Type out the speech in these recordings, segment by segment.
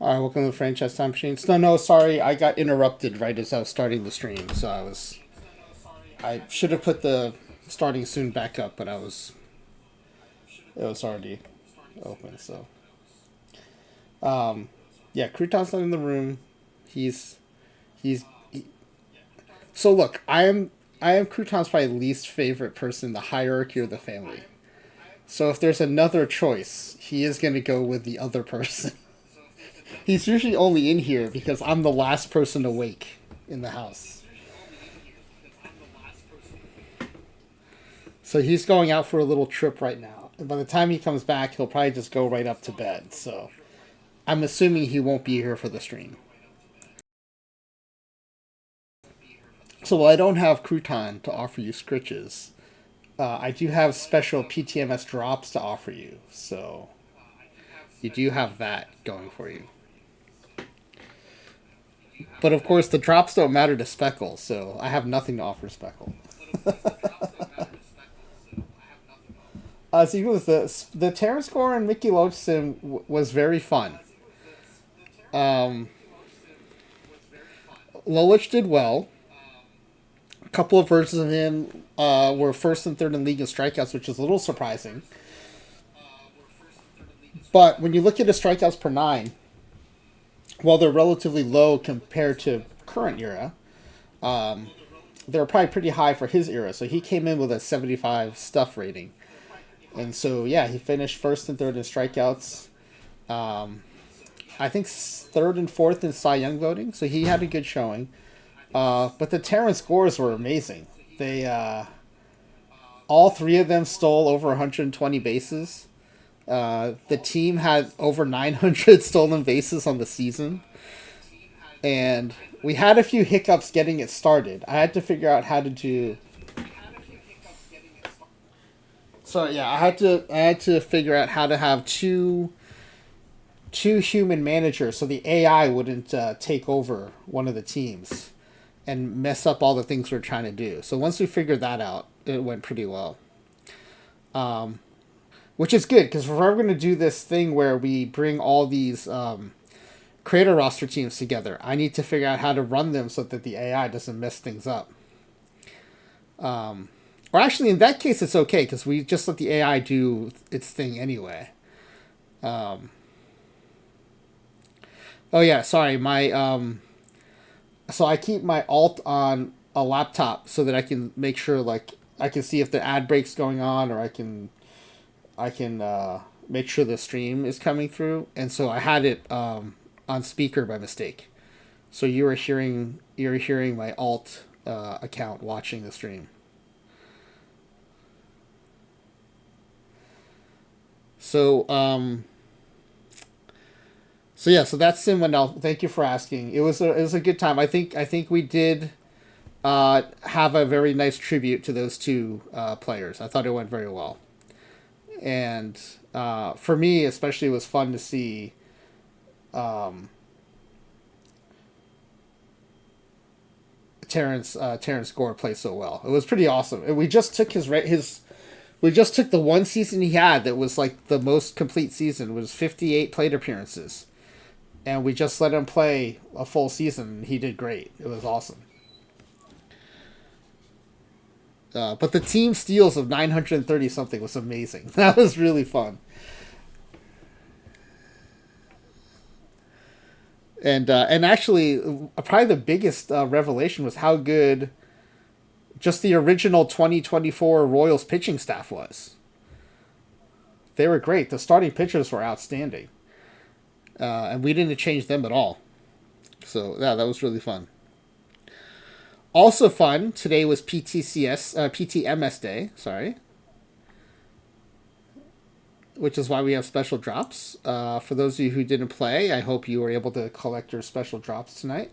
All right, welcome to the franchise time machines. No, sorry, I got interrupted right as I was starting the stream, so I should have put the starting soon back up, but it was already open. So, yeah, Crouton's not in the room. He's he's he, so look. I am Crouton's probably least favorite person in the hierarchy of the family. So if there's another choice, he is going to go with the other person. He's usually only in here because I'm the last person awake in the house. So he's going out for a little trip right now. And by the time he comes back, he'll probably just go right up to bed. So I'm assuming he won't be here for the stream. So while I don't have Crouton to offer you scritches, I do have special PTMS drops to offer you. So you do have that going for you. But of course, the drops don't matter to Speckle, so I have nothing to offer Speckle. So you was the Terrence Gore and Mickey Loachson was very fun. Um, Lolich did well. A couple of versions of him were first and third in league in strikeouts, which is a little surprising. But when you look at his strikeouts per nine, while they're relatively low compared to current era, they're probably pretty high for his era. So he came in with a 75 stuff rating. And so, yeah, he finished first and third in strikeouts. I think third and fourth in Cy Young voting. So he had a good showing. But the Terrence scores were amazing. They all three of them stole over 120 bases. The team had over 900 stolen bases on the season. And we had a few hiccups getting it started. I had to figure out how to do. So yeah, I had to figure out how to have two human managers so the AI wouldn't take over one of the teams and mess up all the things we're trying to do. So once we figured that out, it went pretty well. Which is good because if we're going to do this thing where we bring all these creator roster teams together, I need to figure out how to run them so that the AI doesn't mess things up. Or actually, in that case, it's okay because we just let the AI do its thing anyway. Oh yeah, sorry. So I keep my alt on a laptop so that I can make sure like I can see if the ad break's going on, or I can make sure the stream is coming through. And so I had it on speaker by mistake. So you were hearing my alt account watching the stream. So so yeah, so that's Sim Wendell. Thank you for asking. It was a good time. I think we did have a very nice tribute to those two players. I thought it went very well, and for me especially, it was fun to see Terrence Gore play so well. It was pretty awesome. And we just took his we just took the one season he had that was like the most complete season. It was 58 plate appearances, and we just let him play a full season. And he did great. It was awesome. But the team steals of 930 something was amazing. That was really fun. And actually, probably the biggest revelation was how good just the original 2024 Royals pitching staff was. They were great. The starting pitchers were outstanding, and we didn't change them at all. So yeah, that was really fun. Also fun today was PTMS day. Sorry, which is why we have special drops. For those of you who didn't play, I hope you were able to collect your special drops tonight.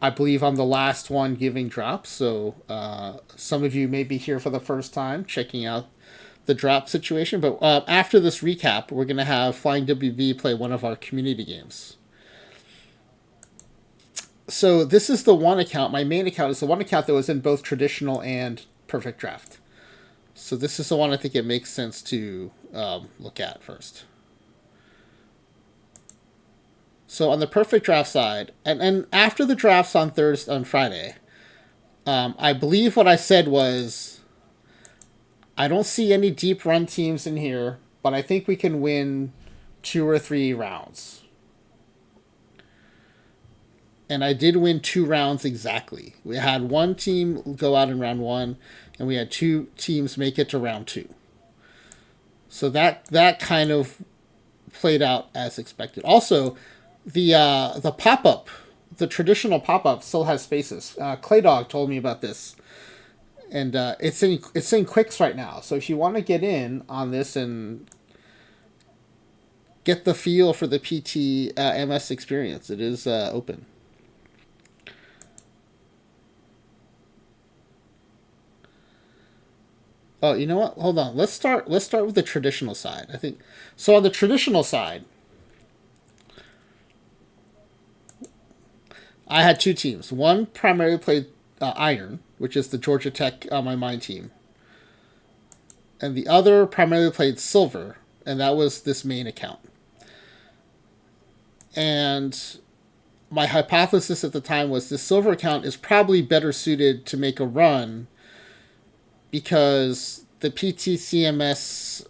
I believe I'm the last one giving drops, so some of you may be here for the first time checking out the drop situation. But after this recap, we're going to have FlyingWV play one of our community games. So this is the one account. My main account is the one account that was in both traditional and perfect draft. So this is the one I think it makes sense to look at first. So on the perfect draft side, and after the drafts on Friday, I believe what I said was, I don't see any deep run teams in here, but I think we can win 2 or 3 rounds. And I did win 2 rounds exactly. We had one team go out in round 1, and we had 2 teams make it to round 2. So that kind of played out as expected. Also, the pop up, the traditional pop up, still has spaces. Claydog told me about this, and it's in quicks right now. So if you want to get in on this and get the feel for the PTMS experience, it is open. Oh, you know what? Hold on. Let's start with the traditional side. I think so. On the traditional side, I had 2 teams. One primarily played Iron, which is the Georgia Tech my mind team, and the other primarily played Silver, and that was this main account. And my hypothesis at the time was this Silver account is probably better suited to make a run, because the PTMS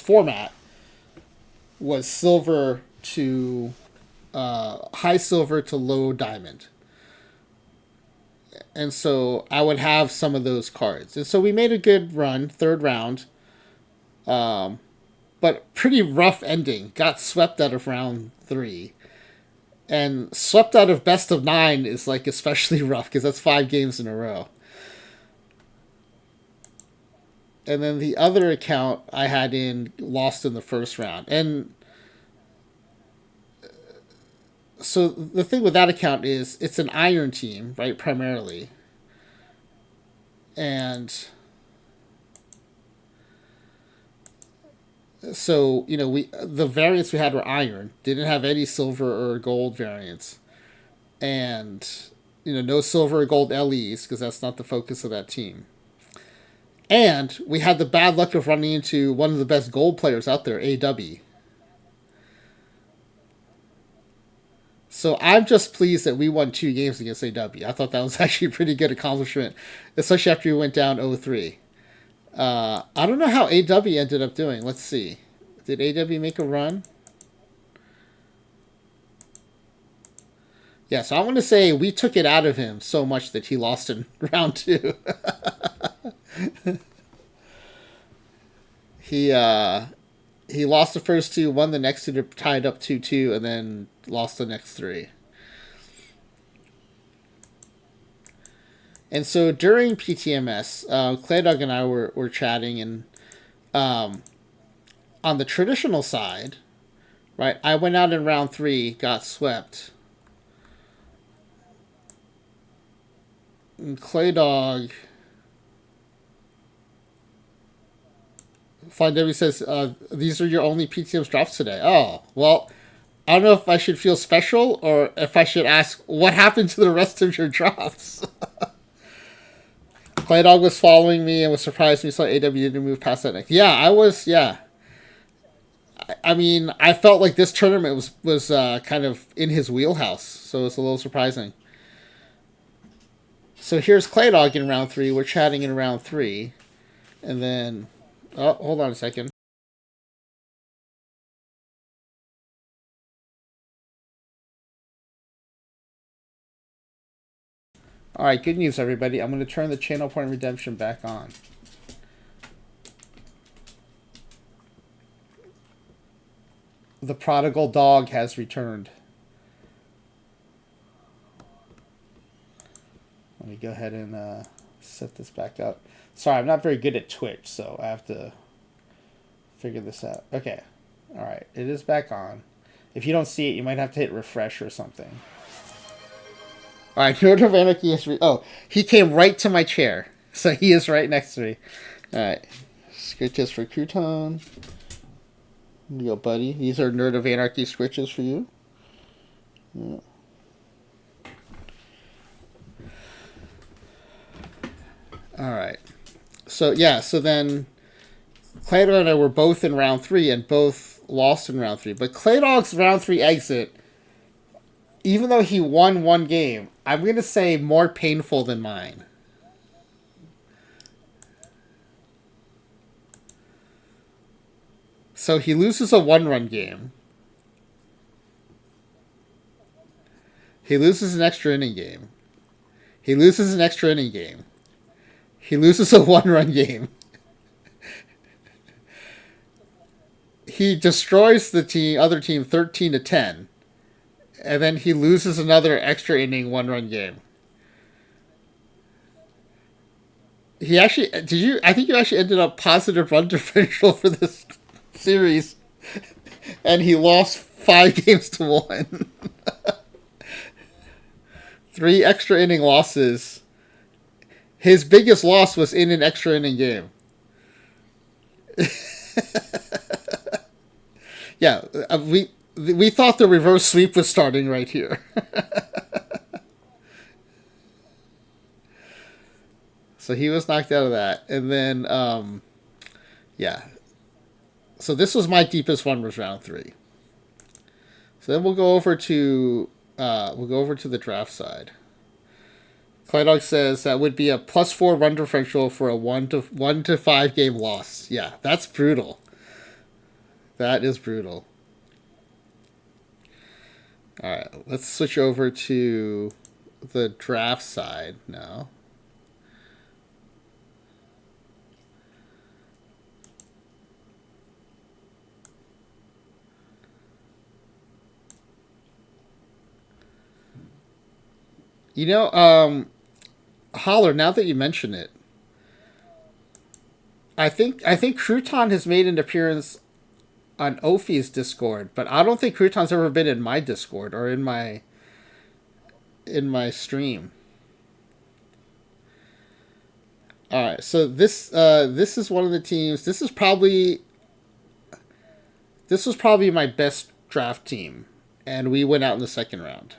format was silver to high silver to low diamond, and so I would have some of those cards. And so we made a good run, 3rd round, but pretty rough ending. Got swept out of round 3. And swept out of best of 9 is like especially rough because that's 5 games in a row. And then the other account I had lost in the 1st round. And so the thing with that account is it's an Iron team, right, primarily. And so, the variants we had were Iron, didn't have any silver or gold variants, and no silver or gold LEs because that's not the focus of that team. And we had the bad luck of running into one of the best gold players out there, AW. So I'm just pleased that we won 2 games against AW. I thought that was actually a pretty good accomplishment, especially after we went down 0-3. I don't know how AW ended up doing. Let's see. Did AW make a run? Yeah, so I want to say we took it out of him so much that he lost in round 2. He lost the first 2, won the next 2, tied up 2-2, and then lost the next 3. And so during PTMS, Claydog and I were chatting, and on the traditional side, right, I went out in round 3, got swept. And Claydog... FlyingWV says, these are your only PTMS drops today. Oh, well, I don't know if I should feel special or if I should ask what happened to the rest of your drops. Claydog was following me and was surprised when he saw AW didn't move past that next. Yeah, I was, yeah. I mean, I felt like this tournament was kind of in his wheelhouse, so it's a little surprising. So here's Claydog in round 3. We're chatting in round 3. And then... Oh, hold on a second. Alright, good news, everybody. I'm going to turn the channel point redemption back on. The prodigal dog has returned. Let me go ahead and set this back up. Sorry, I'm not very good at Twitch, so I have to figure this out. Okay. Alright, it is back on. If you don't see it, you might have to hit refresh or something. Alright, Lord of Anarchy is... Oh, he came right to my chair. So he is right next to me. Alright. Scritches for Crouton. Here you go, buddy. These are Nerd of Anarchy scritches for you. Yeah. Alright. So, yeah, so then Claydog and I were both in round 3 and both lost in round 3. But Clay Dog's round 3 exit, even though he won one game, I'm going to say more painful than mine. So he loses a 1-run game. He loses an extra inning game. He loses an extra inning game. He loses a 1-run game. He destroys the other team 13-10. And then he loses another extra inning 1-run game. He actually I think you actually ended up positive run differential for this series. And he lost 5-1. 3 extra inning losses. His biggest loss was in an extra inning game. Yeah, we thought the reverse sweep was starting right here. So he was knocked out of that. And then, yeah. So this was my deepest one, was round 3. So then we'll go over to the draft side. Claydog says that would be a +4 run differential for a 1 to 5 game loss. Yeah, that's brutal. That is brutal. All right, let's switch over to the draft side now. You know, Holler, now that you mention it, I think Crouton has made an appearance on Ophi's Discord, but I don't think Crouton's ever been in my Discord or in my stream. All right, so this is one of the teams. This was probably my best draft team, and we went out in the second round.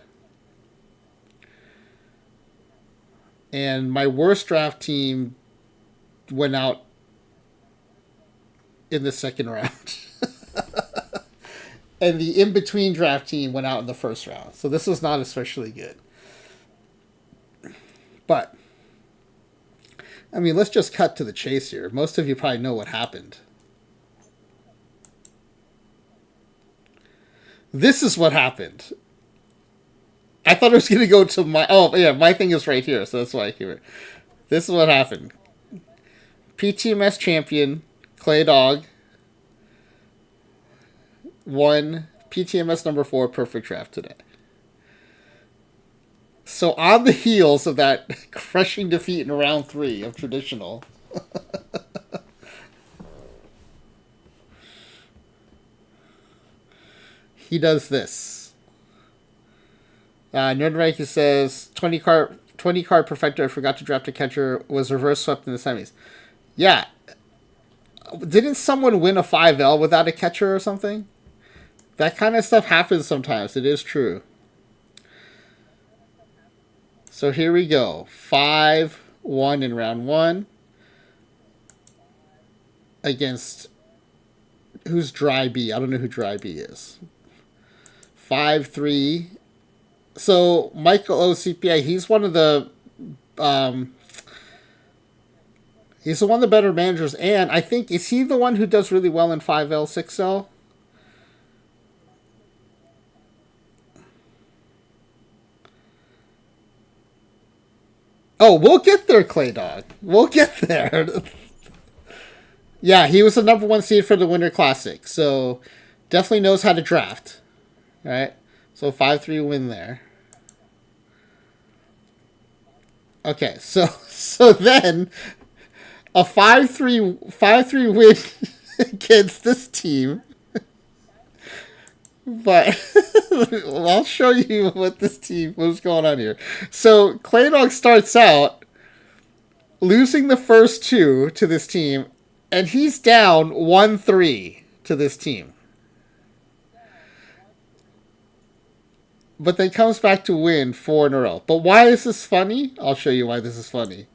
And my worst draft team went out in the second round. And the in-between draft team went out in the first round. So this was not especially good. But, I mean, let's just cut to the chase here. Most of you probably know what happened. This is what happened. I thought it was going to go to my... Oh, yeah, my thing is right here, so that's why I keep it. This is what happened. PTMS champion, Clay Dog, won PTMS number 4 perfect draft today. So on the heels of that crushing defeat in round 3 of traditional... he does this. Nerdranky says 20 card perfector. I forgot to draft a catcher. Was reverse swept in the semis. Yeah, didn't someone win a 5L without a catcher or something? That kind of stuff happens sometimes. It is true. So here we go. 5-1 in round 1 against who's Dry B. I don't know who Dry B is. 5-3. So Michael OCPI, he's one of the he's one of the better managers, and I think, is he the one who does really well in 5L, 6L? Oh, we'll get there, Clay Dog. We'll get there. Yeah, he was the number 1 seed for the Winter Classic, so definitely knows how to draft. Right? So 5-3 win there. Okay, so then a 5-3 win against this team. But I'll show you what's going on here. So Claydog starts out losing the first 2 to this team, and he's down 1-3 to this team. But then comes back to win 4 in a row. But why is this funny? I'll show you why this is funny.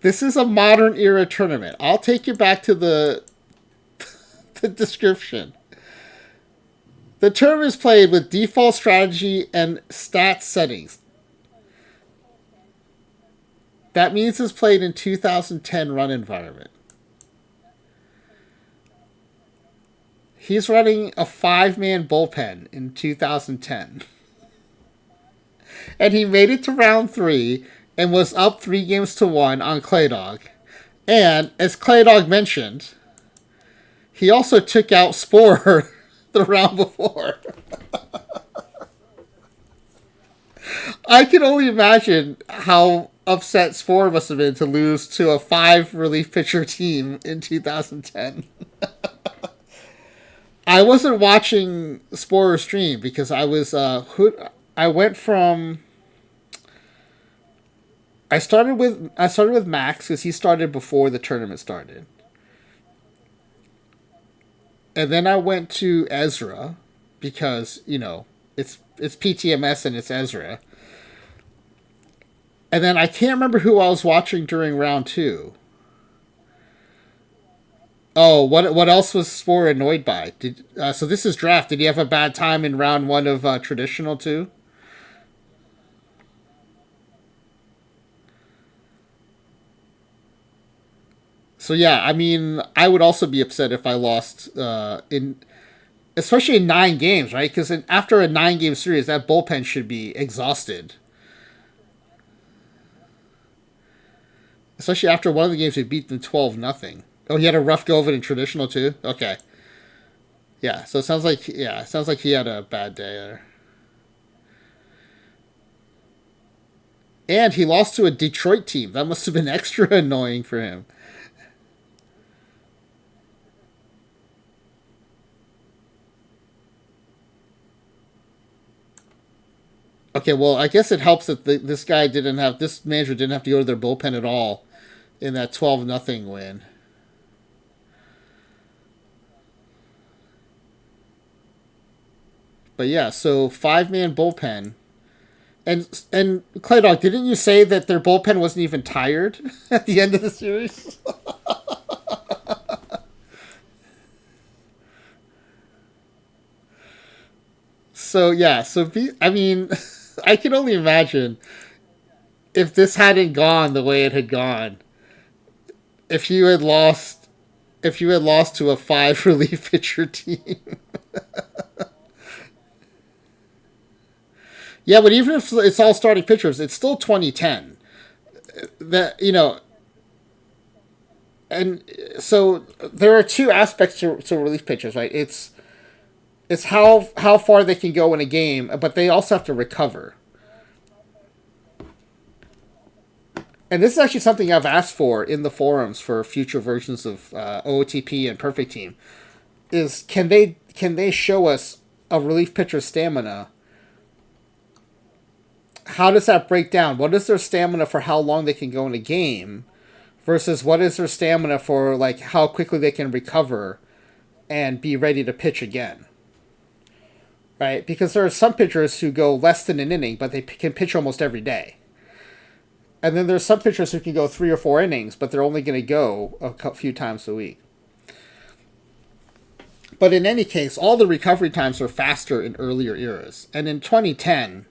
This is a modern era tournament. I'll take you back to the the description. The tournament is played with default strategy and stat settings. That means it's played in 2010 run environment. He's running a 5-man bullpen in 2010. And he made it to round 3 and was up 3-1 on Claydog. And, as Claydog mentioned, he also took out Spore the round before. I can only imagine how upset Spore must have been to lose to a 5 relief pitcher team in 2010. I wasn't watching Spore stream because I was I started with Max because he started before the tournament started. And then I went to Ezra because, it's PTMS and it's Ezra. And then I can't remember who I was watching during round 2. Oh, what else was Spore annoyed by? So this is draft. Did he have a bad time in round 1 of traditional too? So yeah, I mean, I would also be upset if I lost especially in 9 games, right? Because after a 9-game series, that bullpen should be exhausted. Especially after one of the games we beat them 12-0. Oh, he had a rough go of it in traditional too? Okay. Yeah, so it sounds like he had a bad day there. And he lost to a Detroit team. That must have been extra annoying for him. Okay, well, I guess it helps that this manager didn't have to go to their bullpen at all in that 12-0 win. But yeah, so 5-man bullpen. And Claydog, didn't you say that their bullpen wasn't even tired at the end of the series? So yeah, I mean, I can only imagine if this hadn't gone the way it had gone. If you had lost to a 5 relief pitcher team. Yeah, but even if it's all starting pitchers, it's still 2010. That and so there are 2 aspects to relief pitchers, right? It's how far they can go in a game, but they also have to recover. And this is actually something I've asked for in the forums for future versions of OOTP and Perfect Team. Is can they show us a relief pitcher's stamina? How does that break down? What is their stamina for how long they can go in a game, versus what is their stamina for like how quickly they can recover and be ready to pitch again? Right? Because there are some pitchers who go less than an inning, but they can pitch almost every day. And then there's some pitchers who can go 3 or 4 innings, but they're only going to go a few times a week. But in any case, all the recovery times are faster in earlier eras. And in 2010,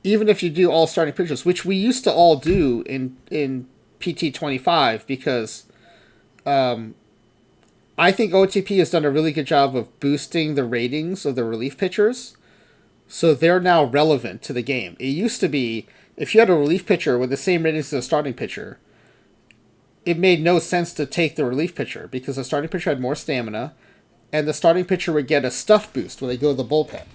even if you do all starting pitchers, which we used to all do in PT25, because I think OTP has done a really good job of boosting the ratings of the relief pitchers. So they're now relevant to the game. It used to be, if you had a relief pitcher with the same ratings as a starting pitcher, it made no sense to take the relief pitcher because the starting pitcher had more stamina, and the starting pitcher would get a stuff boost when they go to the bullpen.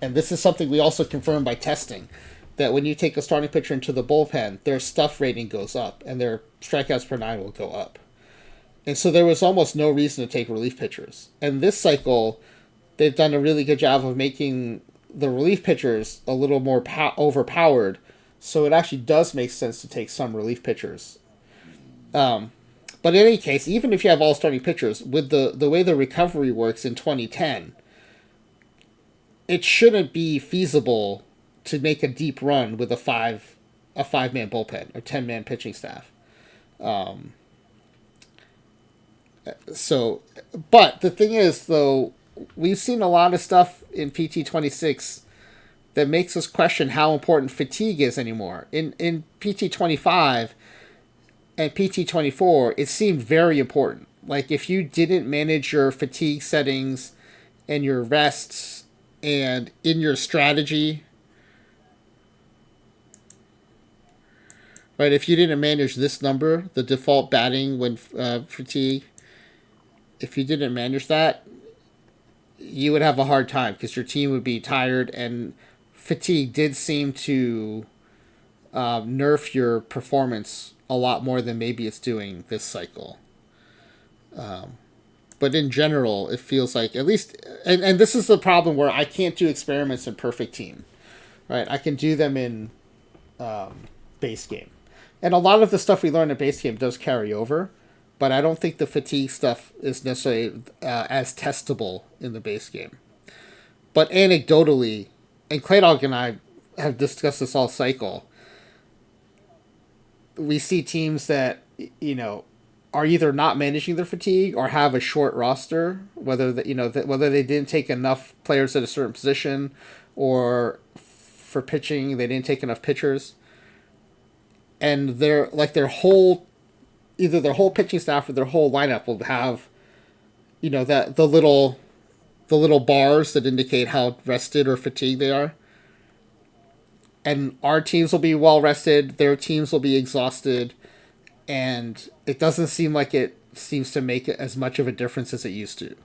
And this is something we also confirmed by testing, that when you take a starting pitcher into the bullpen, their stuff rating goes up, and their strikeouts per 9 will go up. And so there was almost no reason to take relief pitchers. And this cycle, they've done a really good job of making the relief pitchers a little more overpowered, so it actually does make sense to take some relief pitchers. But in any case, even if you have all starting pitchers, with the way the recovery works in 2010, it shouldn't be feasible to make a deep run with a 5-man bullpen or 10-man pitching staff. So, but the thing is, though, we've seen a lot of stuff in PT26 that makes us question how important fatigue is anymore. In PT25 and PT24, it seemed very important. Like, if you didn't manage your fatigue settings and your rests and in your strategy, right, if you didn't manage this number, the default batting when fatigue, if you didn't manage that, you would have a hard time because your team would be tired, and fatigue did seem to nerf your performance a lot more than maybe it's doing this cycle. But in general, it feels like, at least, and this is the problem where I can't do experiments in perfect team, right? I can do them in base game. And a lot of the stuff we learn in base game does carry over, but I don't think the fatigue stuff is necessarily as testable in the base game. But anecdotally, and Claydog and I have discussed this all cycle, we see teams that, are either not managing their fatigue or have a short roster, whether whether they didn't take enough players at a certain position, or for pitching they didn't take enough pitchers, and their whole pitching staff or their whole lineup will have, that the little bars that indicate how rested or fatigued they are. And our teams will be well rested, their teams will be exhausted, and it doesn't seem like it seems to make as much of a difference as it used to.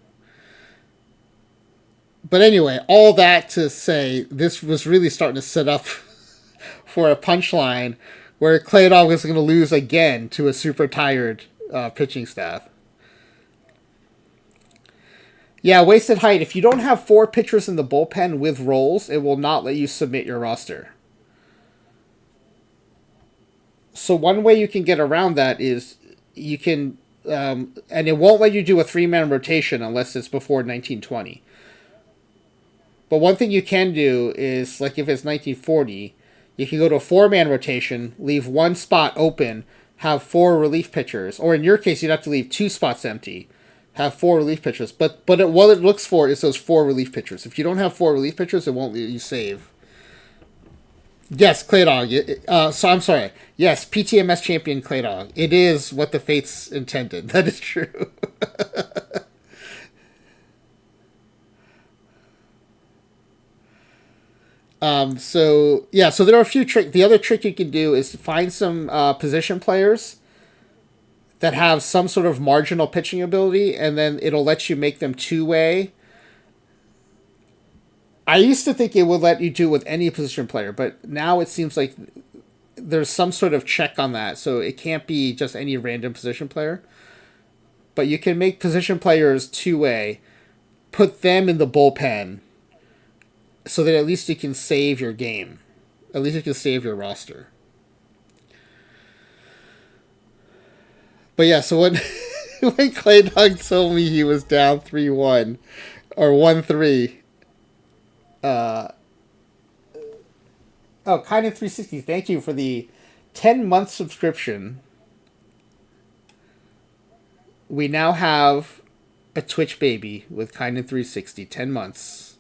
But anyway, all that to say, this was really starting to set up for a punchline where Claydog was going to lose again to a super tired pitching staff. Yeah, wasted height. If you don't have 4 pitchers in the bullpen with roles, it will not let you submit your roster. So one way you can get around that is you can, and it won't let you do a 3-man rotation unless it's before 1920. But one thing you can do is, like if it's 1940, you can go to a 4-man rotation, leave 1 spot open, have 4 relief pitchers, or in your case, you'd have to leave 2 spots empty, have 4 relief pitchers. But what it looks for is those 4 relief pitchers. If you don't have 4 relief pitchers, it won't let you save. Yes, Claydog. So I'm sorry. Yes, PTMS champion Claydog. It is what the fates intended. That is true. So there are a few tricks. The other trick you can do is find some position players that have some sort of marginal pitching ability, and then it'll let you make them 2-way. I used to think it would let you do it with any position player, but now it seems like there's some sort of check on that, so it can't be just any random position player. But you can make position players 2-way, put them in the bullpen, so that at least you can save your game. At least you can save your roster. But yeah, so when Claydog told me he was down 3-1 or 1-3. Kind360, thank you for the 10-month subscription. We now have a Twitch baby with Kind360, 10 months.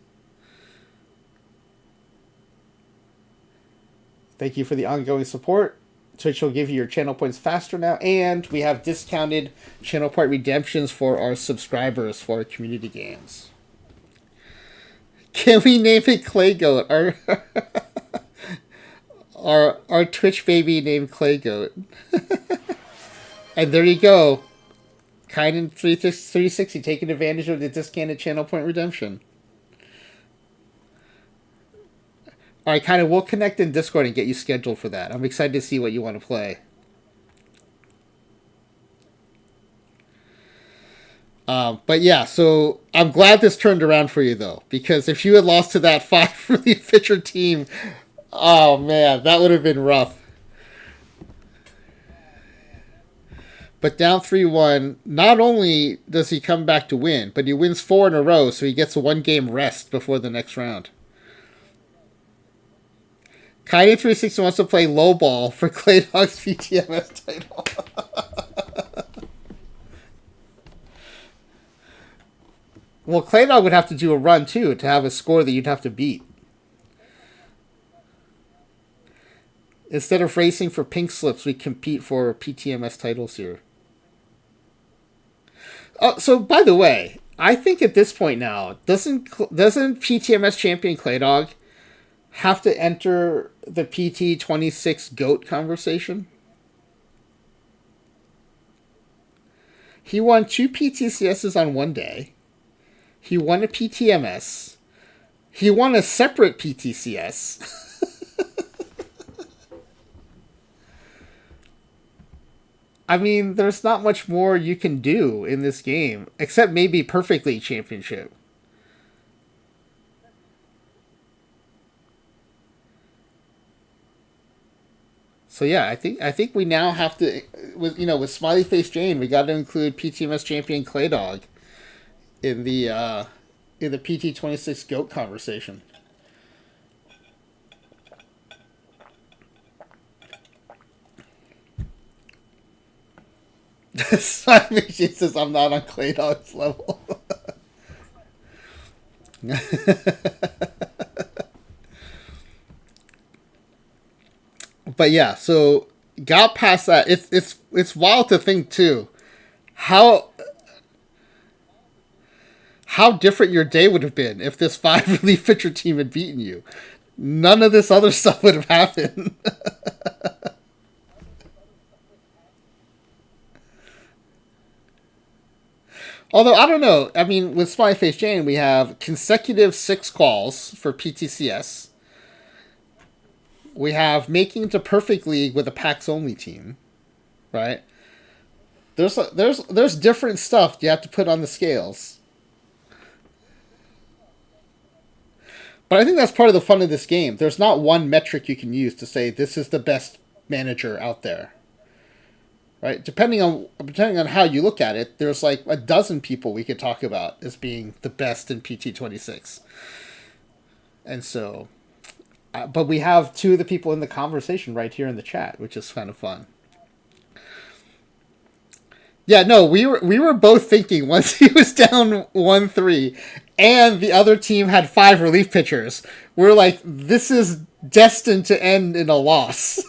Thank you for the ongoing support. Twitch will give you your channel points faster now, and we have discounted channel point redemptions for our subscribers for our community games. Can we name it Claygoat? Our Twitch baby named Claygoat. And there you go. Kind360 taking advantage of the discounted channel point redemption. Alright, we'll connect in Discord and get you scheduled for that. I'm excited to see what you want to play. But yeah, so I'm glad this turned around for you, though, because if you had lost to that 5 relief pitcher team, oh man, that would have been rough. But down 3-1, not only does he come back to win, but he wins 4 in a row, so he gets a 1-game rest before the next round. Kind360 wants to play low ball for Claydog's PTMS title. Well, Claydog would have to do a run too to have a score that you'd have to beat. Instead of racing for pink slips, we compete for PTMS titles here. So by the way, I think at this point now, doesn't PTMS champion Claydog have to enter the PT26 GOAT conversation? He won 2 PTCSs on one day. He won a PTMS. He won a separate PTCS. I mean, there's not much more you can do in this game, except maybe Perfect League Championship. So yeah, I think we now have to, with Smiley Face Jane, we got to include PTMS champion Claydog in the PT26 GOAT conversation. Simon, she says I'm not on Claydog's level. But yeah, so got past that. It's wild to think too, how how different your day would have been if this 5 relief pitcher team had beaten you. None of this other stuff would have happened. Although I don't know. I mean, with Smiley Face Jane, we have consecutive 6 calls for PTCS. We have making to perfect league with a PAX only team, right? There's different stuff you have to put on the scales. But I think that's part of the fun of this game. There's not one metric you can use to say this is the best manager out there. Right? Depending on how you look at it, there's like a dozen people we could talk about as being the best in PT26. And so but we have 2 of the people in the conversation right here in the chat, which is kind of fun. Yeah, no, we were both thinking once he was down 1-3 and the other team had 5 relief pitchers, we're like, this is destined to end in a loss.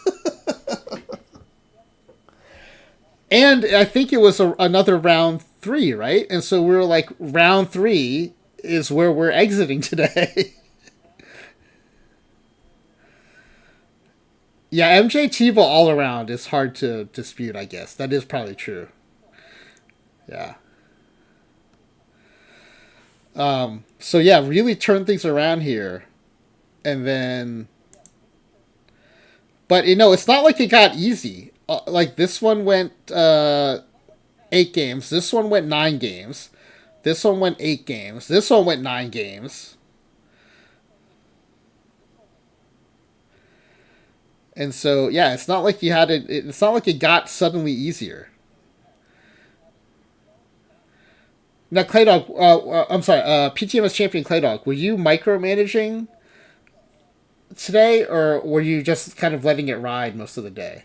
And I think it was another round 3, right? And so we were like, round 3 is where we're exiting today. Yeah, MJ Tebow all around is hard to dispute, I guess. That is probably true. Yeah. So yeah, really turn things around here. And then but it's not like it got easy. Like this one went 8 games. This one went 9 games. This one went 8 games. This one went 9 games. And so yeah, it's not like you had it. It's not like it got suddenly easier. Now, Claydog, I'm sorry, PTMS champion Claydog, were you micromanaging today, or were you just kind of letting it ride most of the day?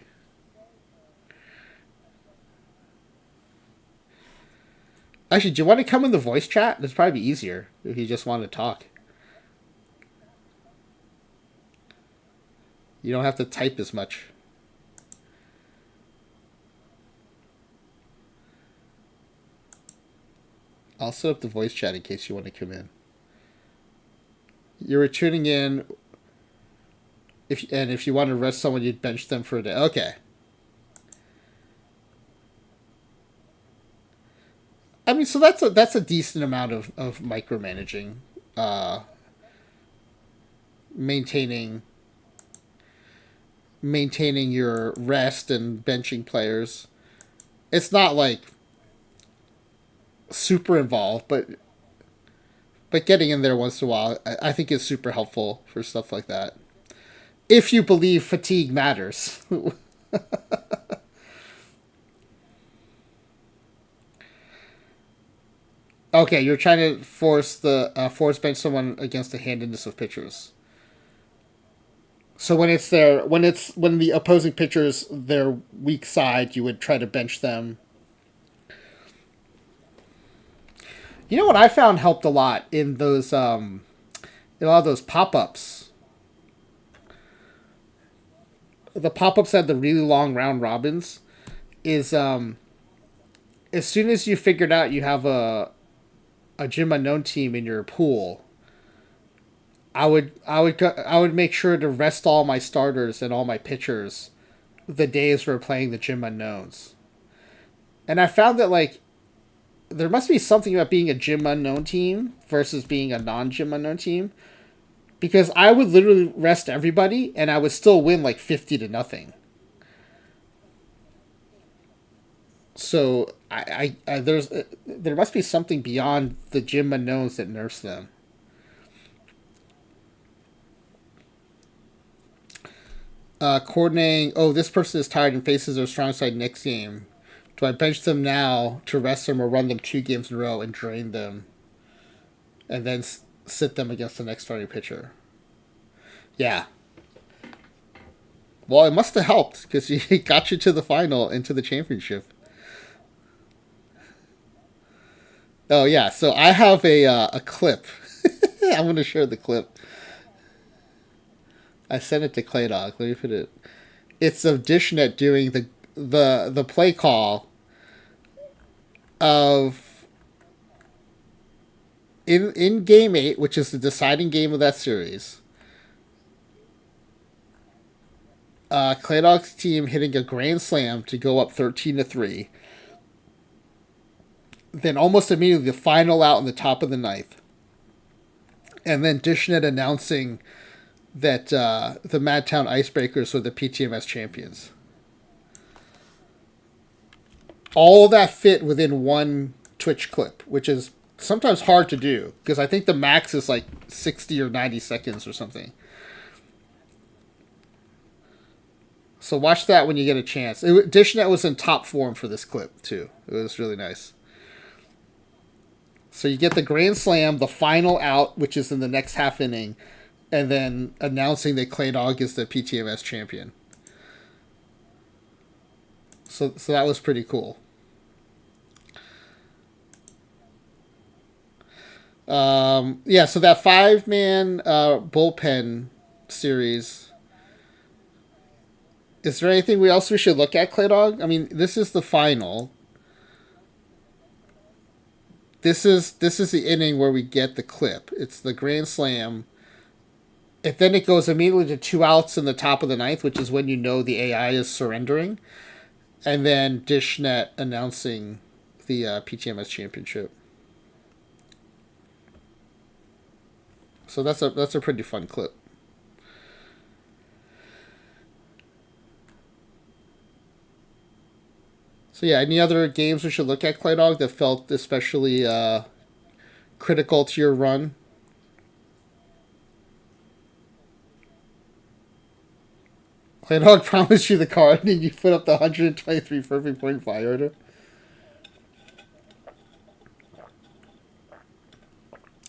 Actually, do you want to come in the voice chat? It'd probably be easier if you just want to talk. You don't have to type as much. I'll set up the voice chat in case you want to come in. You were tuning in. If you want to rest someone, you'd bench them for a day. Okay. I mean, so that's a decent amount of micromanaging, maintaining your rest and benching players. It's not like super involved, but getting in there once in a while, I think is super helpful for stuff like that. If you believe fatigue matters. Okay, you're trying to force bench someone against the handedness of pitchers. So when the opposing pitchers their weak side, you would try to bench them. You know what I found helped a lot in those in a lot of those pop-ups. The pop-ups had the really long round robins. Is as soon as you figured out you have a gym unknown team in your pool, I would make sure to rest all my starters and all my pitchers the days we're playing the gym unknowns. And I found that like there must be something about being a gym unknown team versus being a non gym unknown team, because I would literally rest everybody and I would still win like 50-0. So there must be something beyond the gym unknowns that nerfs them. Coordinating. Oh, this person is tired and faces their strong side next game. Do I bench them now to rest them or run them 2 games in a row and drain them, and then sit them against the next starting pitcher? Yeah. Well, it must have helped because he got you to the final and to the championship. Oh yeah, so I have a clip. I'm gonna share the clip. I sent it to Claydog. Let me put it. It's of Dishnet doing the play call of in game 8, which is the deciding game of that series. Claydog's team hitting a grand slam to go up 13-3. Then almost immediately the final out in the top of the ninth. And then Dishnet announcing that the Madtown Icebreakers were the PTMS champions. All of that fit within one Twitch clip, which is sometimes hard to do because I think the max is like 60 or 90 seconds or something. So watch that when you get a chance. Dishnet was in top form for this clip too. It was really nice. So you get the grand slam, the final out, which is in the next half inning, and then announcing that Claydog is the PTMS champion. So that was pretty cool. Yeah, so that 5-man bullpen series. Is there anything else we should look at, Claydog? I mean, this is the final. This is the inning where we get the clip. It's the grand slam. And then it goes immediately to 2 outs in the top of the ninth, which is when you know the AI is surrendering. And then Dishnet announcing the PTMS championship. So that's a pretty fun clip. So yeah, any other games we should look at, Claydog, that felt especially critical to your run? Claydog promised you the card and you put up the 123 perfect point fly order.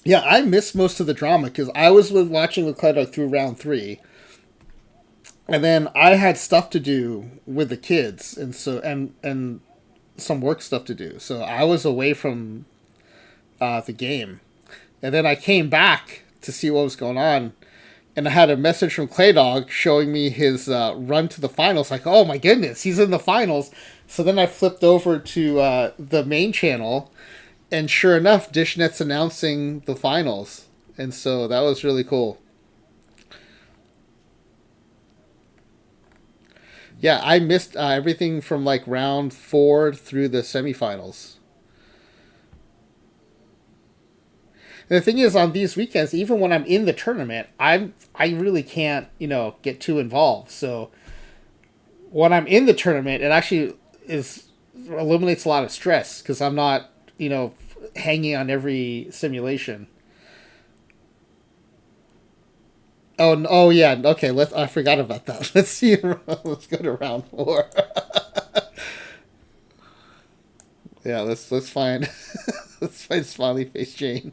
Yeah, I missed most of the drama because I was watching with Claydog through round 3. And then I had stuff to do with the kids and some work stuff to do. So I was away from the game. And then I came back to see what was going on. And I had a message from Claydog showing me his run to the finals. Like, oh my goodness, he's in the finals. So then I flipped over to the main channel. And sure enough, Dishnet's announcing the finals. And so that was really cool. Yeah, I missed everything from like round 4 through the semifinals. And the thing is, on these weekends, even when I'm in the tournament, I really can't get too involved. So when I'm in the tournament, it actually eliminates a lot of stress because I'm not hanging on every simulation. Oh yeah. Okay. I forgot about that. Let's see. Let's go to round 4. Yeah. Let's find let's find Smiley Face Jane.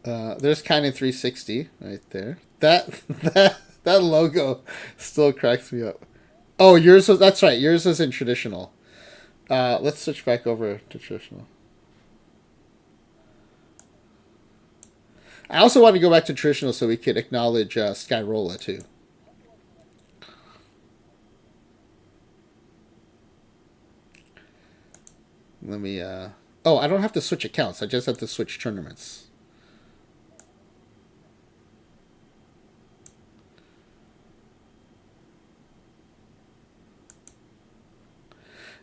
There's Cannon 360 right there. That logo still cracks me up. Oh, yours was, that's right. Yours was in traditional. Let's switch back over to traditional. I also want to go back to traditional so we could acknowledge Skyrola too. Let me. Oh, I don't have to switch accounts. I just have to switch tournaments.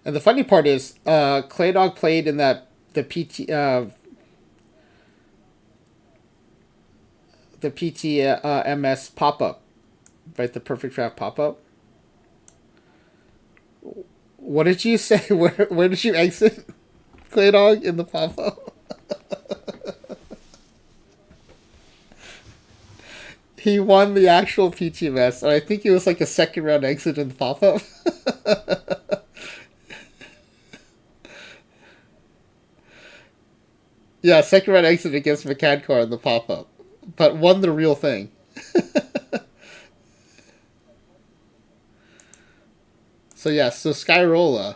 And the funny part is, Claydog played in the PTMS pop up, right? The perfect draft pop up. What did you say? Where did you exit, Claydog, in the pop up? He won the actual PTMS, and I think it was like a second round exit in the pop up. Yeah, second round exit against McCadcar in the pop up, but won the real thing. So yeah, so Skyrola,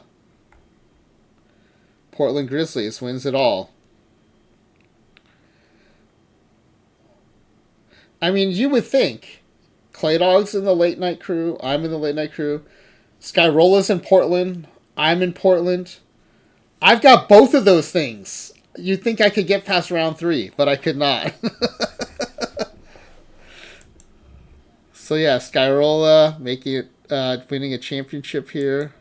Portland Grizzlies wins it all. I mean, you would think Claydog's in the late night crew. I'm in the late night crew. Skyrola's in Portland. I'm in Portland. I've got both of those things. You'd think I could get past round 3, but I could not. So yeah, Skyrola making it, winning a championship here.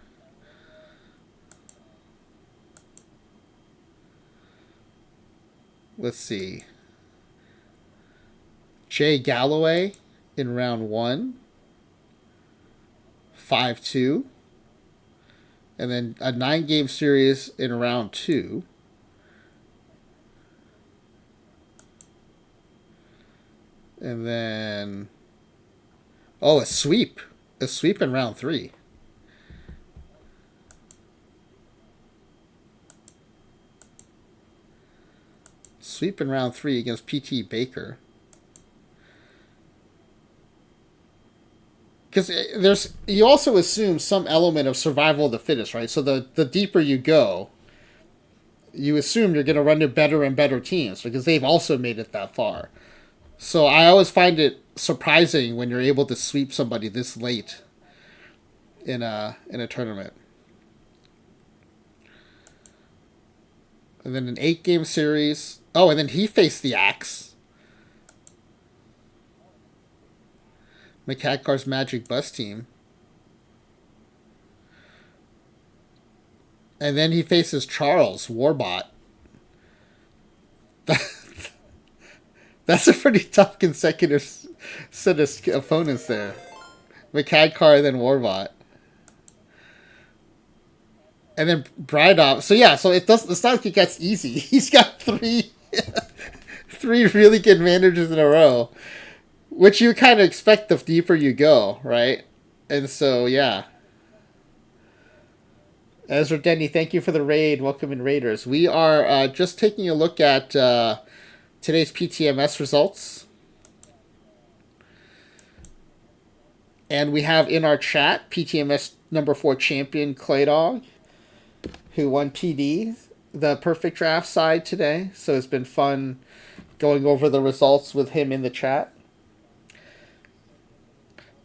Let's see. Jay Galloway in round 1. 5-2. And then a 9-game series in round 2. And then... oh, a sweep. A sweep in round 3. Sweep in round 3 against PT Baker. Because there's, you also assume some element of survival of the fittest, right? So the deeper you go, you assume you're going to run to better and better teams because they've also made it that far. So I always find it surprising when you're able to sweep somebody this late in a tournament. And then an 8-game series. Oh, and then he faced the Axe. McCadcar's Magic Bus team. And then he faces Charles, Warbot. That's a pretty tough consecutive set of opponents there. McCadcar and then Warbot. And then Brydop. So yeah, so it's not like it gets easy. He's got three really good managers in a row. Which you kind of expect the deeper you go, right? And so, yeah. Ezra Denny, thank you for the raid. Welcome in, Raiders. We are just taking a look at today's PTMS results. And we have in our chat PTMS number 4 champion Claydog, who won PD, the perfect draft side today. So it's been fun going over the results with him in the chat.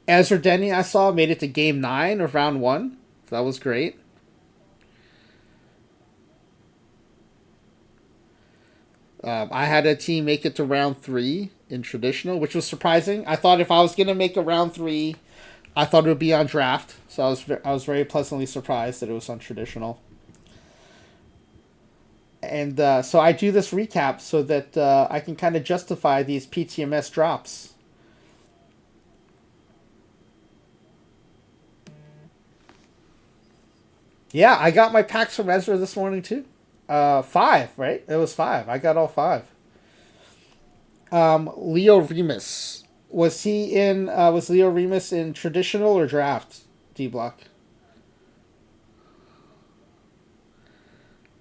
Ezra Denny, I saw, made it to game 9 of round 1. So that was great. I had a team make it to round 3 in traditional, which was surprising. I thought if I was going to make a round 3, I thought it would be on draft. So I was very pleasantly surprised that it was on traditional. And so I do this recap so that I can kind of justify these PTMS drops. Yeah, I got my packs from Ezra this morning too. 5, right? It was 5. I got all 5. Leo Remus. Was Leo Remus in traditional or draft, D-Block?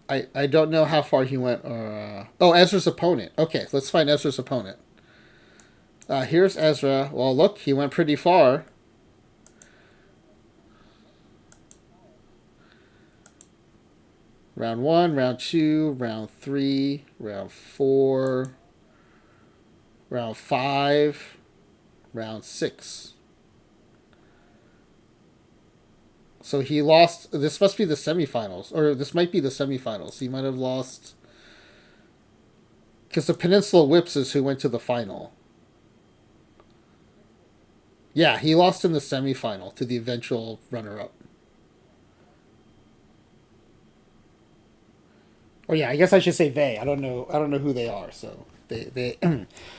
I don't know how far he went. Ezra's opponent. Okay, let's find Ezra's opponent. Here's Ezra. Well, look, he went pretty far. Round 1, round 2, round 3, round 4, round 5, round 6. So he lost. This must be the semifinals, or this might be the semifinals. He might have lost because the Peninsula Whips is who went to the final. Yeah, he lost in the semifinal to the eventual runner-up. Or yeah, I guess I should say they. I don't know. I don't know who they are. So they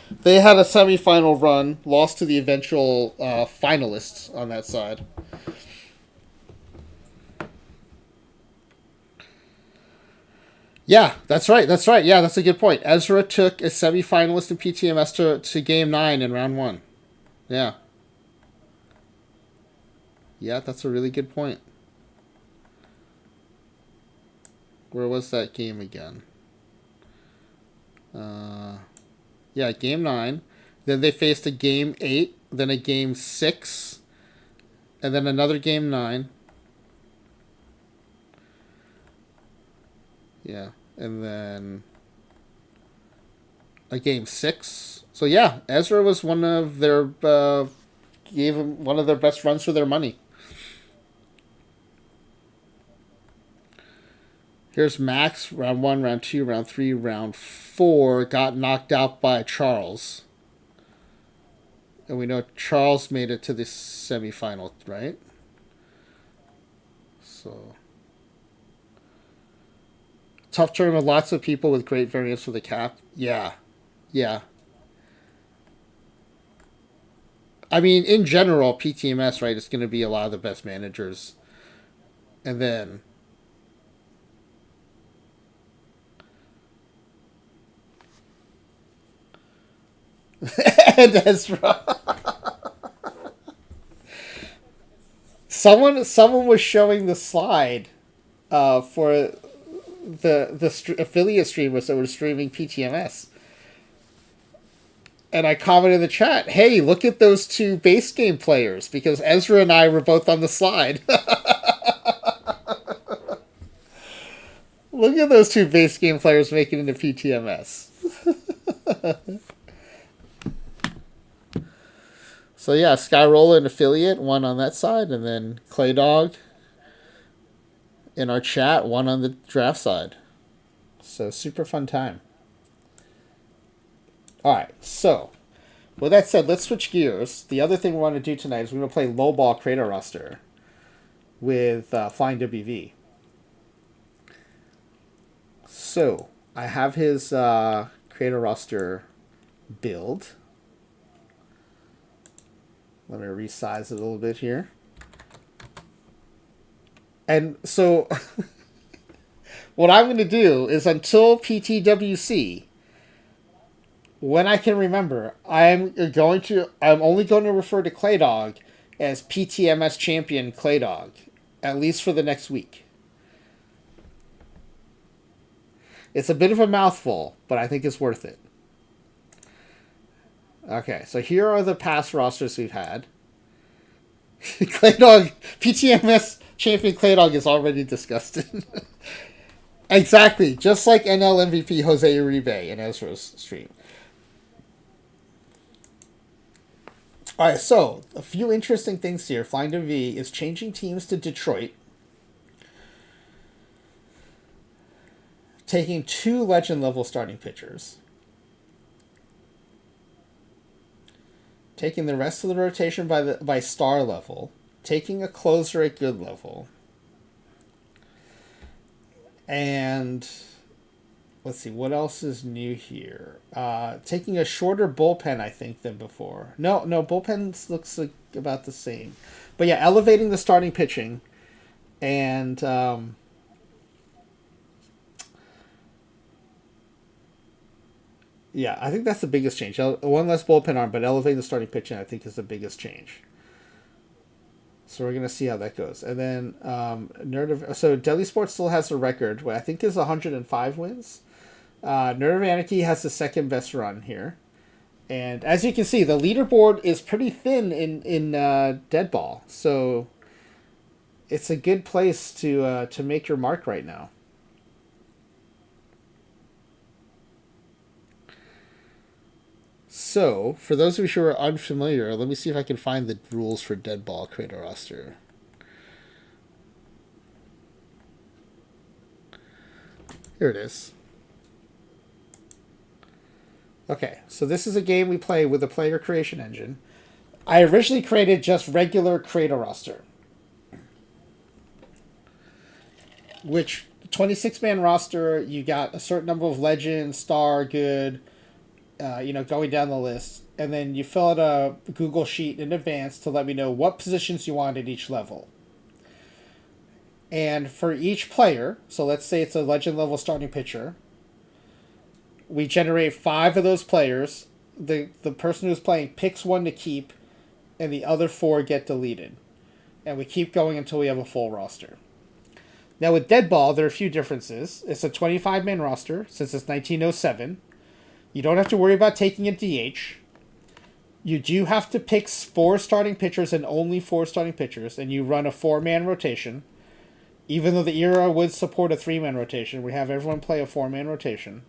they had a semifinal run, lost to the eventual finalists on that side. Yeah, that's right. That's right. Yeah, that's a good point. Ezra took a semifinalist in PTMS to game 9 in round 1. Yeah. Yeah, that's a really good point. Where was that game again? Yeah, game 9. Then they faced a game 8, then a game 6, and then another game 9. Yeah, and then a game 6. So yeah, Ezra was one of their gave him one of their best runs for their money. Here's Max, round 1, round 2, round 3, round 4, got knocked out by Charles. And we know Charles made it to the semifinal, right? So tough tournament, lots of people with great variance for the cap. Yeah. Yeah. I mean, in general, PTMS, right, it's going to be a lot of the best managers. And then and Ezra. Someone was showing the slide for the affiliate streamers that were streaming PTMS, and I commented in the chat, "Hey, look at those two base game players," because Ezra and I were both on the slide. Look at those two base game players making it into PTMS. So yeah, Skyroller and affiliate, one on that side, and then Clay Dog in our chat, one on the draft side. So super fun time. Alright, so with that said, let's switch gears. The other thing we want to do tonight is we're going to play lowball creator roster with FlyingWV. So I have his creator roster build. Let me resize it a little bit here. And so what I'm going to do is until PTWC, when I can remember, I'm only going to refer to Clay Dog as PTMS champion Clay Dog, at least for the next week. It's a bit of a mouthful, but I think it's worth it. Okay, so here are the past rosters we've had. Clay Dog, PTMS champion Clay Dog is already disgusted. Exactly, just like NL MVP Jose Uribe in Ezra's stream. Alright, so a few interesting things here. FlyingWV is changing teams to Detroit, taking 2 legend level starting pitchers, taking the rest of the rotation by star level, taking a closer at good level, and let's see, what else is new here? Taking a shorter bullpen, I think, than before. No, bullpens looks like about the same. But yeah, elevating the starting pitching, and yeah, I think that's the biggest change. One less bullpen arm, but elevating the starting pitching, I think, is the biggest change. So we're gonna see how that goes, and then so Delhi Sports still has a record, what I think is 105 wins. Nerd of Anarchy has the second best run here, and as you can see, the leaderboard is pretty thin in dead ball, so it's a good place to make your mark right now. So, for those of you who are unfamiliar, let me see if I can find the rules for dead ball creator roster. Here it is. Okay, so this is a game we play with a player creation engine. I originally created just regular creator roster, which 26-man roster, you got a certain number of legends, star, good, going down the list. And then you fill out a Google sheet in advance to let me know what positions you want at each level. And for each player, so let's say it's a legend level starting pitcher, we generate 5 of those players. The person who's playing picks one to keep, and the other 4 get deleted. And we keep going until we have a full roster. Now with Dead Ball, there are a few differences. It's a 25-man roster, since it's 1907. You don't have to worry about taking a DH. You do have to pick 4 starting pitchers and only 4 starting pitchers, and you run a 4-man rotation. Even though the era would support a 3-man rotation, we have everyone play a 4-man rotation.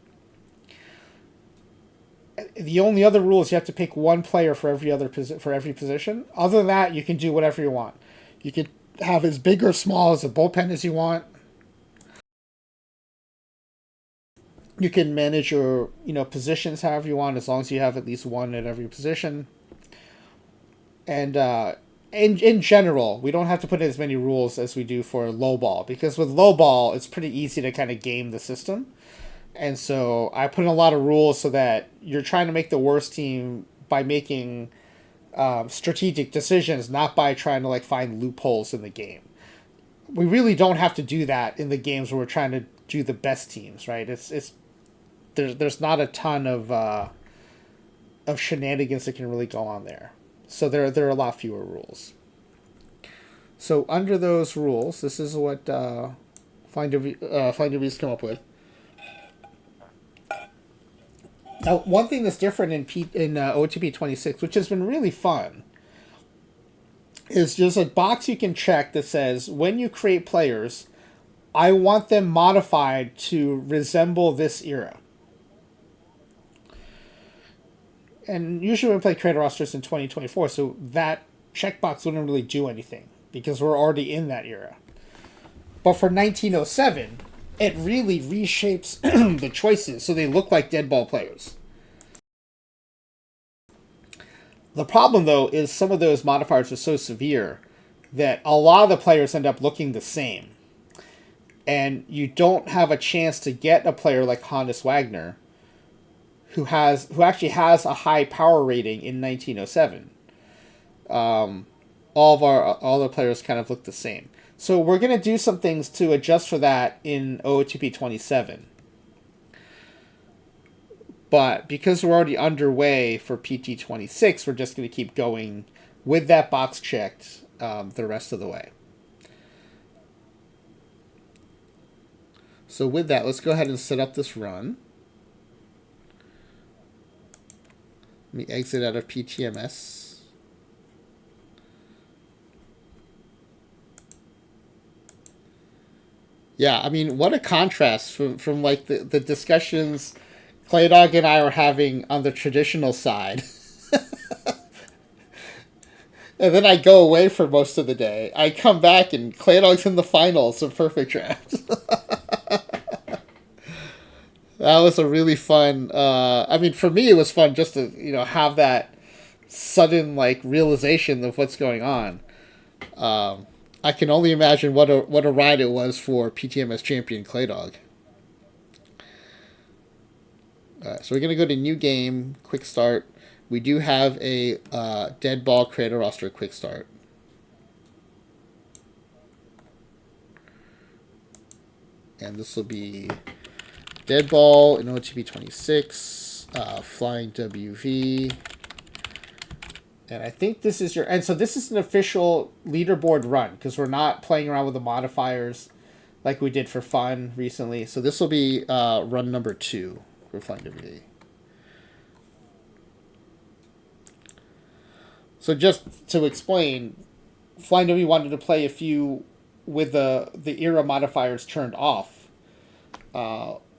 The only other rule is you have to pick 1 player for every position. Other than that, you can do whatever you want. You could have as big or small as a bullpen as you want. You can manage your positions however you want, as long as you have at least 1 at every position. And in general, we don't have to put in as many rules as we do for low ball, because with low ball, it's pretty easy to kind of game the system. And so I put in a lot of rules so that you're trying to make the worst team by making strategic decisions, not by trying to find loopholes in the game. We really don't have to do that in the games where we're trying to do the best teams, right? There's not a ton of shenanigans that can really go on there. So there are a lot fewer rules. So under those rules, this is what FlyingWV's come up with. Now, one thing that's different in OOTP 26, which has been really fun, is there's a box you can check that says, when you create players, I want them modified to resemble this era. And usually we play creator rosters in 2024, so that checkbox wouldn't really do anything, because we're already in that era. But for 1907... it really reshapes the choices so they look like dead ball players. The problem, though, is some of those modifiers are so severe that a lot of the players end up looking the same. And you don't have a chance to get a player like Honus Wagner, who actually has a high power rating in 1907. All the players kind of look the same. So we're going to do some things to adjust for that in OOTP 27. But because we're already underway for PT26, we're just going to keep going with that box checked the rest of the way. So with that, let's go ahead and set up this run. Let me exit out of PTMS. Yeah, I mean, what a contrast from the discussions Claydog and I were having on the traditional side. And then I go away for most of the day. I come back and Claydog's in the finals of Perfect Draft. That was a really fun... for me, it was fun just to, have that sudden, realization of what's going on. I can only imagine what a ride it was for PTMS champion Claydog. So we're going to go to new game, quick start. We do have a dead ball creator roster quick start. And this will be dead ball in OOTP 26, FlyingWV. And I think this is and so this is an official leaderboard run, because we're not playing around with the modifiers like we did for fun recently. So this will be run number 2 for FlyingWV. So just to explain, FlyingWV wanted to play a few with the era modifiers turned off,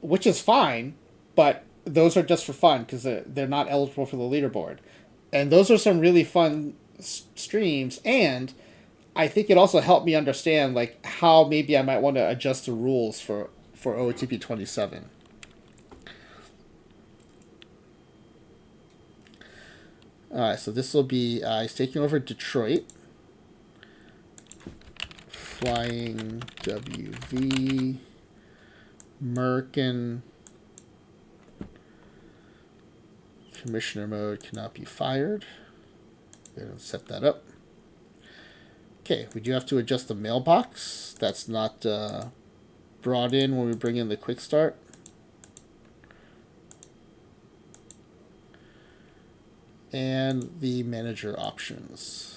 which is fine, but those are just for fun because they're not eligible for the leaderboard. And those are some really fun streams. And I think it also helped me understand like how maybe I might want to adjust the rules for OOTP 27. All right, so this will be he's taking over Detroit. Flying WV, Merkin, Commissioner mode cannot be fired. Gonna set that up. Okay, we do have to adjust the mailbox. That's not brought in when we bring in the quick start. And the manager options.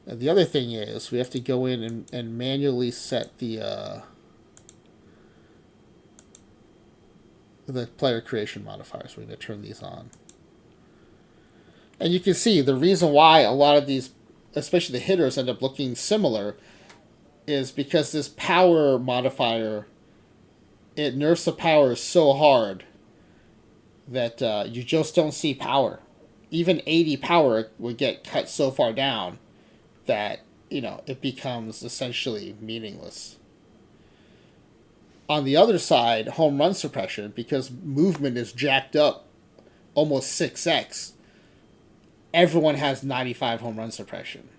And the other thing is we have to go in and manually set the player creation modifiers. We're going to turn these on. And you can see the reason why a lot of these, especially the hitters, end up looking similar is because this power modifier, it nerfs the power so hard that you just don't see power. Even 80 power would get cut so far down that, it becomes essentially meaningless. On the other side, home run suppression, because movement is jacked up almost 6x, everyone has 95 home run suppression.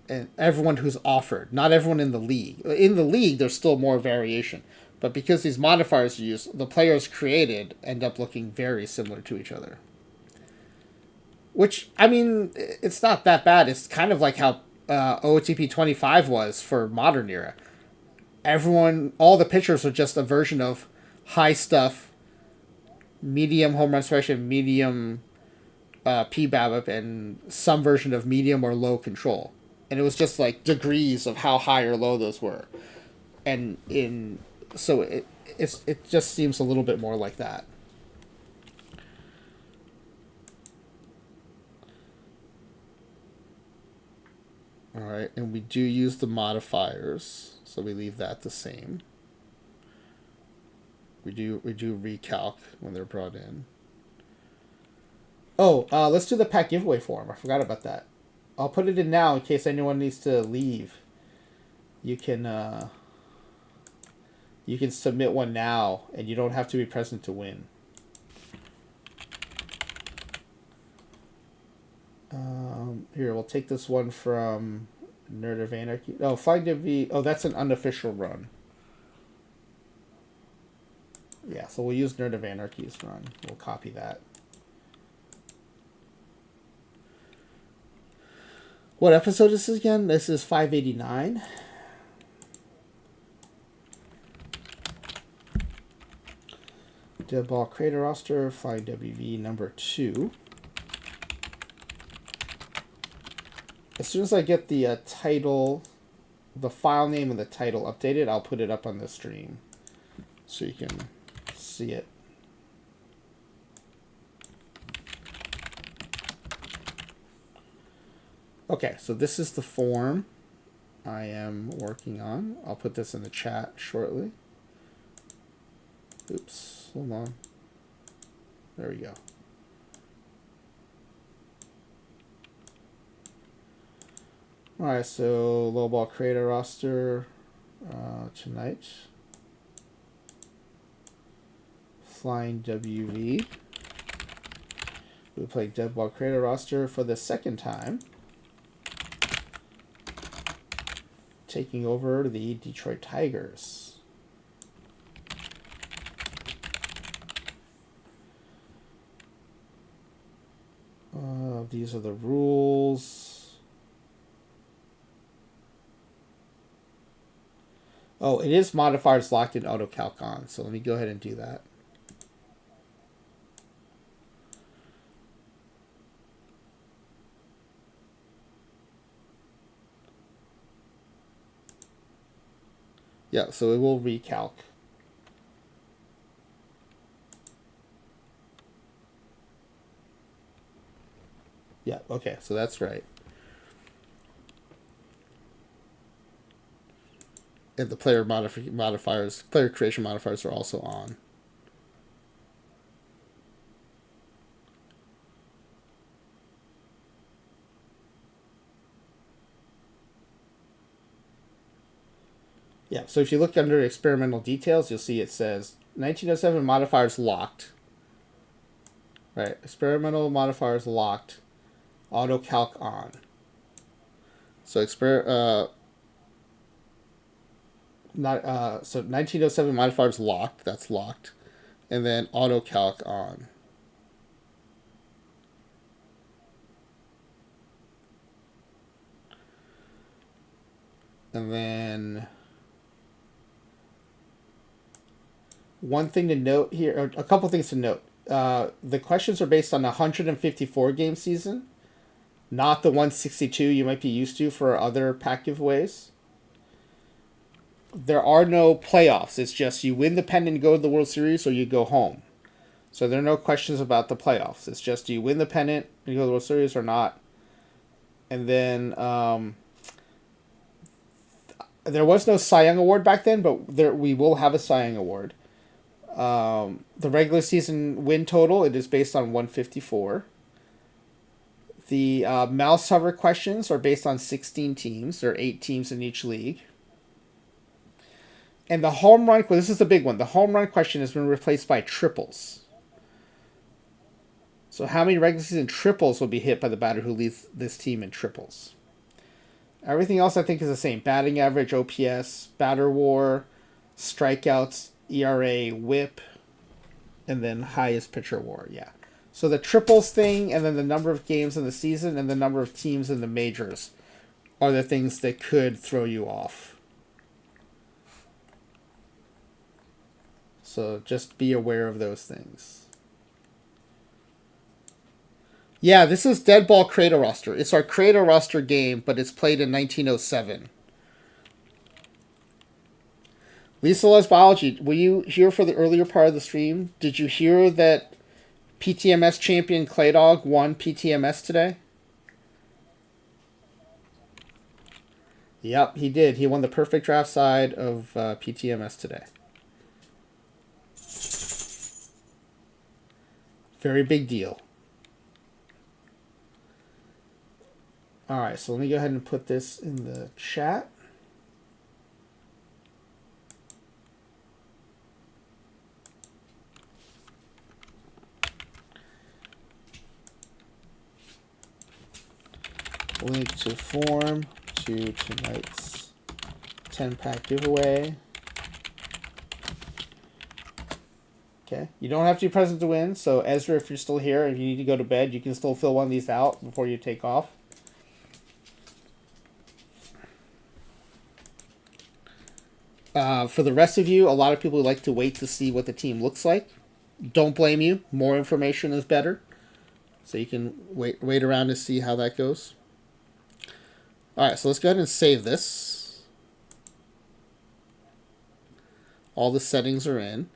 And everyone who's offered, not everyone in the league. In the league, there's still more variation. But because these modifiers are used, the players created end up looking very similar to each other. Which, I mean, it's not that bad. It's kind of like how OOTP 25 was for modern era. All the pitchers are just a version of high stuff, medium home run suppression, medium PBABIP, and some version of medium or low control. And it was just like degrees of how high or low those were. And so it just seems a little bit more like that. All right, and we do use the modifiers, so we leave that the same. We do recalc when they're brought in. Oh, let's do the pack giveaway form. I forgot about that. I'll put it in now in case anyone needs to leave. You can submit one now, and you don't have to be present to win. Here, we'll take this one from Nerd of Anarchy. Oh, FlyingWV. Oh, that's an unofficial run. Yeah, so we'll use Nerd of Anarchy's run. We'll copy that. What episode is this again? This is 589. Deadball Creator Roster, FlyingWV number 2. As soon as I get the title, the file name and the title updated, I'll put it up on the stream so you can see it. Okay, so this is the form I am working on. I'll put this in the chat shortly. Oops, hold on. There we go. Alright, so lowball creator roster tonight. FlyingWV. We play Deadball creator roster for the second time. Taking over the Detroit Tigers. These are the rules. Oh, it is modifiers locked in auto calc on, so let me go ahead and do that. Yeah, so it will recalc. Yeah, okay, so that's right. And the player creation modifiers are also on. Yeah, so if you look under experimental details, you'll see it says 1907 modifiers locked. Right, experimental modifiers locked, auto calc on. So so 1907 modifiers locked, that's locked, and then auto calc on. And then one thing to note here, or a couple things to note. The questions are based on a 154 game season, not the 162 you might be used to for other pack giveaways. There are no playoffs. It's just you win the pennant and go to the World Series or you go home. So there are no questions about the playoffs. It's just do you win the pennant and you go to the World Series or not. And then there was no Cy Young Award back then, but we will have a Cy Young Award. The regular season win total, it is based on 154. The mouse hover questions are based on 16 teams. There are 8 teams in each league. And the home run, this is the big one. The home run question has been replaced by triples. So how many regular season triples will be hit by the batter who leads this team in triples? Everything else I think is the same. Batting average, OPS, batter WAR, strikeouts, ERA, WHIP, and then highest pitcher WAR. Yeah. So the triples thing, and then the number of games in the season, and the number of teams in the majors are the things that could throw you off. So just be aware of those things. Yeah, this is Dead Ball Creator Roster. It's our Creator Roster game, but it's played in 1907. Lisa Loves Biology, were you here for the earlier part of the stream? Did you hear that PTMS champion Claydog won PTMS today? Yep, he did. He won the perfect draft side of PTMS today. Very big deal. Alright, so let me go ahead and put this in the chat. Link to form to tonight's 10-pack giveaway. Okay, you don't have to be present to win, so Ezra, if you're still here, if you need to go to bed, you can still fill one of these out before you take off. For the rest of you, a lot of people like to wait to see what the team looks like. Don't blame you. More information is better. So you can wait around to see how that goes. Alright, so let's go ahead and save this. All the settings are in.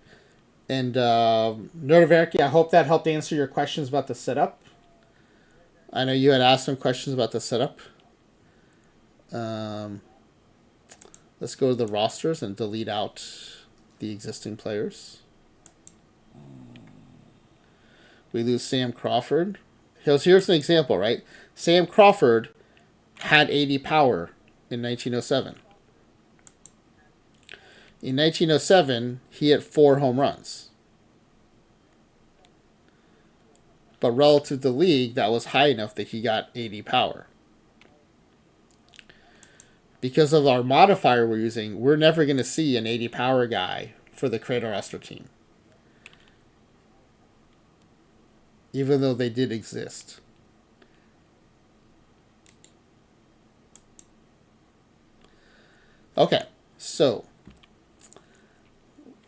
And Nerdaverki, I hope that helped answer your questions about the setup. I know you had asked some questions about the setup. Let's go to the rosters and delete out the existing players. We lose Sam Crawford. Here's an example, right? Sam Crawford had 80 power in 1907. In 1907, he hit 4 home runs. But relative to the league, that was high enough that he got 80 power. Because of our modifier we're using, we're never going to see an 80 power guy for the Creator Roster team. Even though they did exist. Okay, so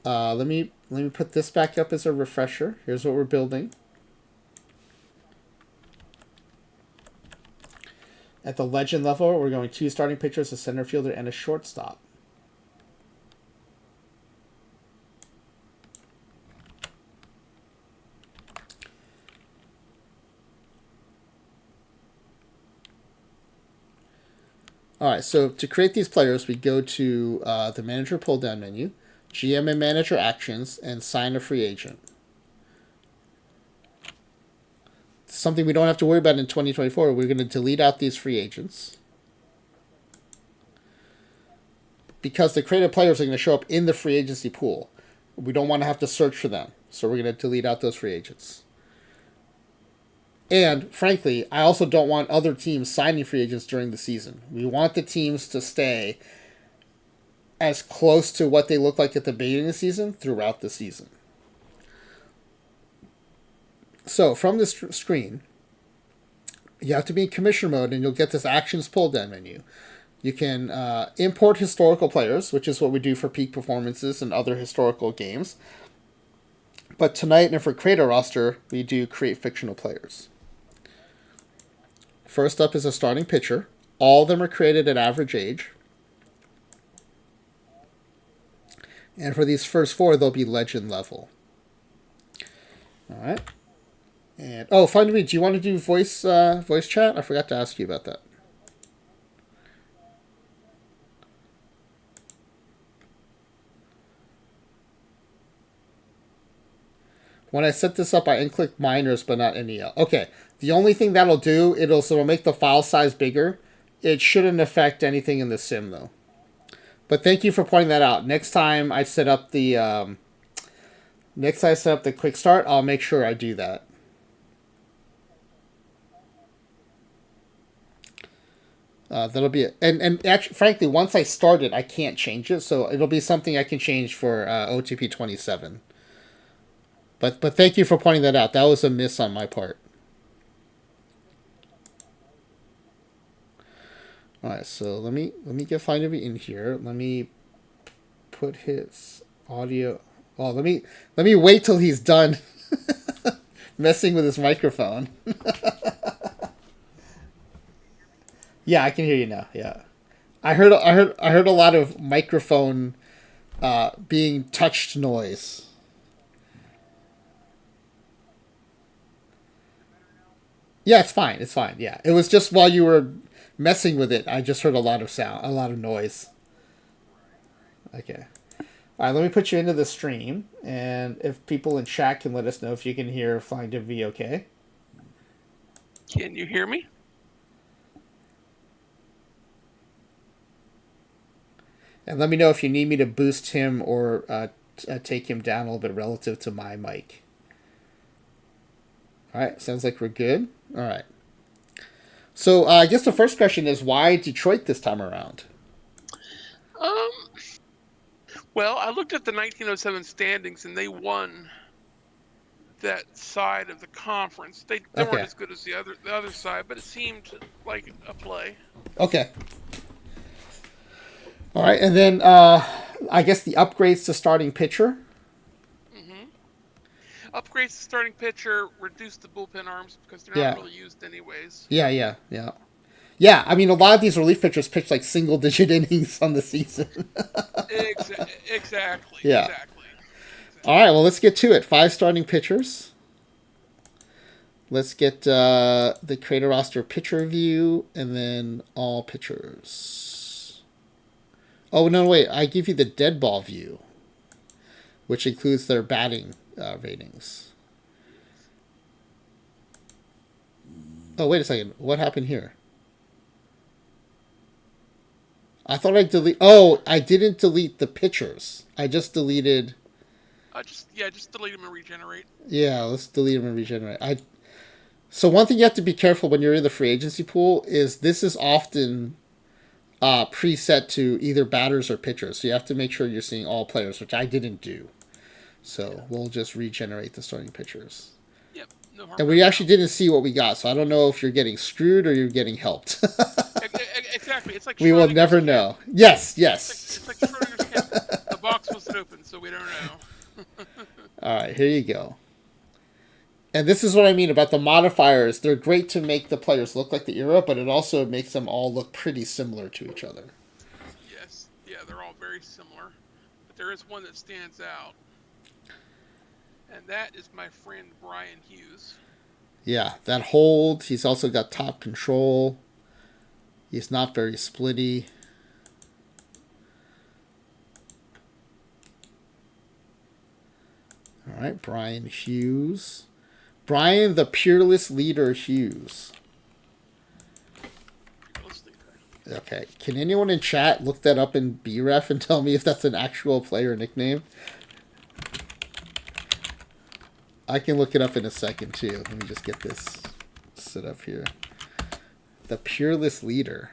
let me put this back up as a refresher. Here's what we're building. At the legend level, we're going 2 starting pitchers, a center fielder, and a shortstop. All right, so to create these players, we go to the manager pull-down menu, GM and manager actions, and sign a free agent. Something we don't have to worry about in 2024. We're going to delete out these free agents because the created players are going to show up in the free agency pool. We don't want to have to search for them, so we're going to delete out those free agents. And frankly, I also don't want other teams signing free agents during the season. We want the teams to stay as close to what they look like at the beginning of the season throughout the season. So from this screen, you have to be in commissioner mode and you'll get this actions pull down menu. You can import historical players, which is what we do for peak performances and other historical games. But tonight and for create a roster, we do create fictional players. First up is a starting pitcher. All of them are created at average age. And for these first four, they'll be legend level. All right. And FlyingWV, do you want to do voice chat? I forgot to ask you about that. When I set this up, I unclicked minors, but not NEL. Okay. The only thing that'll do, it'll make the file size bigger. It shouldn't affect anything in the sim, though. But thank you for pointing that out. Next time I set up the quick start, I'll make sure I do that. That'll be it. And actually, frankly, once I start it, I can't change it, so it'll be something I can change for OOTP 27. But thank you for pointing that out. That was a miss on my part. All right, so let me get FlyingWV in here. Let me put his audio. Well, let me wait till he's done messing with his microphone. Yeah, I can hear you now. Yeah, I heard a lot of microphone being touched noise. Yeah, it's fine. It's fine. Yeah, it was just while you were messing with it, I just heard a lot of sound, a lot of noise. Okay. All right, let me put you into the stream, and if people in chat can let us know if you can hear FlyingWV okay. Can you hear me? And let me know if you need me to boost him or take him down a little bit relative to my mic. All right, sounds like we're good. All right. So I guess the first question is, why Detroit this time around? Well, I looked at the 1907 standings, and they won that side of the conference. They weren't as good as the other side, but it seemed like a play. Okay. All right, and then I guess the upgrades to starting pitcher. Upgrades to starting pitcher, reduce the bullpen arms because they're not really used anyways. Yeah. Yeah, I mean, a lot of these relief pitchers pitch like single-digit innings on the season. Exactly. Yeah. Exactly. All right, well, let's get to it. 5 starting pitchers. Let's get the creator roster pitcher view, and then all pitchers. Oh, no, wait. I give you the dead ball view, which includes their batting ratings. Oh, wait a second. What happened here? I thought I delete. Oh, I didn't delete the pitchers. I just deleted. Just delete them and regenerate. Yeah, let's delete them and regenerate. So one thing you have to be careful when you're in the free agency pool is this is often preset to either batters or pitchers. So you have to make sure you're seeing all players, which I didn't do. So we'll just regenerate the starting pitchers. Yep. No harm. And we actually didn't see what we got, so I don't know if you're getting screwed or you're getting helped. Exactly. It's like we will never know. Yes. It's like Schrodinger's cat. The box wasn't open, so we don't know. All right, here you go. And this is what I mean about the modifiers. They're great to make the players look like the era, but it also makes them all look pretty similar to each other. Yes. Yeah, they're all very similar. But there is one that stands out. And that is my friend Brian Hughes. Yeah, that hold. He's also got top control. He's not very splitty. All right, Brian Hughes. Brian the Peerless Leader Hughes. Okay. Can anyone in chat look that up in BREF and tell me if that's an actual player nickname? I can look it up in a second, too. Let me just get this set up here. The Peerless Leader.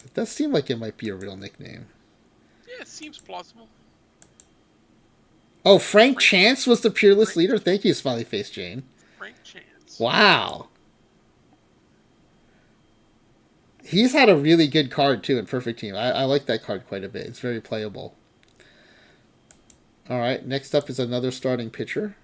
It does seem like it might be a real nickname. Yeah, it seems plausible. Oh, Frank Chance was the Peerless Leader? Thank you, Smiley Face Jane. Frank Chance. Wow. He's had a really good card, too, in Perfect Team. I like that card quite a bit. It's very playable. All right, next up is another starting pitcher.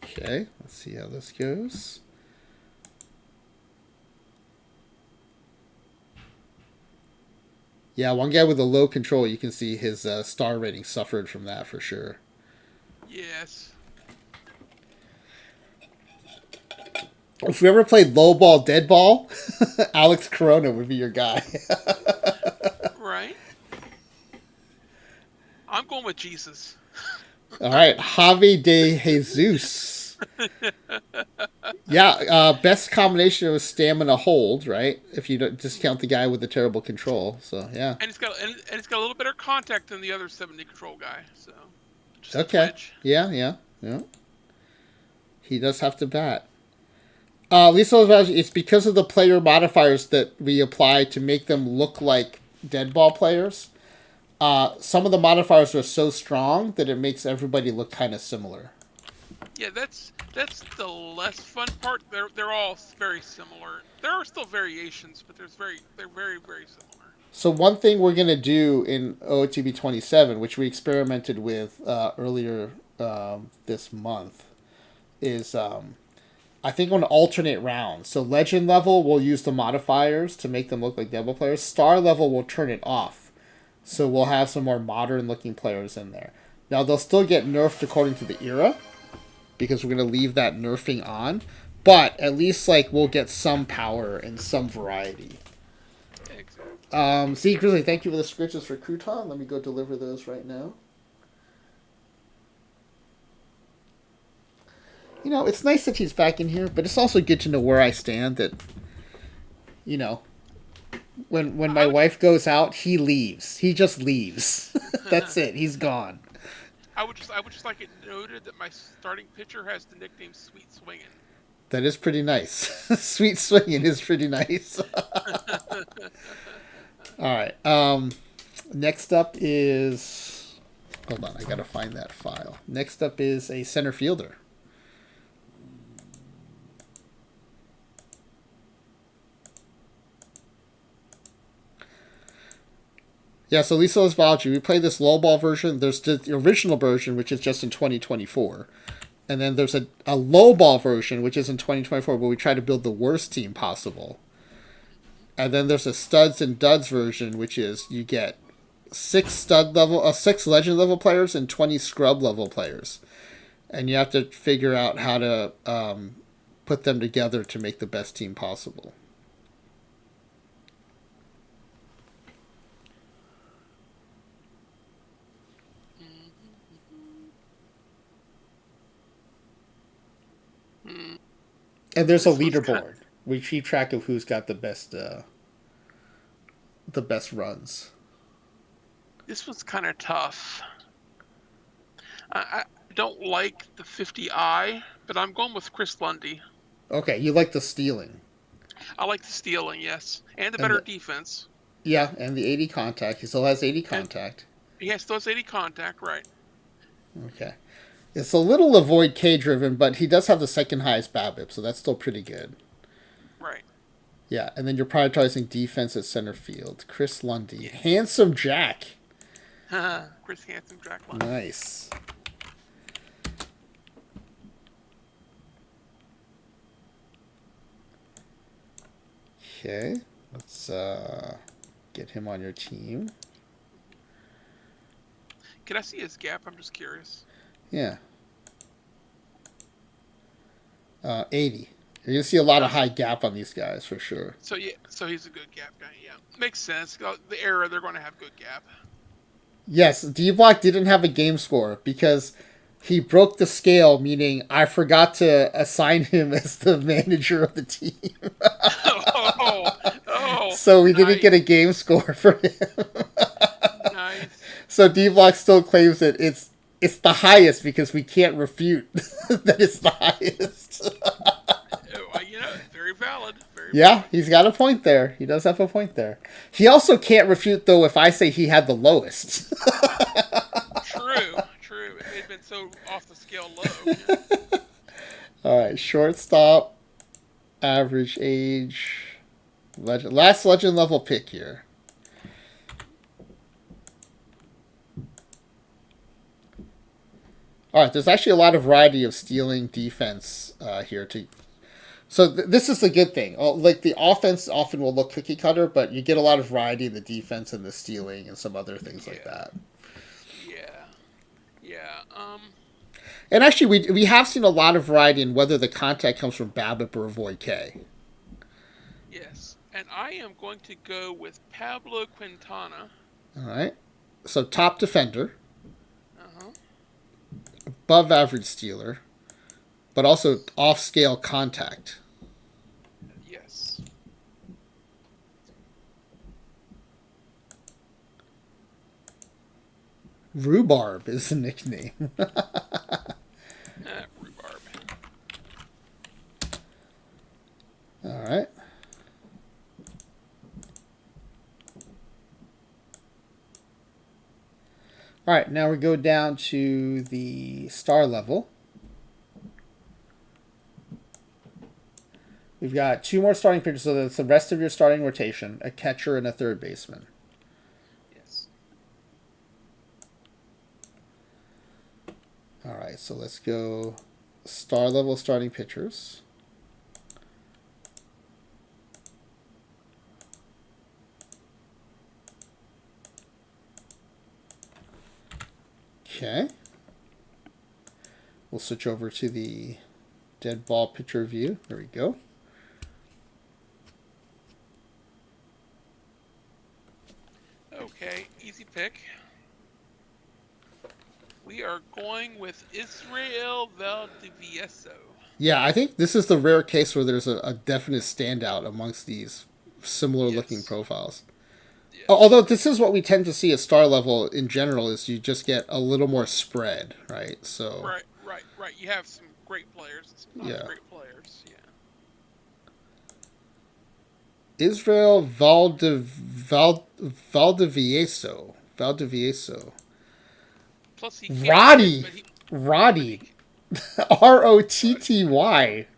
Okay, let's see how this goes. Yeah, one guy with a low control, you can see his star rating suffered from that for sure. Yes. If we ever played low ball, dead ball, Alex Corona would be your guy. Right. I'm going with Jesus. All right, Javi de Jesus. Yeah, best combination of stamina hold, right? If you don't discount the guy with the terrible control, so yeah. And it's got a little better contact than the other 70 control guy. So just Okay. a twitch. Yeah. He does have to bat. Lisa, it's because of the player modifiers that we apply to make them look like dead ball players. Some of the modifiers are so strong that it makes everybody look kind of similar. Yeah, that's the less fun part. They're all very similar. There are still variations, but they're very similar. So one thing we're gonna do in OOTP 27, which we experimented with earlier this month, is I think on alternate rounds. So legend level, we'll use the modifiers to make them look like devil players. Star level, we'll turn it off. So we'll have some more modern looking players in there. Now they'll still get nerfed according to the era, because we're going to leave that nerfing on. But at least we'll get some power and some variety. See, Grizzly, thank you for the scritches for crouton. Let me go deliver those right now. You know, it's nice that he's back in here, but it's also good to know where I stand. That, you know, when my wife goes out, he leaves. He just leaves. That's it. He's gone. I would just like it noted that my starting pitcher has the nickname Sweet Swingin'. That is pretty nice. Sweet Swingin' is pretty nice. All right. Next up is... Hold on, I gotta find that file. Next up is a center fielder. Yeah, so Lisa Lesbalgi, we play this lowball version. There's the original version, which is just in 2024. And then there's a lowball version, which is in 2024, where we try to build the worst team possible. And then there's a studs and duds version, which is you get 6 legend level players and 20 scrub level players. And you have to figure out how to put them together to make the best team possible. And there's a leaderboard. We keep track of who's got the best runs. This was kind of tough. I don't like the 50i, but I'm going with Chris Lundy. Okay, you like the stealing. I like the stealing, yes. And the better defense. Yeah, and the 80 contact. He still has 80 contact. He still has 80 contact, right. Okay. It's a little avoid K-driven, but he does have the second highest BABIP, so that's still pretty good. Right. Yeah, and then you're prioritizing defense at center field. Chris Lundy. Handsome Jack. Chris Handsome Jack Lundy. Nice. Okay, let's get him on your team. Can I see his gap? I'm just curious. Yeah. 80. You're gonna see a lot of high gap on these guys for sure. So yeah, so he's a good gap guy. Yeah, makes sense. The era they're going to have good gap. Yes, D-Block didn't have a game score because he broke the scale, meaning I forgot to assign him as the manager of the team. Oh, So we nice. didn't get a game score for him. Nice. So D-Block still claims that it's the highest because we can't refute that it's the highest. Very valid. Yeah, he's got a point there. He does have a point there. He also can't refute, though, if I say he had the lowest. True. It had been so off the scale low. Yeah. All right, shortstop, average age, legend. Last legend level pick here. All right, there's actually a lot of variety of stealing defense here too. So this is the good thing. Like the offense often will look cookie cutter, but you get a lot of variety in the defense and the stealing and some other things like that. Yeah. And actually, we have seen a lot of variety in whether the contact comes from BABIP or Avoid K. Yes, and I am going to go with Pablo Quintana. All right. So top defender. Uh-huh. Above average stealer, but also off scale contact. Yes. Rhubarb is the nickname. Rhubarb. All right. All right, now we go down to the star level. We've got 2 more starting pitchers, so that's the rest of your starting rotation, a catcher and a third baseman. Yes. All right, so let's go star level starting pitchers. Okay. We'll switch over to the dead ball pitcher view. There we go. Okay, easy pick. We are going with Israel Valdivieso. Yeah, I think this is the rare case where there's a definite standout amongst these similar looking profiles. Yes. Although this is what we tend to see at star level in general is you just get a little more spread, right? So Right. You have some great players and some not great players. Yeah. Israel Valdivieso. Plus he Roddy. Rotty.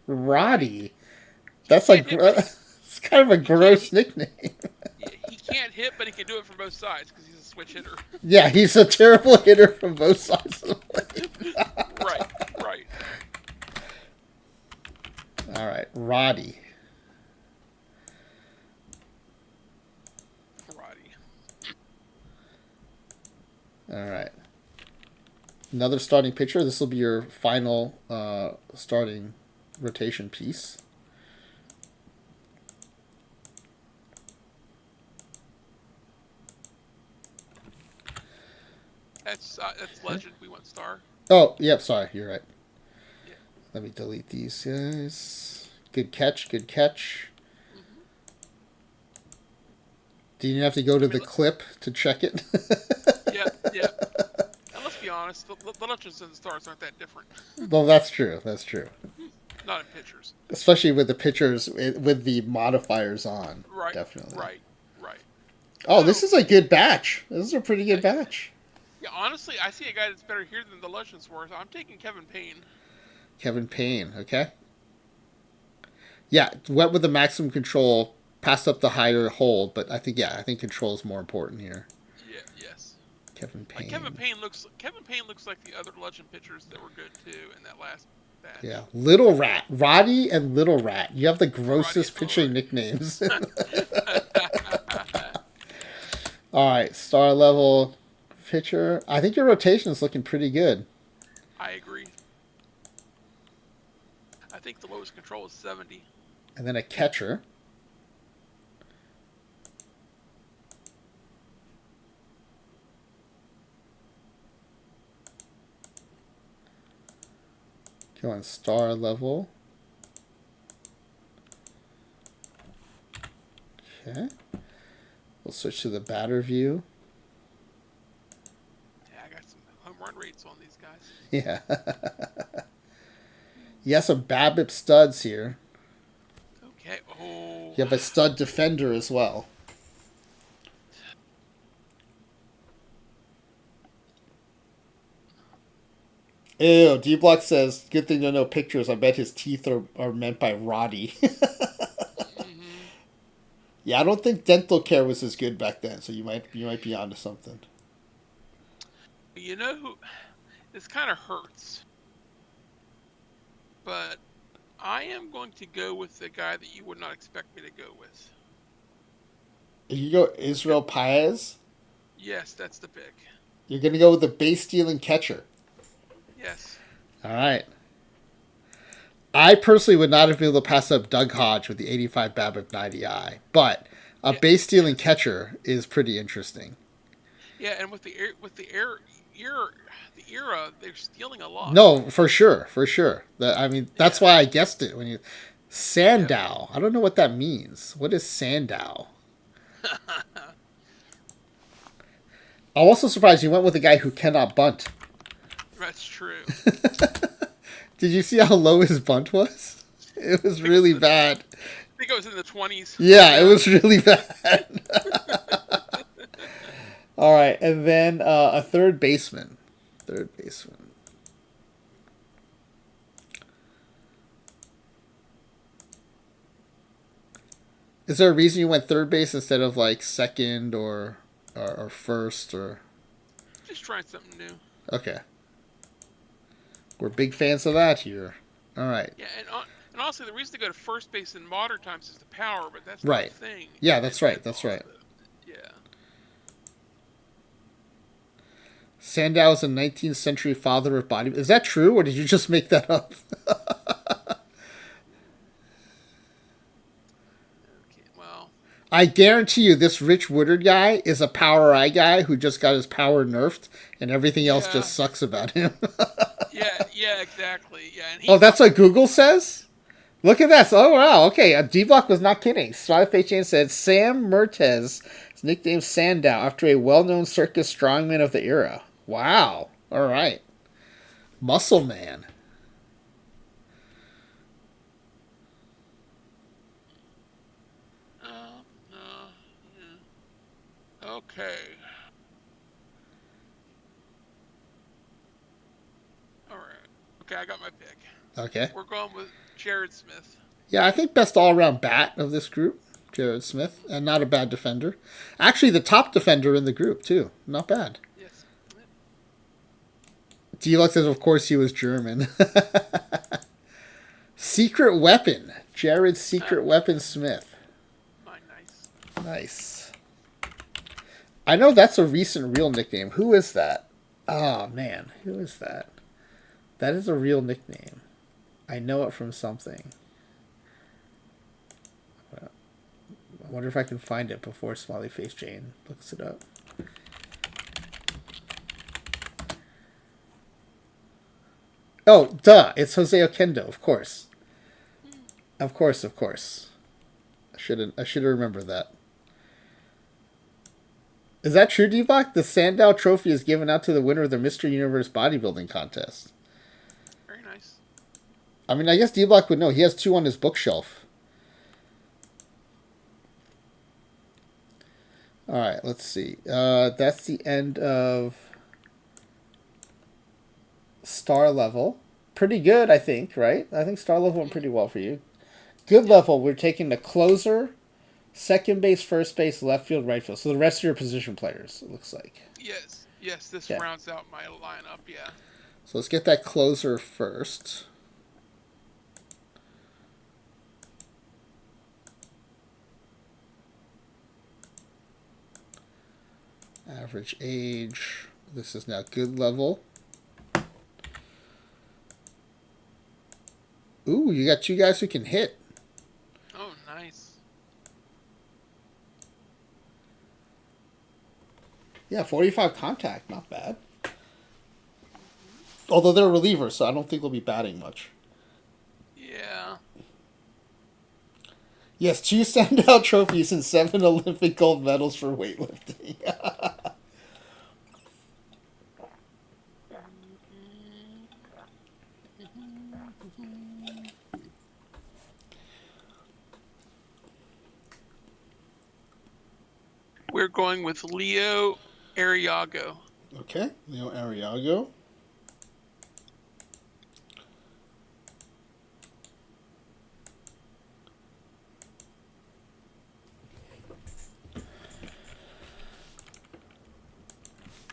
Roddy. That's it's kind of a gross nickname. He can't hit, but he can do it from both sides because he's a switch hitter. Yeah, he's a terrible hitter from both sides of the plate. Right. All right, Roddy. All right. Another starting pitcher. This will be your final starting rotation piece. That's legend. We want star. Oh, yep. Sorry, you're right. Yeah. Let me delete these guys. Good catch. Mm-hmm. Do you have to go to the clip to check it? Yeah. And let's be honest, the legends and the stars aren't that different. Well, that's true. Not in pitchers. Especially with the pitchers with the modifiers on. Right. Definitely. Right. Oh, this is a good batch. This is a pretty good batch. Yeah, honestly, I see a guy that's better here than the legends were. So I'm taking Kevin Payne. Okay. Yeah, went with the maximum control, passed up the higher hold, but I think control is more important here. Yeah. Yes. Kevin Payne. Kevin Payne looks like the other legend pitchers that were good too in that last batch. Yeah, Little Rat, Roddy, and Little Rat. You have the grossest pitching nicknames. All right, star level pitcher. I think your rotation is looking pretty good. I agree. I think the lowest control is 70. And then a catcher. Go on star level. Okay. We'll switch to the batter view. Yeah, I got some home run rates on these guys. Yeah. You have some BABIP studs here. Okay. Oh. You have a stud defender as well. Ew, D-Block says, good thing to know pictures. I bet his teeth are meant by Roddy. Mm-hmm. Yeah, I don't think dental care was as good back then, so you might be onto something. You know who? This kind of hurts, but I am going to go with the guy that you would not expect me to go with. You go Israel Paez? Yes, that's the pick. You're going to go with the base stealing catcher. Yes. All right. I personally would not have been able to pass up Doug Hodge with the 85 BABIP 90i, but a Yeah. base stealing Yes. catcher is pretty interesting. Yeah, and with the era, they're stealing a lot. No, for sure, for sure. That's Yeah. why I guessed it when you Sandow. Yep. I don't know what that means. What is Sandow? I'm also surprised you went with a guy who cannot bunt. That's true. Did you see how low his bunt was? It was really bad. I think it was in the 20s. Yeah, it was really bad. All right, and then a third baseman. Third baseman. Is there a reason you went third base instead of like second or first or? Just trying something new. Okay. We're big fans of that here. All right. Yeah, and also the reason to go to first base in modern times is the power, but that's Right. not a thing. Yeah, that's right. That's right. Yeah. Sandow is a 19th century father of body. Is that true, or did you just make that up? Okay. Well. I guarantee you, this Rich Woodard guy is a Power Eye guy who just got his power nerfed, and everything else just sucks about him. Yeah, exactly. Yeah. And Oh, that's what Google says? Look at this. Oh, wow. Okay, D-Block was not kidding. Smiley Chain said, Sam Mertez is nicknamed Sandow after a well-known circus strongman of the era. Wow. All right. Muscle Man. Yeah. Okay. All right. Okay, I got my pick. Okay. We're going with Jared Smith. Yeah, I think best all-around bat of this group, Jared Smith, and not a bad defender. Actually, the top defender in the group, too. Not bad. Yes. D-Luck says, of course, he was German. Secret Weapon. Jared Secret Weapon Smith. Nice. Nice. I know that's a recent real nickname. Who is that? Oh, man. Who is that? That is a real nickname. I know it from something. I wonder if I can find it before Smiley Face Jane looks it up. Oh, duh. It's Jose Oquendo, of course. Of course. I should have remembered that. Is that true, D-Block? The Sandow Trophy is given out to the winner of the Mr. Universe bodybuilding contest. Very nice. I mean, I guess D-Block would know. He has 2 on his bookshelf. All right, let's see. That's the end of star level. Pretty good, I think, right? I think star level went pretty well for you. Good level, we're taking the closer, second base, first base, left field, right field. So the rest of your position players, it looks like. Yes, this rounds out my lineup, yeah. So let's get that closer first. Average age. This is now good level. Ooh, you got two guys who can hit. Oh, nice. Yeah, 45 contact, not bad. Although they're relievers, so I don't think they'll be batting much. Yeah. Yes, 2 standout trophies and 7 Olympic gold medals for weightlifting. We're going with Leo Arriago. Okay, Leo Arriago.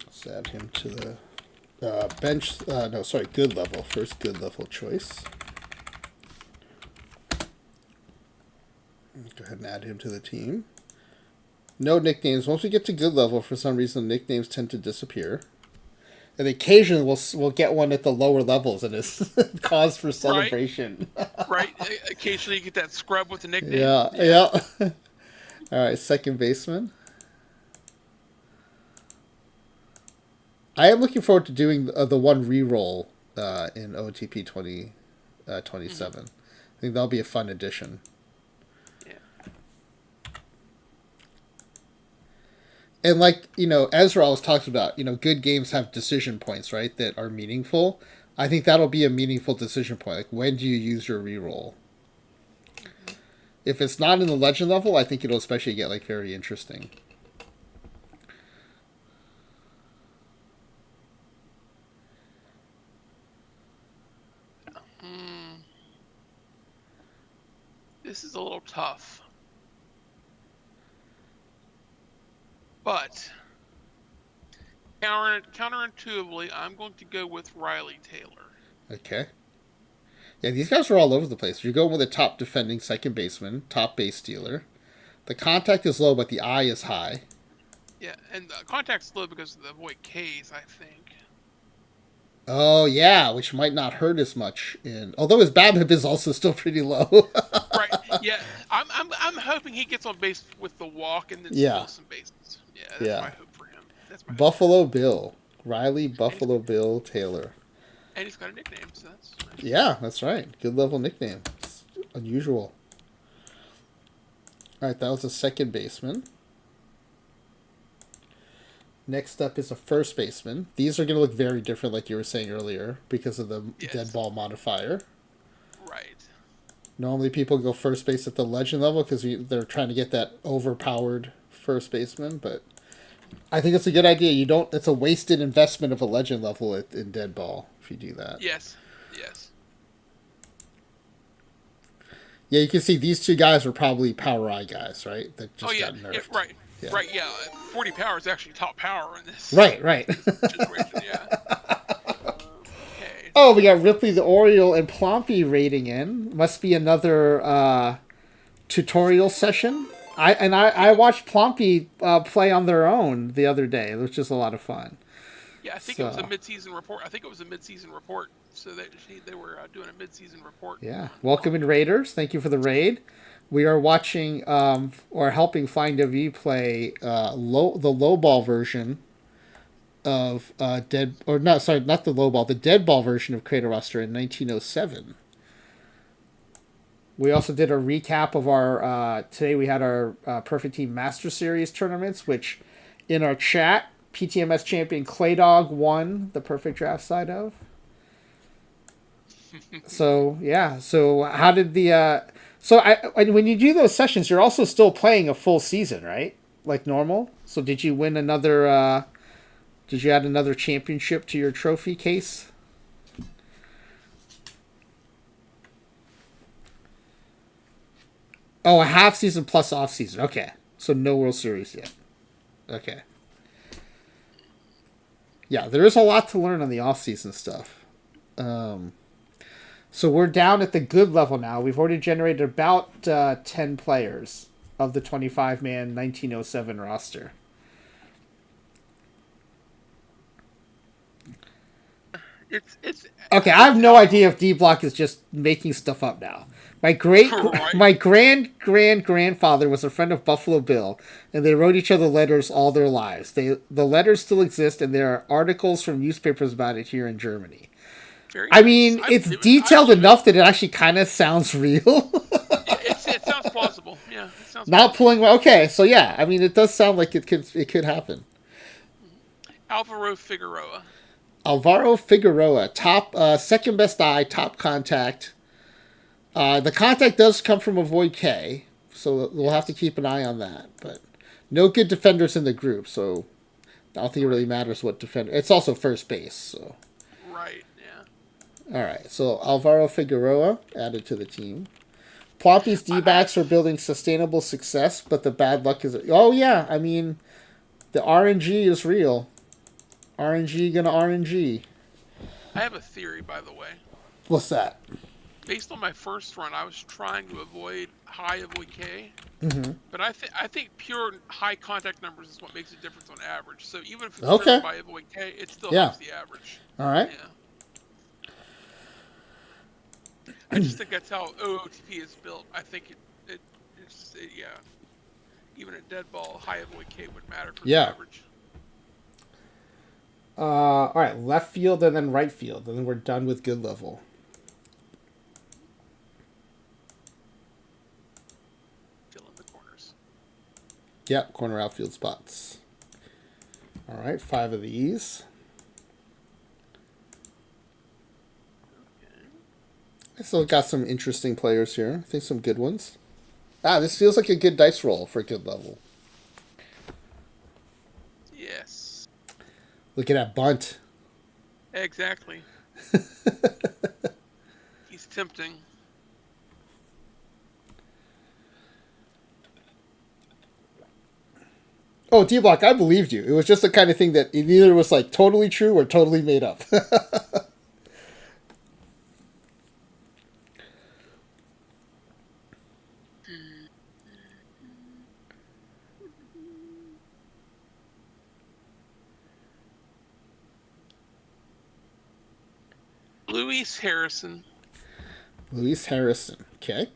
Let's add him to the bench. No, sorry, good level. First good level choice. Go ahead and add him to the team. No nicknames. Once we get to good level, for some reason, nicknames tend to disappear. And occasionally we'll get one at the lower levels, and it's cause for celebration. Right. Occasionally you get that scrub with the nickname. Yeah. All right, second baseman. I am looking forward to doing the one reroll in OOTP 27. I think that'll be a fun addition. Yeah. And like, Ezra always talks about, good games have decision points, right, that are meaningful. I think that'll be a meaningful decision point. Like, when do you use your reroll? Mm-hmm. If it's not in the legend level, I think it'll especially get, like, very interesting. This is a little tough. But counterintuitively, I'm going to go with Riley Taylor. Okay. Yeah, these guys are all over the place. You're going with a top defending second baseman, top base stealer. The contact is low, but the eye is high. Yeah, and the contact's low because of the avoid Ks, I think. Oh, yeah, which might not hurt as much. Although his BABIP is also still pretty low. Right. Yeah. I'm hoping he gets on base with the walk and then steals some bases. Yeah, that's my hope for him. That's my Buffalo Bill. Riley Buffalo Bill Taylor. And he's got a nickname, so that's nice. Yeah, that's right. Good level nickname. It's unusual. All right, that was a second baseman. Next up is a first baseman. These are going to look very different, like you were saying earlier, because of the dead ball modifier. Right. Normally people go first base at the legend level because they're trying to get that overpowered first baseman, but I think it's a good idea. It's a wasted investment of a legend level in dead ball if you do that. Yes. Yeah, you can see these two guys were probably power eye guys, right? That just got nerfed. Yeah, right. Yeah. Right, yeah. 40 power is actually top power in this right. situation, yeah. Okay. Oh, we got Ripley the Oriole and Plompy raiding in. Must be another tutorial session. I watched Plompy play on their own the other day, which is a lot of fun. Yeah, I think it was a mid-season report. So they were doing a mid-season report. Yeah. Welcome in, Raiders. Thank you for the raid. We are watching or helping FlyingWV play the low ball version of the dead ball version of Crater Roster in 1907. We also did a recap of our today. We had our Perfect Team Master Series tournaments, which in our chat, PTMS champion Claydog won the perfect draft side of. So yeah. So how did the when you do those sessions, you're also still playing a full season, right? Like normal. So did you win another? Did you add another championship to your trophy case? Oh, a half season plus off season. Okay, so no World Series yet. Okay. Yeah, there is a lot to learn on the off season stuff. So we're down at the good level now. We've already generated about 10 players of the 25-man 1907 roster. It's Okay, I have no idea if D Block is just making stuff up now. right. My grandfather was a friend of Buffalo Bill, and they wrote each other letters all their lives. The letters still exist, and there are articles from newspapers about it here in Germany. Very I nice. mean, I it's believe it. I detailed believe it. enough that it actually kind of sounds real. Yeah, it sounds plausible. Yeah, it sounds Not plausible. pulling. Okay, so yeah, I mean, it does sound like it could happen. Alvaro Figueroa. Alvaro Figueroa, top second best eye, top contact. The contact does come from a Void K, so we'll have to Yes. keep an eye on that. But no good defenders in the group, so I don't think it really Right. matters what defender. It's also first base, so. Right. Yeah. All right, so Alvaro Figueroa added to the team. Ploppy's I D-backs are building sustainable success, but the bad luck is. Oh yeah, I mean, the RNG is real. RNG gonna RNG. I have a theory, by the way. What's that? Based on my first run, I was trying to avoid high avoid K, Mm-hmm. but I think pure high contact numbers is what makes a difference on average. So even if it's driven Okay. by avoid K, it still Yeah. helps the average. All right. Yeah. I just think that's how OOTP is built. I think yeah. Even a dead ball, high avoid K would matter for the Yeah. average. All right, left field and then right field, and then we're done with good level. Fill in the corners. Yep, corner outfield spots. All right, 5 of these. Okay. I still got some interesting players here. I think some good ones. This feels like a good dice roll for a good level. Yes. Look at that bunt. Exactly. He's tempting. Oh, D-Block, I believed you. It was just the kind of thing that it either was like totally true or totally made up. Luis Harrison. Luis Harrison. Okay.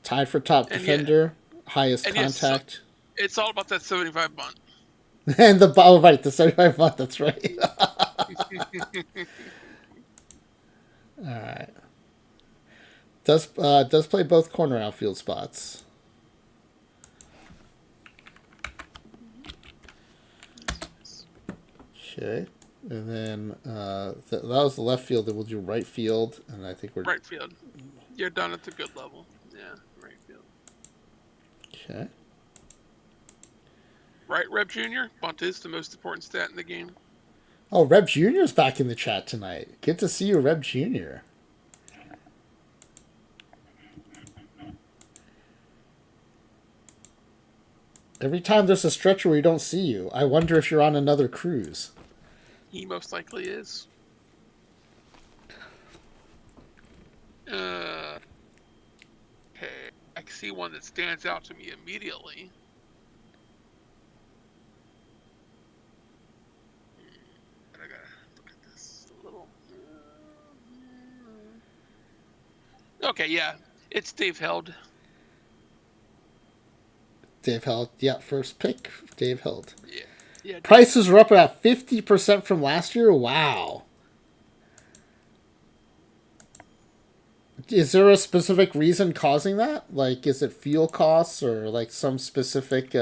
Tied for top And yet, defender, highest and yes, contact. it's all about that 75 bunt. And right, the 75 bunt, that's right. All right. Does play both corner outfield spots. Okay. And then that was the left field. Then we'll do right field, and I think we're Right field. You're done at the good level. Yeah, right field. okay. Right, Reb Jr. Bunt is the most important stat in the game. Oh, Reb Jr.'s back in the chat tonight. Good to see you, Reb Jr. Every time there's a stretch where we don't see you, I wonder if you're on another cruise. He most likely is. Okay, I can see one that stands out to me immediately. But I gotta look at this a little. Okay, yeah, it's Dave Held. Dave Held, yeah, first pick, Dave Held. Yeah, yeah. Prices are up about 50% from last year. Wow. Is there a specific reason causing that? Like, is it fuel costs or like some specific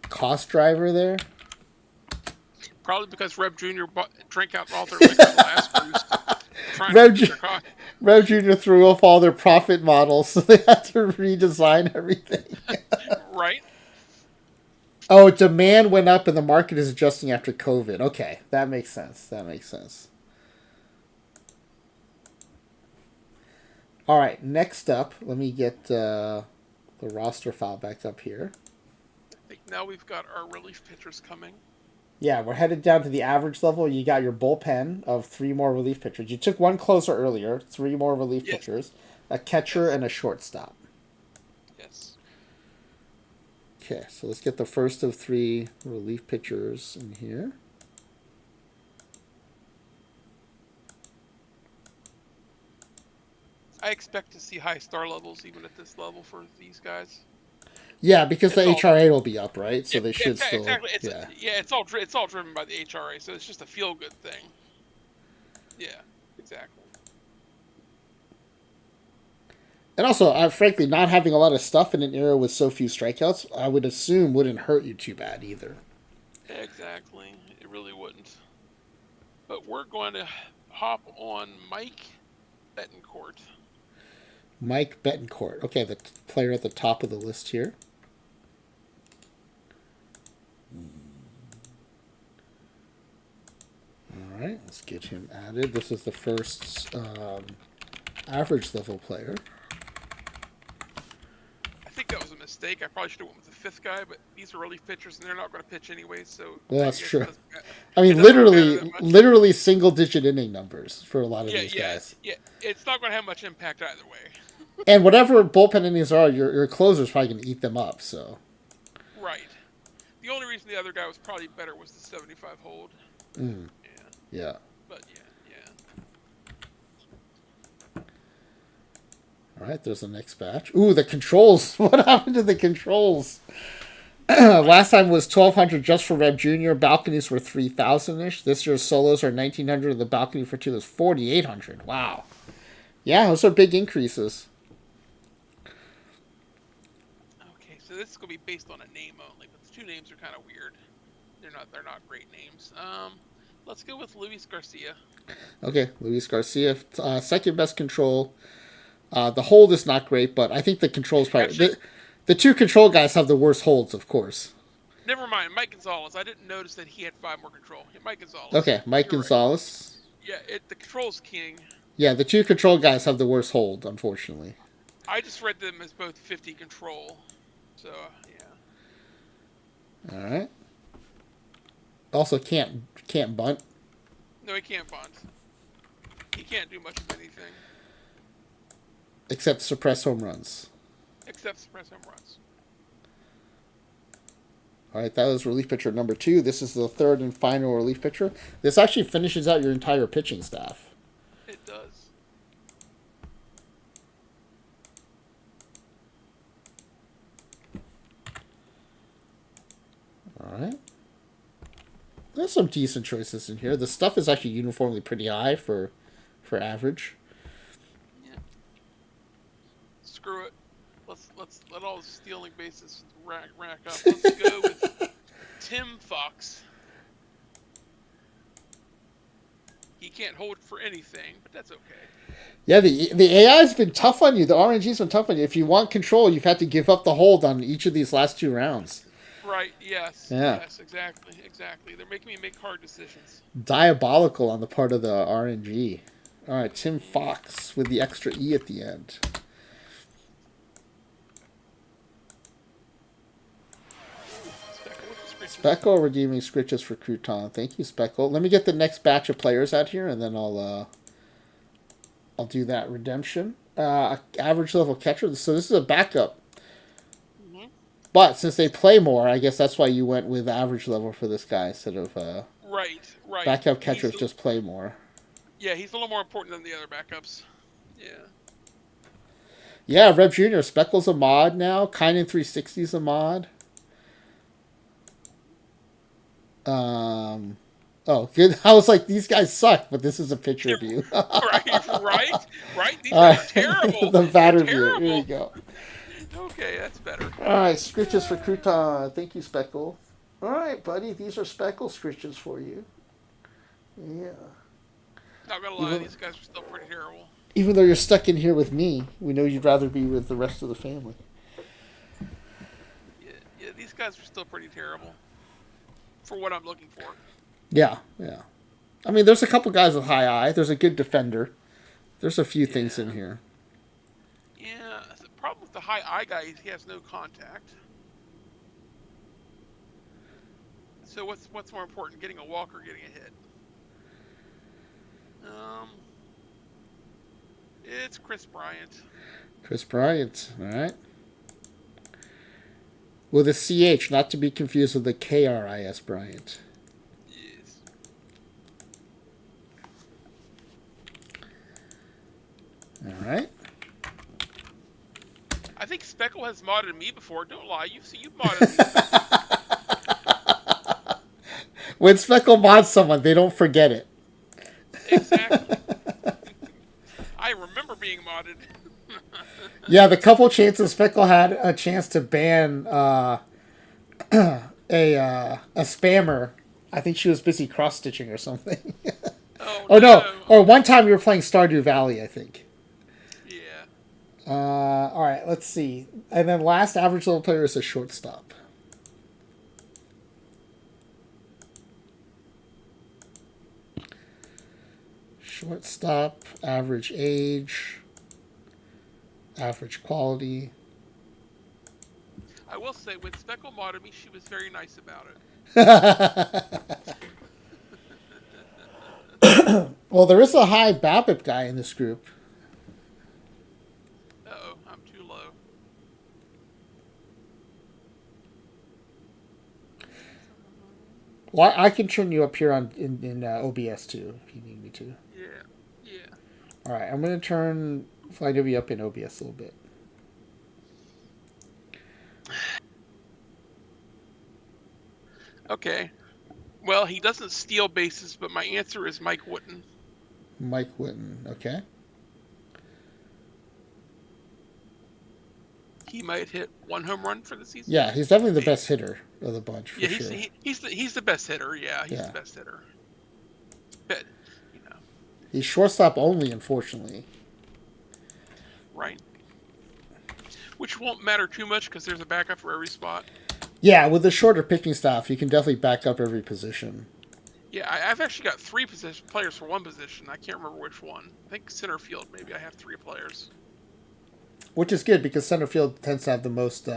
cost driver there? Probably because Reb Jr. drank out all their liquor the last boost, trying to Rev, reduce their cost. Rev Jr. threw off all their profit models, so they had to redesign everything. Right? Oh, demand went up and the market is adjusting after COVID. Okay, that makes sense. That makes sense. All right, next up, let me get the roster file back up here. I think now we've got our relief pitchers coming. Yeah, we're headed down to the average level. You got your bullpen of 3 more relief pitchers. You took one closer earlier, 3 more relief pitchers, a catcher, and a shortstop. Yes. Okay, so let's get the first of 3 relief pitchers in here. I expect to see high star levels even at this level for these guys. Yeah, because the It's all HRA will be up, right? So yeah, they should still, exactly. yeah. It's all driven by the HRA, so it's just a feel good thing. Yeah, exactly. And also, frankly, not having a lot of stuff in an era with so few strikeouts, I would assume wouldn't hurt you too bad either. Exactly. It really wouldn't. But we're going to hop on Mike Betancourt. Mike Betancourt. Okay, the player at the top of the list here. All right, let's get him added. This is the first average level player. I think that was a mistake. I probably should have went with the fifth guy, but these are relief pitchers and they're not going to pitch anyway, so Well, I that's guess true. I it mean, doesn't really matter that much. literally single-digit inning numbers for a lot of these guys. Yeah. It's not going to have much impact either way. And whatever bullpen innings are, your closer's probably going to eat them up. So. Right. The only reason the other guy was probably better was the 75 hold. Mm. Yeah. Yeah. But yeah. All right, there's the next batch. Ooh, the controls. What happened to the controls? Last time was 1,200 just for Rev Junior. Balconies were 3,000-ish. This year's solos are 1,900. The balcony for two is 4,800. Wow. Yeah, those are big increases. Okay, so this is going to be based on a name only, but the two names are kind of weird. They're not great names. Let's go with Luis Garcia. Okay, Luis Garcia, second best control. The hold is not great, but I think the controls probably... Actually, the two control guys have the worst holds, of course. never mind. Mike Gonzalez. I didn't notice that he had 5 more control. Mike Gonzalez. Okay, Mike You're Gonzalez. right. Yeah, the control's king. Yeah, the two control guys have the worst hold, unfortunately. I just read them as both 50 control. So, yeah. All right. Also, can't bunt. No, he can't bunt. He can't do much of anything. Except suppress home runs. Except suppress home runs. All right, that was relief pitcher number 2. This is the third and final relief pitcher. This actually finishes out your entire pitching staff. It does. All right. There's some decent choices in here. The stuff is actually uniformly pretty high for average. Yeah. Screw it. Let's let all the stealing bases rack up. Let's go with Tim Fox. He can't hold for anything, but that's okay. Yeah, the AI's been tough on you. The RNG's been tough on you. If you want control, you've had to give up the hold on each of these last 2 rounds. Right, yes. Yeah. Yes, exactly. They're making me make hard decisions. Diabolical on the part of the RNG. All right, Tim Fox with the extra E at the end. Speckle redeeming Scritches for Crouton. Thank you, Speckle. Let me get the next batch of players out here, and then I'll do that redemption. Average level catcher. So this is a backup. Mm-hmm. But since they play more, I guess that's why you went with average level for this guy instead of right. Backup catchers just play more. Yeah, he's a little more important than the other backups. Yeah. Yeah, Rev Junior. Speckle's a mod now. Kynan 360's a mod. Oh, good. I was like, these guys suck, but this is a picture of you. right. These guys are terrible. The batter view. Here we go. Okay, that's better. All right, Scritches for Crouton. Thank you, Speckle. All right, buddy. These are Speckle Scritches for you. Yeah. Not gonna lie, these guys are still pretty terrible. Even though you're stuck in here with me, we know you'd rather be with the rest of the family. Yeah, these guys are still pretty terrible. For what I'm looking for. Yeah. I mean, there's a couple guys with high eye. There's a good defender. There's a few things in here. Yeah, the problem with the high eye guy is he has no contact. So what's more important, getting a walk or getting a hit? It's Chris Bryant. Chris Bryant, all right. With a CH, not to be confused with the KRIS Bryant. Yes. All right. I think Speckle has modded me before. Don't lie. You've modded me, Speckle. When Speckle mods someone, they don't forget it. Exactly. I remember being modded. Yeah, the couple chances Speckle had a chance to ban a spammer. I think she was busy cross stitching or something. Oh Oh no! no. Or one time you were playing Stardew Valley, I think. Yeah. All right, let's see. And then last average level player is a shortstop. Shortstop, average age, average quality. I will say, when Speckle modded me, she was very nice about it. Well, there is a high BABIP guy in this group. Uh-oh, I'm too low. Well, I can turn you up here in OBS too if you need me to. Yeah. Yeah. All right, I'm going to turn FlyingWV up in OBS a little bit. Okay. Well, he doesn't steal bases, but my answer is Mike Wooten. Mike Whitten, okay. He might hit 1 home run for the season. Yeah, he's definitely the best hitter of the bunch for sure. He's the best hitter. Yeah, he's Yeah. the best hitter. But He's shortstop only, unfortunately. right. Which won't matter too much because there's a backup for every spot. Yeah, with the shorter pitching staff, you can definitely back up every position. Yeah, I've actually got 3 players for one position. I can't remember which one. I think center field. Maybe I have 3 players. Which is good because center field tends to have the most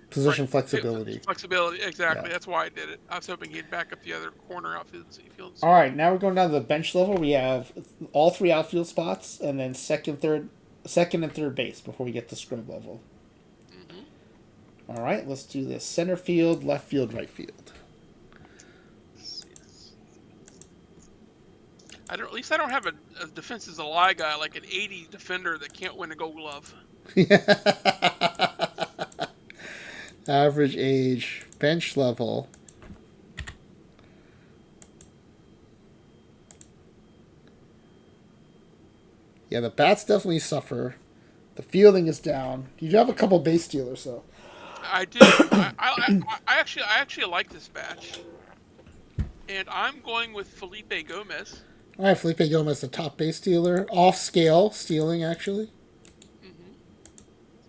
position flexibility. Flexibility, exactly. Yeah. That's why I did it. I was hoping he'd back up the other corner outfields. All right, now we're going down to the bench level. We have all 3 outfield spots, and then second and third base before we get to scrub level. Mm-hmm. All right, let's do this. Center field, left field, right field. At least I don't have a defenses a lie guy like an 80 defender that can't win a Gold Glove. Average age, bench level. Yeah, the bats definitely suffer. The fielding is down. You do have a couple base stealers, though. I do. I actually like this batch, and I'm going with Felipe Gomez. All right, Felipe Gomez, the top base stealer. Off scale stealing, actually. Mm-hmm.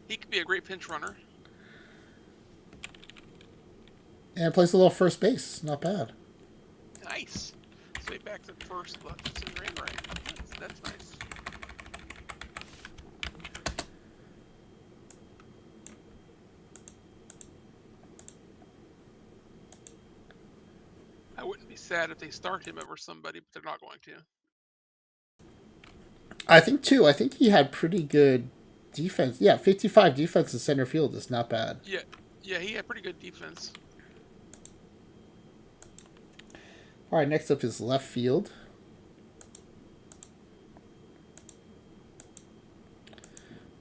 He could be a great pinch runner. And plays a little first base. Not bad. Nice. So he backs at first, left is in rain right. That's nice. I wouldn't be sad if they start him over somebody, but they're not going to. I think he had pretty good defense. Yeah, 55 defense in center field is not bad. Yeah, he had pretty good defense. All right, next up is left field.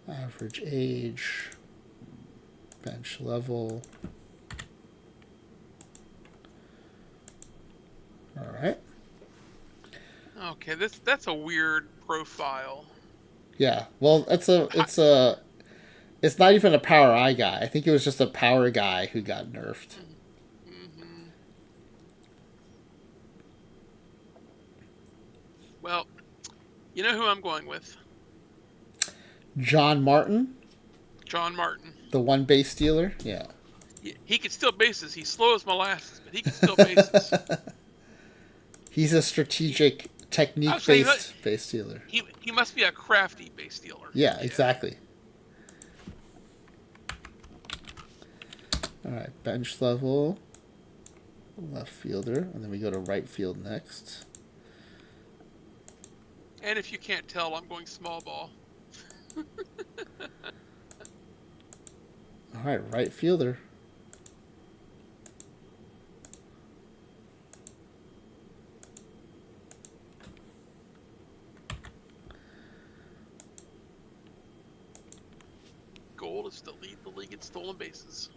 Average age, bench level. All right. Okay, that's a weird profile. Yeah, well, it's not even a power I guy. I think it was just a power guy who got nerfed. Mm-hmm. Well, you know who I'm going with? John Martin. John Martin. The one base stealer? Yeah. He could steal bases. He's slow as molasses, but he can steal bases. He's a strategic, technique-based base stealer. He must be a crafty base stealer. Yeah, exactly. All right, bench level, left fielder, and then we go to right field next. And if you can't tell, I'm going small ball. All right, right fielder. gold is to lead the league in stolen bases.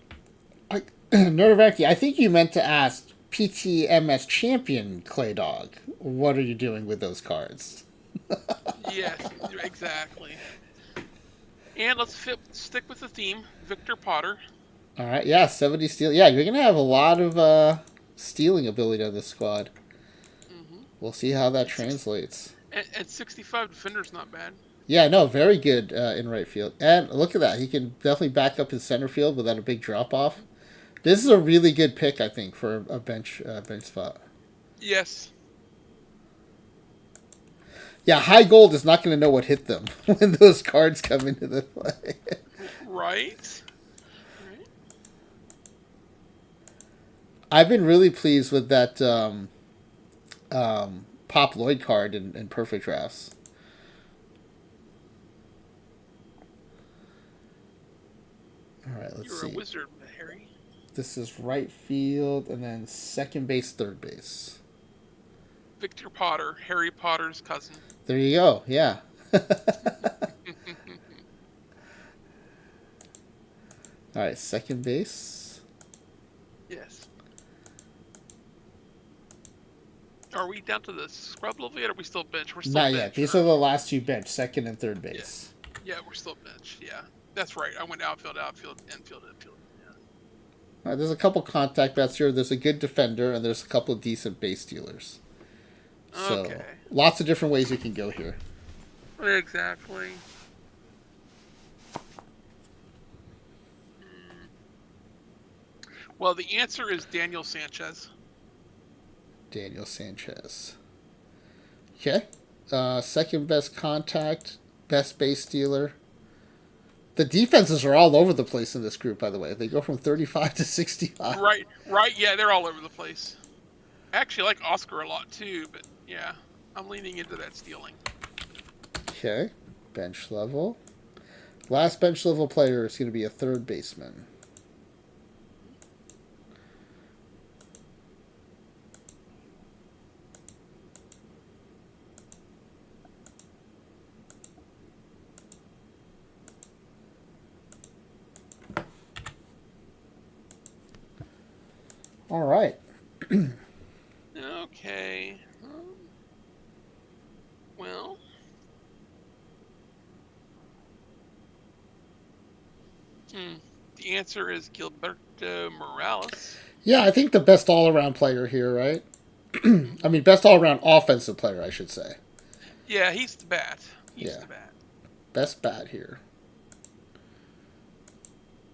Nervecki, I think you meant to ask PTMS champion Clay Dog. What are you doing with those cards? Yes, exactly. And let's stick with the theme. Victor Potter. All right, yeah, 70 steal. Yeah, you're gonna have a lot of stealing ability on this squad. Mm-hmm. We'll see how that translates. And 65 defender's not bad. Yeah, no, very good in right field. And look at that. He can definitely back up his center field without a big drop off. This is a really good pick, I think, for a bench spot. Yes. Yeah, high gold is not going to know what hit them when those cards come into the play. Right. I've been really pleased with that Pop Lloyd card in Perfect Drafts. All right, let's see. You're a wizard, Harry. This is right field, and then second base, third base. Victor Potter, Harry Potter's cousin. There you go. Yeah. All right, second base. Yes. Are we down to the scrub level yet? Or are we still bench? We're still Not bench. Yet. These are the last two bench, second and third base. Yeah, we're still bench. Yeah, that's right. I went outfield, infield. Yeah. All right, there's a couple contact bats here. There's a good defender, and there's a couple decent base stealers. So, okay. Lots of different ways you can go here. Exactly. Well, the answer is Daniel Sanchez. Daniel Sanchez. Okay. Second best contact, best base stealer. The defenses are all over the place in this group, by the way. They go from 35 to 65. Right. Yeah, they're all over the place. I actually like Oscar a lot too, but yeah, I'm leaning into that stealing. Okay. Bench level. Last bench level player is going to be a third baseman. All right. Okay. Well. The answer is Gilberto Morales. Yeah, I think the best all-around player here, right? I mean, best all-around offensive player, I should say. Yeah, he's the bat. He's the bat. Best bat here.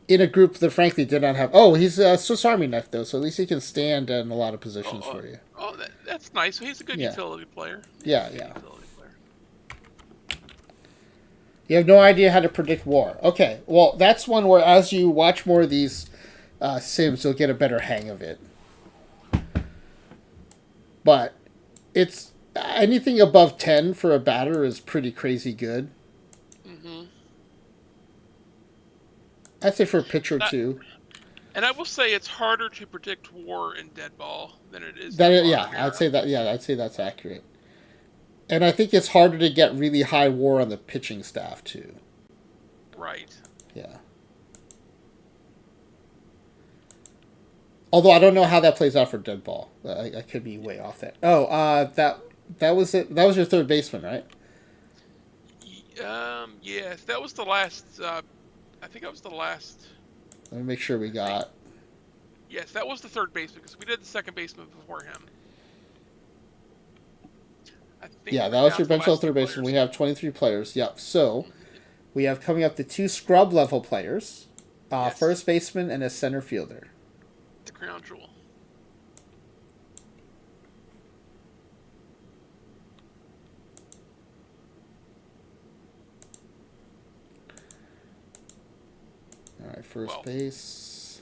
In a group that frankly did not have... Oh, he's a Swiss Army knife, though, so at least he can stand in a lot of positions for you. Oh, that's nice. So he's a good utility player. Yeah. Utility player. You have no idea how to predict war. Okay, well, that's one where as you watch more of these sims, you'll get a better hang of it. But it's... Anything above 10 for a batter is pretty crazy good. Mm-hmm. I'd say for a pitcher, too. And I will say it's harder to predict war in dead ball than it is. I'd say that. Yeah, I'd say that's accurate. And I think it's harder to get really high war on the pitching staff too. Right. Yeah. Although I don't know how that plays out for dead ball. I could be way off that. Oh, that was it. That was your third baseman, right? Yes, that was the last. I think that was the last. Let me make sure we got. Yes, that was the third baseman because we did the second baseman before him. Yeah, that was your bench level third baseman. We have 23 players. Yep. So we have coming up the two scrub level players, yes. First baseman and a center fielder. The crown jewel. All right, first base,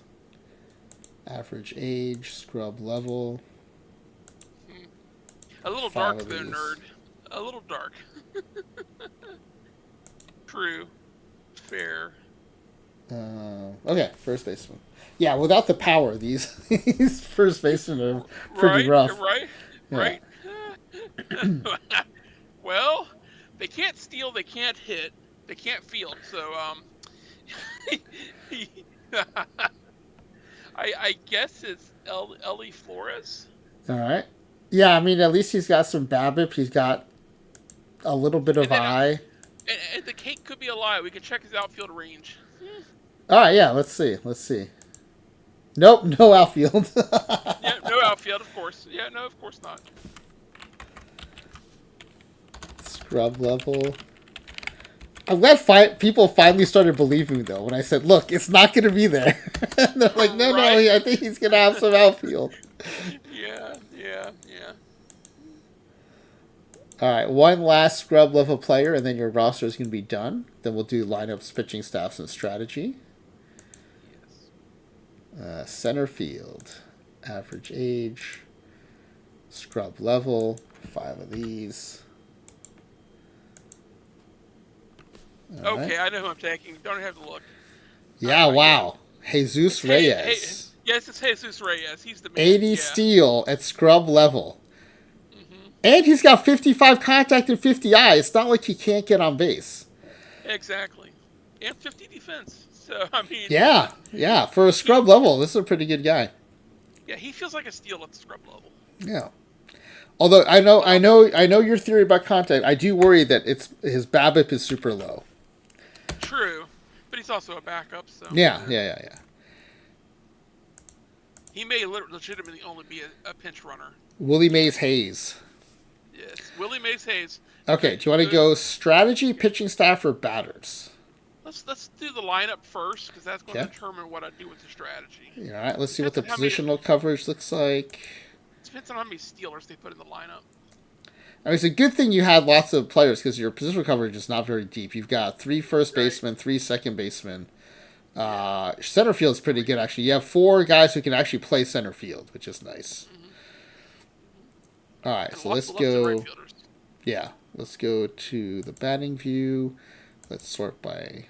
average age, scrub level. A little dark there, nerd. A little dark. True. Fair. Okay, first baseman. Yeah, without the power, these first basemen are pretty rough. Right. Well, they can't steal, they can't hit, they can't field. So I guess it's Ellie Flores. All right. Yeah, I mean, at least he's got some BABIP. He's got a little bit And of then eye. and the cake could be a lie. We can check his outfield range. All right, yeah, let's see. Let's see. Nope, no outfield. Yeah, no outfield, of course. Yeah, no, of course not. Scrub level. I'm glad people finally started believing me, though, when I said, look, it's not going to be there. And they're like, no, Right? I think he's going to have some outfield. Yeah, yeah, yeah. All right, one last scrub level player, and then your roster is going to be done. Then we'll do lineups, pitching staffs, and strategy. Yes. Center field, average age, scrub level, 5 of these. All okay, right. I know who I'm taking. Don't have to look. Yeah, wow. Jesus Reyes. Yes, it's Jesus Reyes. He's the man. 80 steal at scrub level. Mm-hmm. And he's got 55 contact and 50 eye. It's not like he can't get on base. Exactly. And 50 defense. So, I mean... Yeah. For a scrub level, this is a pretty good guy. Yeah, he feels like a steal at the scrub level. Yeah. Although, I know your theory about contact. I do worry that his BABIP is super low. True. But he's also a backup, so... Yeah. He may legitimately only be a pinch runner. Willie Mays Hayes. Yes, Willie Mays Hayes. Okay, do you want to go strategy, pitching staff, or batters? Let's do the lineup first, because that's going to determine what I do with the strategy. All right, let's see what the positional coverage looks like. Depends on how many Steelers they put in the lineup. I mean, it's a good thing you had lots of players, because your positional coverage is not very deep. You've got 3 first basemen, 3 second basemen. Center field is pretty good, actually. You have 4 guys who can actually play center field, which is nice. All right, so let's go. Yeah, let's go to the batting view. Let's sort by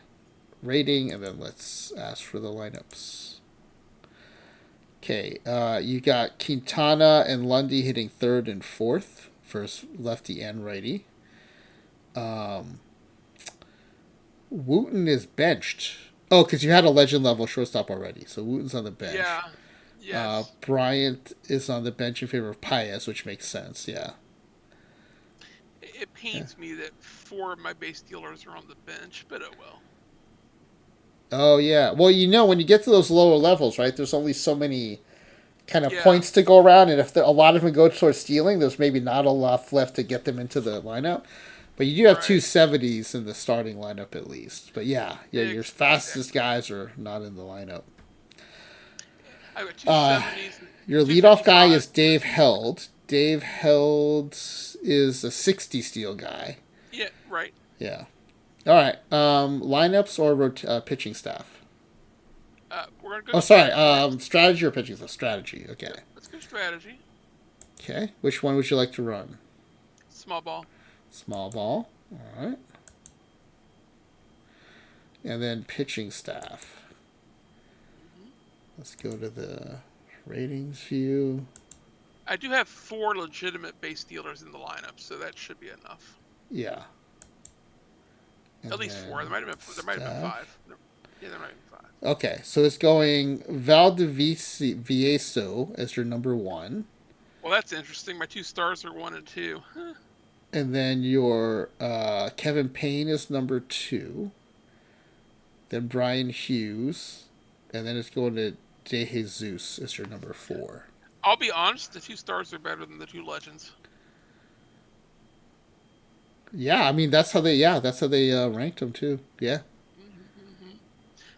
rating, and then let's ask for the lineups. Okay, you got Quintana and Lundy hitting 3rd and 4th for lefty and righty. Wooten is benched. Oh, because you had a legend level shortstop already, so Wooten's on the bench. Yeah. Yes. Bryant is on the bench in favor of Paez, which makes sense. Yeah. It pains me that 4 of my base dealers are on the bench, but oh well. Oh yeah. Well, when you get to those lower levels, right? There's only so many kind of points to go around, and if a lot of them go towards stealing, there's maybe not a lot left to get them into the lineup. But you do have 2 70s in the starting lineup at least. But yeah, your fastest guys are not in the lineup. I got 2 70s. Your leadoff guy is Dave Held. Dave Held is a 60 steal guy. Yeah, right. Yeah. All right. Lineups or pitching staff? We're gonna go. Oh, sorry. Strategy or pitching staff? Strategy. Okay. Yeah, let's go strategy. Okay. Which one would you like to run? Small ball. Small ball. All right. And then pitching staff. Let's go to the ratings view. I do have 4 legitimate base dealers in the lineup, so that should be enough. Yeah. And at least 4. There might have been 5. Yeah, there might have been 5. Okay, so it's going Valdivieso as your number 1. Well, that's interesting. My 2 stars are 1 and 2. Huh. And then your Kevin Payne is number 2. Then Brian Hughes. And then it's going to De Jesus as your number 4. I'll be honest, the 2 stars are better than the 2 legends. Yeah, I mean that's how they ranked them too. Yeah. Mm-hmm.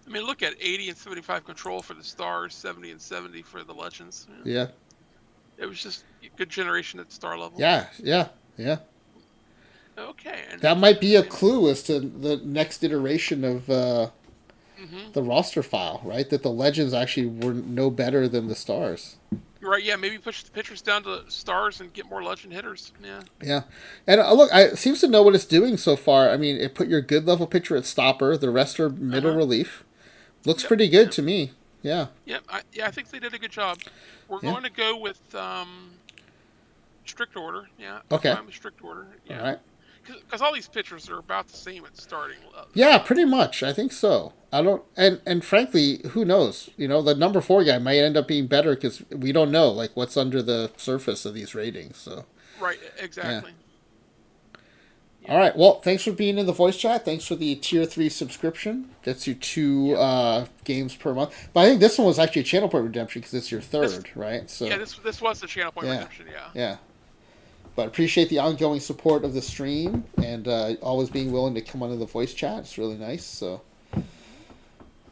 I mean, look at 80 and 75 control for the stars, 70 and 70 for the legends. Yeah. It was just a good generation at star level. Yeah. Okay. And that might be a clue as to the next iteration of the roster file, right? That the legends actually were no better than the stars. Right, yeah, maybe push the pitchers down to stars and get more legend hitters. Yeah. And look, it seems to know what it's doing so far. I mean, it put your good level pitcher at stopper. The rest are middle relief. Looks pretty good to me. Yeah. Yep. I think they did a good job. We're going to go with strict order. Yeah. Okay. Strict order. Yeah. All right. because all these pitchers are about the same at starting. Yeah, pretty much. I think so. I don't, and frankly, who knows? You know, the number 4 guy might end up being better because we don't know like what's under the surface of these ratings. So Right, yeah. exactly. All Yep. right. Well, thanks for being in the voice chat. Thanks for the tier 3 subscription. Gets you 2 Yep. games per month. But I think this one was actually a channel point redemption because it's your This third, right? yeah, So this was the channel point yeah, redemption. Yeah. yeah. But appreciate the ongoing support of the stream and always being willing to come onto the voice chat. It's really nice. So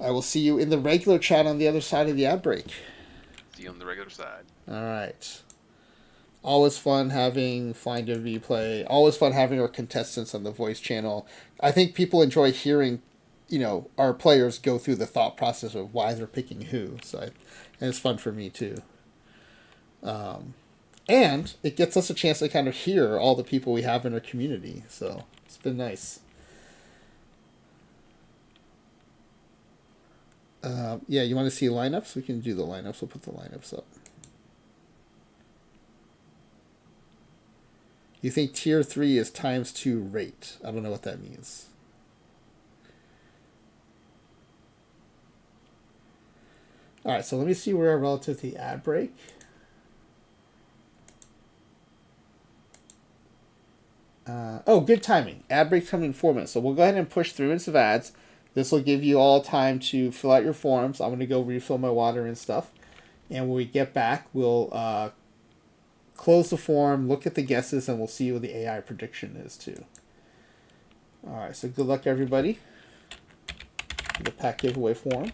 I will see you in the regular chat on the other side of the ad break. See you on the regular side. All right. Always fun having FlyingWV play. Always fun having our contestants on the voice channel. I think people enjoy hearing, our players go through the thought process of why they're picking who. And it's fun for me too. And it gets us a chance to kind of hear all the people we have in our community. So it's been nice. Yeah, you want to see lineups? We can do the lineups. We'll put the lineups up. You think tier 3 is times 2 rate? I don't know what that means. All right, so let me see where relative to the ad break. Good timing. Ad break's coming in 4 minutes. So we'll go ahead and push 3 minutes of ads. This will give you all time to fill out your forms. I'm going to go refill my water and stuff. And when we get back, we'll close the form, look at the guesses, and we'll see what the AI prediction is too. All right, so good luck, everybody. The pack giveaway form.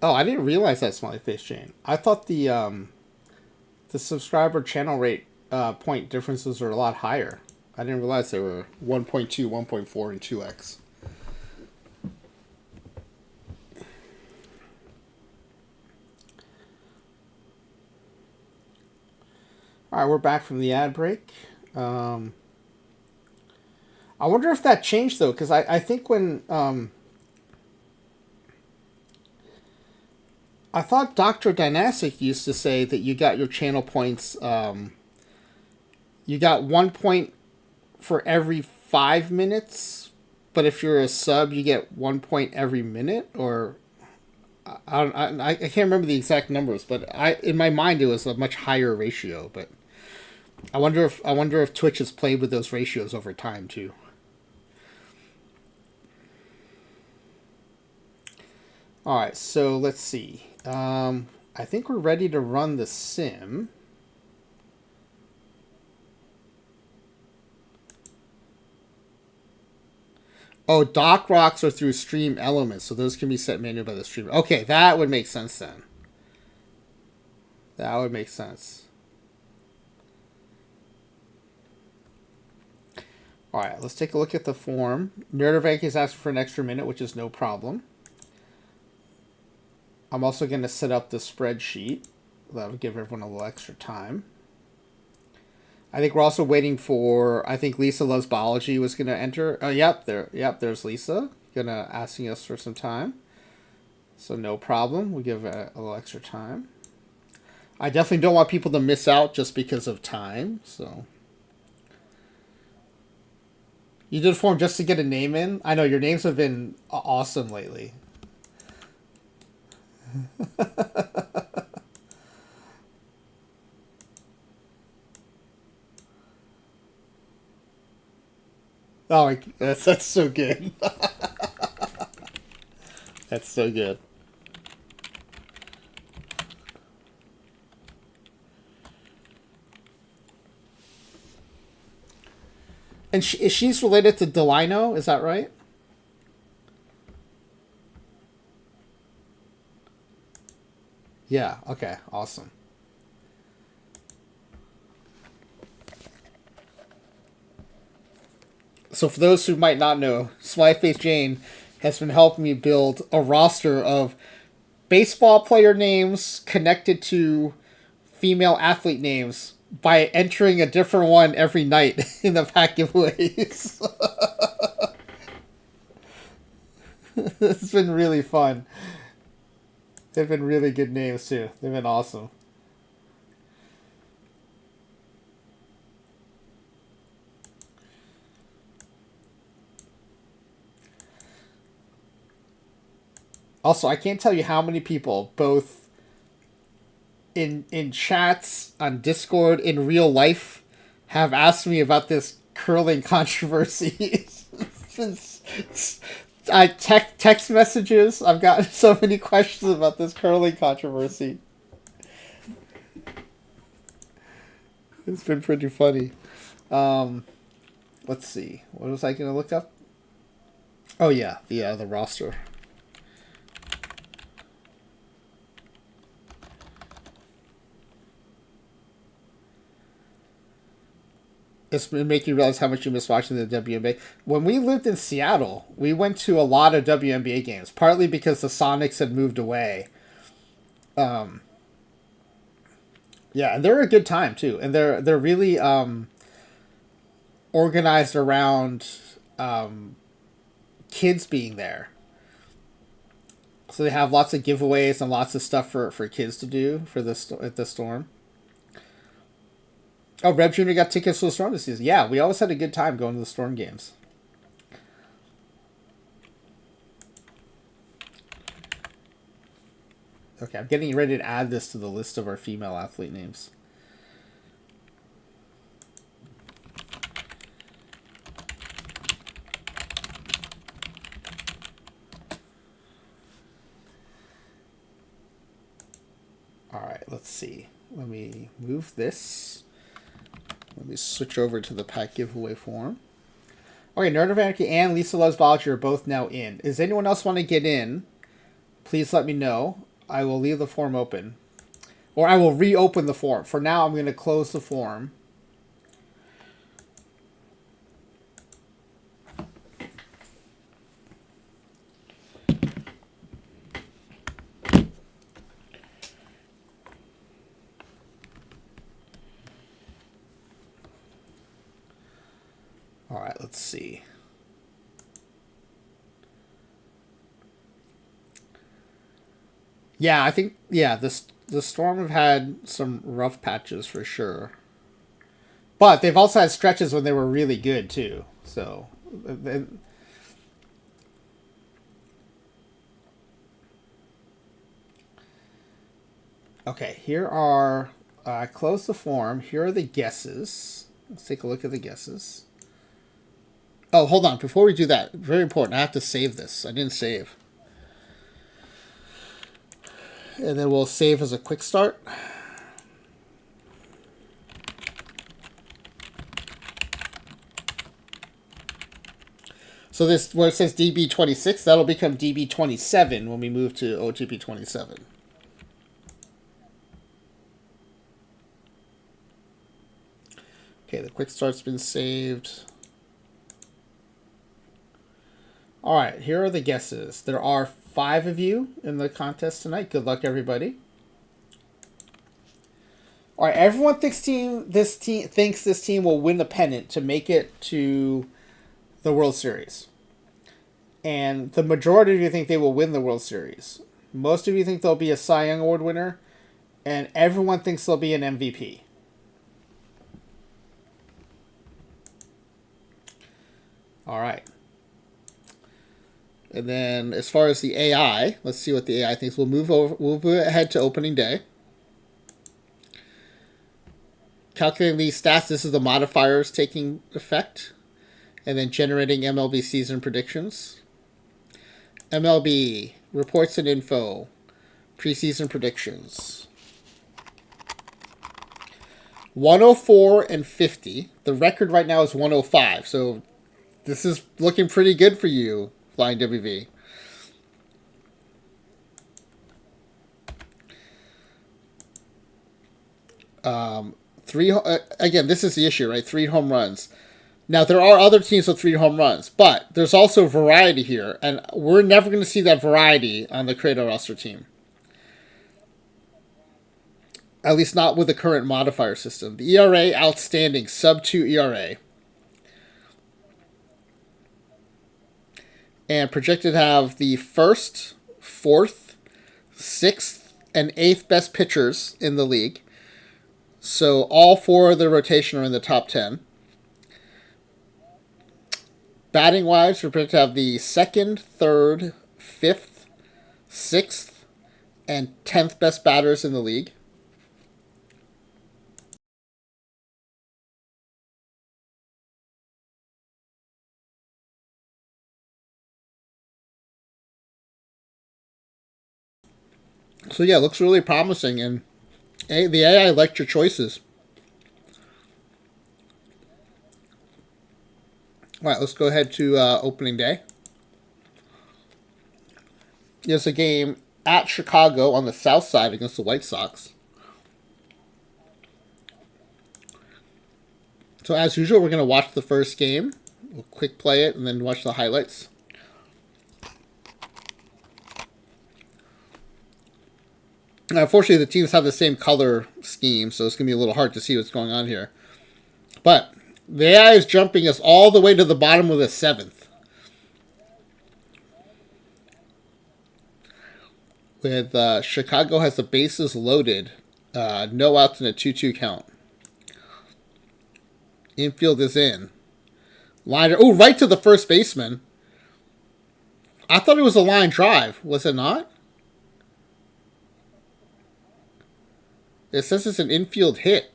Oh, I didn't realize that, Smiley Face Jane. I thought the subscriber channel rate point differences are a lot higher. I didn't realize they were 1.2, 1.4, and 2x. All right, we're back from the ad break. I wonder if that changed, though, because I think when... I thought Dr. Dynastic used to say that you got your channel points... you got 1 point for every 5 minutes, but if you're a sub, you get 1 point every minute, or... I can't remember the exact numbers, but in my mind it was a much higher ratio, but... I wonder if Twitch has played with those ratios over time too. All right, so let's see. I think we're ready to run the sim. Oh, dock rocks are through stream elements, so those can be set manually by the streamer. Okay, that would make sense then. That would make sense. All right, let's take a look at the form. Nerdovac is asking for an extra minute, which is no problem. I'm also going to set up the spreadsheet. That'll give everyone a little extra time. I think we're also waiting for... I think Lisa Loves Biology was going to enter. Oh, yep, there's Lisa. Asking us for some time. So no problem. We give a little extra time. I definitely don't want people to miss out just because of time, so... You did a form just to get a name in? I know, your names have been awesome lately. Oh, that's so good. That's so good. And she's related to Delino, is that right? Yeah, okay, awesome. So for those who might not know, Smileyface Jane has been helping me build a roster of baseball player names connected to female athlete names by entering a different one every night in the pack giveaways. It's been really fun. They've been really good names too. They've been awesome. Also, I can't tell you how many people, both in chats, on Discord, in real life, have asked me about this curling controversy. I text messages. I've gotten so many questions about this curling controversy. It's been pretty funny. Let's see. What was I going to look up? Oh yeah, the roster. It's been making you realize how much you miss watching the WNBA. When we lived in Seattle, we went to a lot of WNBA games, partly because the Sonics had moved away. Yeah, and they're a good time too, and they're really organized around kids being there. So they have lots of giveaways and lots of stuff for kids to do for at the Storm. Oh, Reb Jr. got tickets to the Storm this season. Yeah, we always had a good time going to the Storm games. Okay, I'm getting ready to add this to the list of our female athlete names. All right, let's see. Let me move this. Let me switch over to the pack giveaway form. Okay, Nerd of Anarchy and Lisa Loves Biology are both now in. Does anyone else want to get in? Please let me know. I will leave the form open. Or I will reopen the form. For now, I'm going to close the form. All right, let's see. Yeah, I think, yeah, the Storm have had some rough patches for sure. But they've also had stretches when they were really good, too. So, okay, here are, close the form. Here are the guesses. Let's take a look at the guesses. Oh, hold on. Before we do that, very important. I have to save this. I didn't save. And then we'll save as a quick start. So this, where it says DB26, that'll become DB27 when we move to OOTP 27. Okay, the quick start's been saved. All right, here are the guesses. There are 5 of you in the contest tonight. Good luck, everybody. All right, everyone thinks this team will win the pennant to make it to the World Series. And the majority of you think they will win the World Series. Most of you think they'll be a Cy Young Award winner, and everyone thinks they'll be an MVP. All right. And then as far as the AI, let's see what the AI thinks. We'll move ahead to opening day. Calculating these stats, this is the modifiers taking effect. And then generating MLB season predictions. MLB, reports and info, preseason predictions. 104 and 50. The record right now is 105. So this is looking pretty good for you, FlyingWV. Again, this is the issue, right? 3 home runs. Now, there are other teams with 3 home runs, but there's also variety here, and we're never going to see that variety on the Creator roster team. At least not with the current modifier system. The ERA, outstanding, sub-2 ERA. And projected to have the 1st, 4th, 6th, and 8th best pitchers in the league. So all 4 of the rotation are in the top 10. Batting wise, we're projected to have the 2nd, 3rd, 5th, 6th, and 10th best batters in the league. So yeah, it looks really promising, and the AI liked your choices. All right, let's go ahead to opening day. There's a game at Chicago on the south side against the White Sox. So as usual, we're going to watch the first game. We'll quick play it and then watch the highlights. Now, unfortunately, the teams have the same color scheme, so it's going to be a little hard to see what's going on here. But the AI is jumping us all the way to the bottom of the 7th. With Chicago has the bases loaded. No outs and a 2-2 count. Infield is in. Liner. Oh, right to the first baseman. I thought it was a line drive. Was it not? It says it's an infield hit.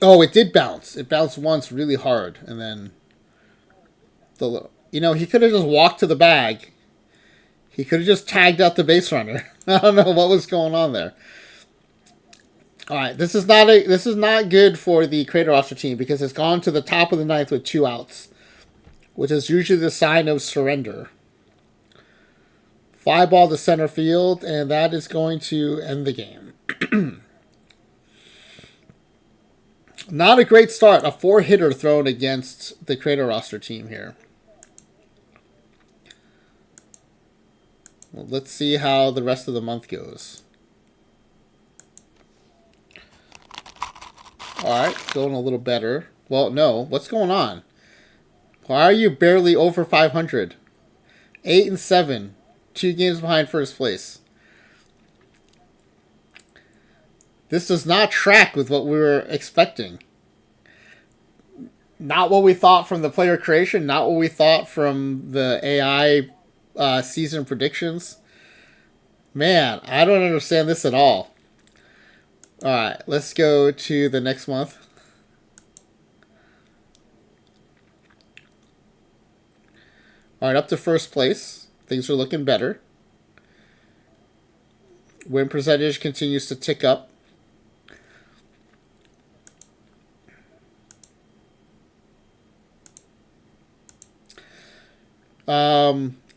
Oh, it did bounce. It bounced once really hard, and then he could have just walked to the bag. He could have just tagged out the base runner. I don't know what was going on there. All right, this is not good for the Creator roster team because it's gone to the top of the 9th with 2 outs. which is usually the sign of surrender. Fly ball to center field, and that is going to end the game. Not a great start. A 4-hitter thrown against the Creator roster team here. Well, let's see how the rest of the month goes. Alright, going a little better. Well, no. What's going on? Why are you barely over 500? 8-7. 2 games behind first place. This does not track with what we were expecting. Not what we thought from the player creation. Not what we thought from the AI season predictions. Man, I don't understand this at all. Alright, let's go to the next month. Alright, up to first place. Things are looking better. Win percentage continues to tick up.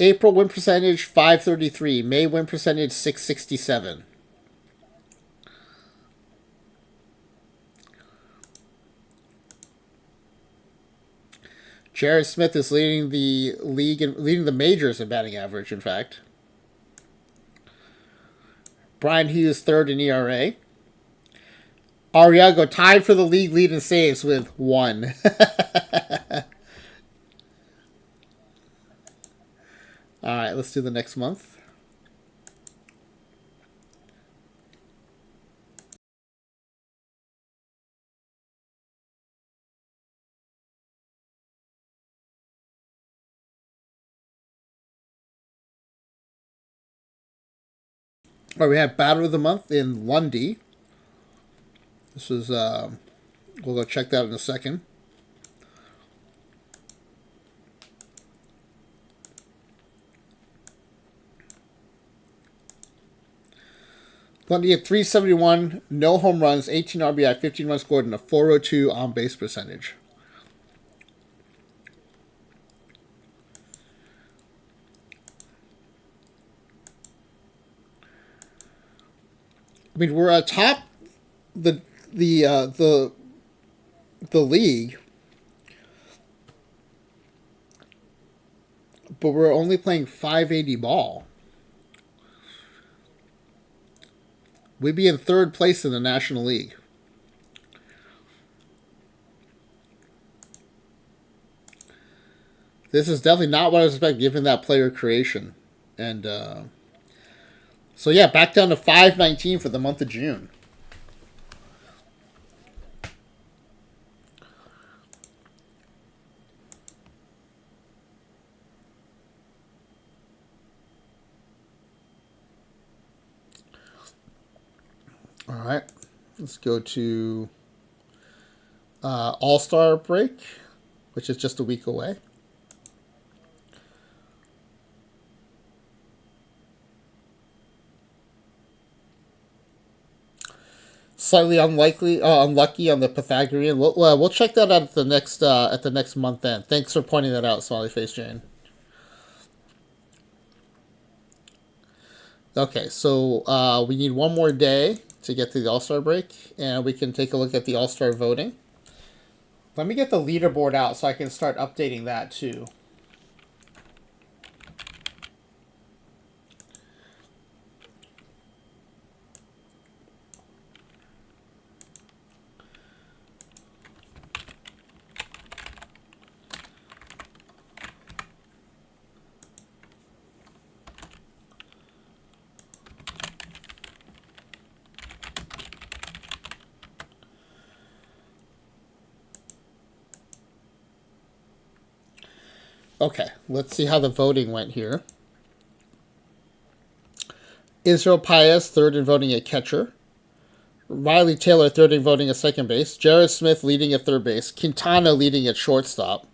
April win percentage 533. May win percentage 667. Jared Smith is leading the league and leading the majors in batting average, in fact. Brian Hughes third in ERA. Arriago tied for the league lead in saves with 1. Alright, let's do the next month. Alright, we have Batter of the Month in Lundy. This is, we'll go check that in a second. Lundy at 371, no home runs, 18 RBI, 15 runs scored, and a 402 on base percentage. I mean, we're atop the league, but we're only playing 580 ball. We'd be in third place in the National League. This is definitely not what I was expecting, given that player creation. And so yeah, back down to 519 for the month of June. All right, let's go to All-Star break, which is just a week away. Slightly unlucky on the Pythagorean. We'll check that out at the next month end. Thanks for pointing that out, Smiley Face Jane. Okay, so we need one more day to get to the All-Star break, and we can take a look at the All-Star voting. Let me get the leaderboard out so I can start updating that too. Okay, let's see how the voting went here. Israel Paez, third in voting at catcher. Riley Taylor, third in voting at second base. Jared Smith leading at third base. Quintana leading at shortstop.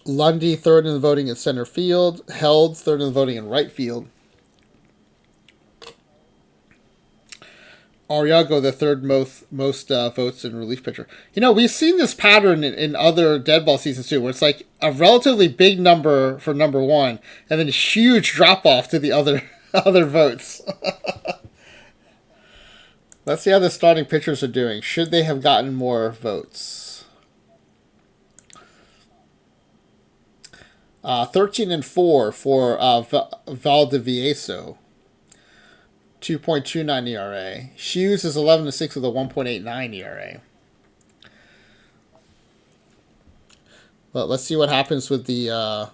Lundy, third in the voting at center field. Held, third in the voting in right field. Ariago, the third most votes in relief pitcher. You know, we've seen this pattern in other dead ball seasons too, where it's like a relatively big number for number one, and then a huge drop off to the other other votes. Let's see how the starting pitchers are doing. Should they have gotten more votes? 13-4 for Valdivieso. 2.29 ERA. Hughes is 11-6 with a 1.89 ERA. Well, let's see what happens with the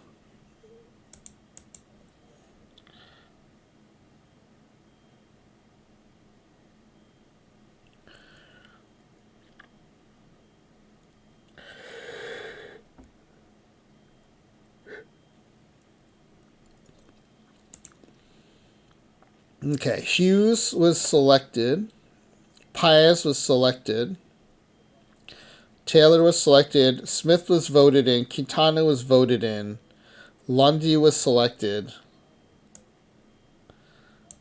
Okay, Hughes was selected. Paez was selected. Taylor was selected. Smith was voted in. Quintana was voted in. Lundy was selected.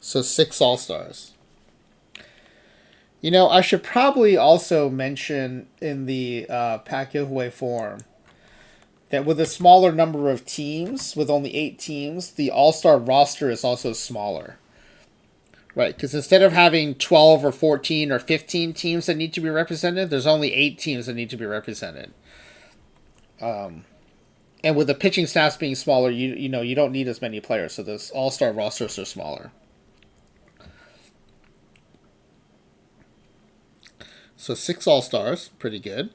So 6 All-Stars. You know, I should probably also mention in the pack giveaway form that with a smaller number of teams, with only 8 teams, the All-Star roster is also smaller. Right, because instead of having 12 or 14 or 15 teams that need to be represented, there's only 8 teams that need to be represented. And with the pitching staffs being smaller, you know you don't need as many players, so those all-star rosters are smaller. So 6 all-stars, pretty good.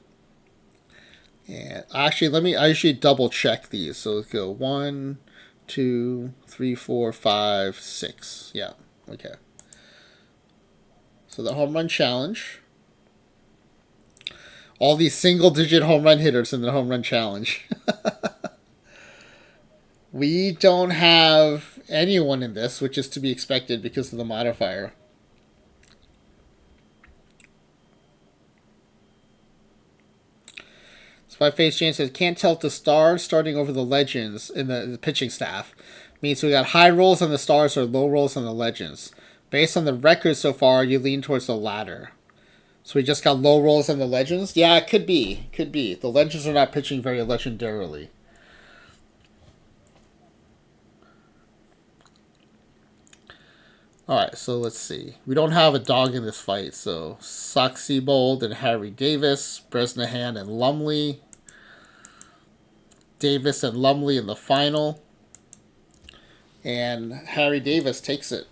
And actually, I usually double check these. So let's go 1, 2, 3, 4, 5, 6. Yeah, okay. So the home run challenge. All these single-digit home run hitters in the home run challenge. We don't have anyone in this, which is to be expected because of the modifier. Spy-Face Jane says, can't tell if the stars starting over the legends in the pitching staff. Means we got high rolls on the stars or low rolls on the legends. Based on the record so far, you lean towards the latter. So we just got low rolls on the legends? Yeah, it could be. Could be. The legends are not pitching very legendarily. Alright, so let's see. We don't have a dog in this fight, so Sock Seabold and Harry Davis, Bresnahan and Lumley. Davis and Lumley in the final. And Harry Davis takes it.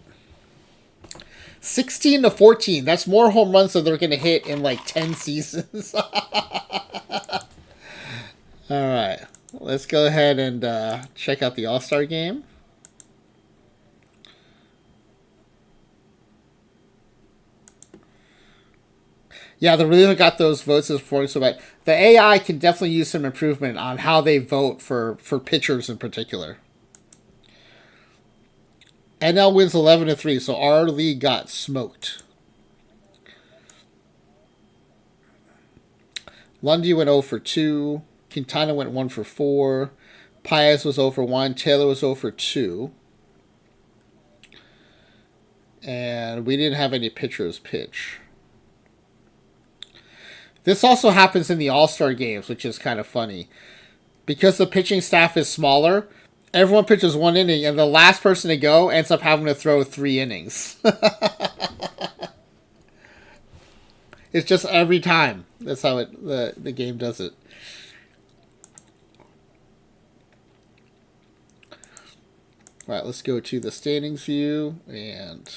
16-14. That's more home runs than they're going to hit in like 10 seasons. Alright, let's go ahead and check out the All-Star game. Yeah, the reliever got those votes as before, so but the AI can definitely use some improvement on how they vote for pitchers in particular. NL wins 11-3, so our league got smoked. Lundy went 0 for 2. Quintana went 1 for 4. Paez was 0 for 1. Taylor was 0 for 2. And we didn't have any pitchers pitch. This also happens in the All-Star games, which is kind of funny. Because the pitching staff is smaller, everyone pitches 1 inning, and the last person to go ends up having to throw 3 innings. It's just every time. That's how the game does it. All right, let's go to the standings view and...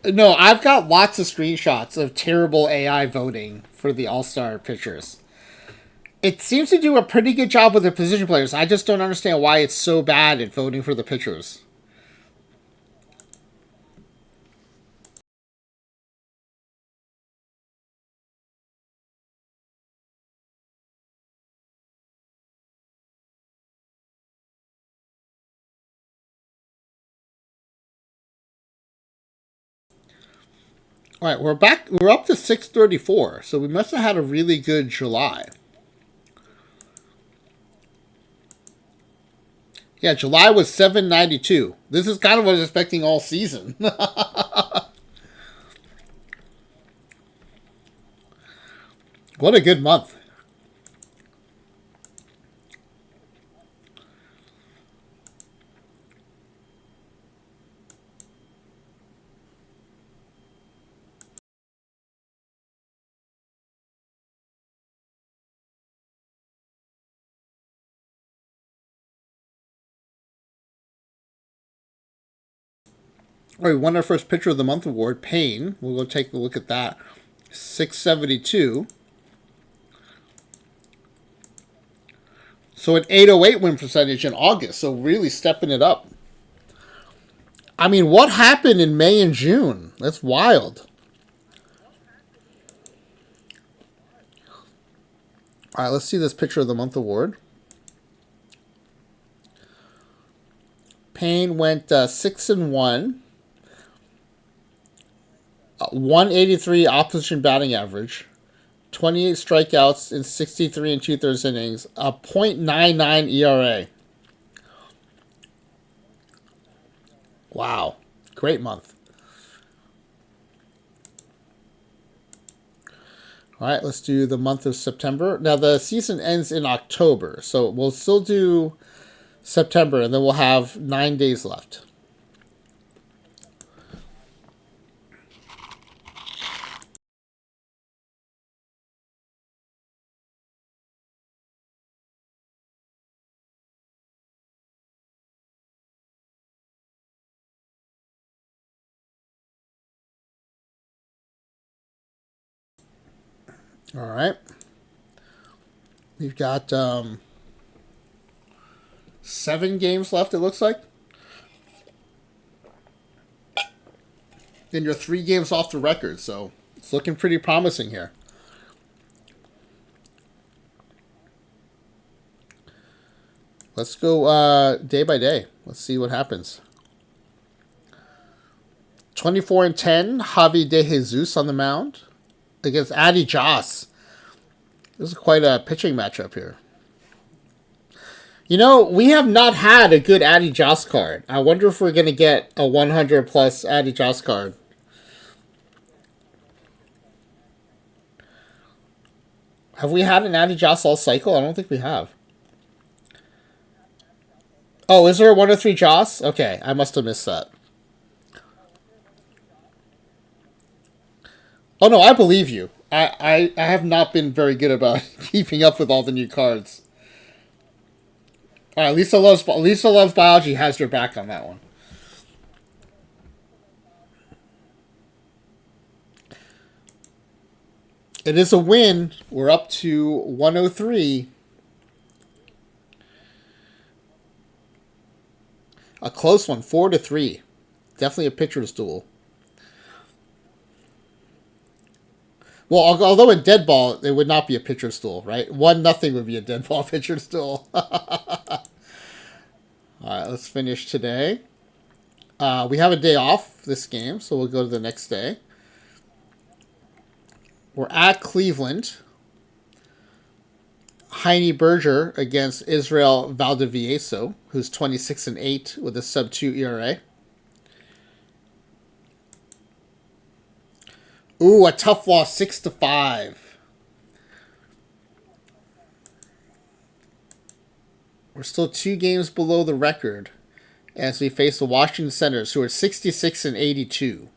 No, I've got lots of screenshots of terrible AI voting for the All-Star pitchers. It seems to do a pretty good job with the position players. I just don't understand why it's so bad at voting for the pitchers. All right, we're back. We're up to 634, so we must have had a really good July. Yeah, July was 792. This is kind of what I was expecting all season. What a good month. All right, we won our first Pitcher of the Month award, Payne. We'll go take a look at that. 672. So an 808 win percentage in August. So really stepping it up. I mean, what happened in May and June? That's wild. All right, let's see this Pitcher of the Month award. Payne went 6-1. 183 opposition batting average, 28 strikeouts in 63 and 2/3 innings, a .99 ERA. Wow, great month. All right, let's do the month of September. Now the season ends in October, so we'll still do September, and then we'll have 9 days left. All right. We've got 7 games left, it looks like. Then you're 3 games off the record, so it's looking pretty promising here. Let's go day by day. Let's see what happens. 24-10, Javi De Jesus on the mound against Addy Joss. This is quite a pitching matchup here. You know, we have not had a good Addy Joss card. I wonder if we're going to get a 100 plus Addy Joss card. Have we had an Addy Joss all cycle? I don't think we have. Oh, is there a 103 Joss? Okay, I must have missed that. Oh no, I believe you. I have not been very good about keeping up with all the new cards. All right, Lisa loves biology has your back on that one. It is a win. We're up to 103. A close one, 4-3. Definitely a pitcher's duel. Well, although in dead ball, it would not be a pitcher's duel, right? 1-0 would be a dead ball pitcher's duel. All right, let's finish today. We have a day off this game, so we'll go to the next day. We're at Cleveland. Heine Berger against Israel Valdivieso, who's 26-8 with a sub-2 ERA. Ooh, a tough loss, 6-5. We're still 2 games below the record as we face the Washington Senators, who are 66-82.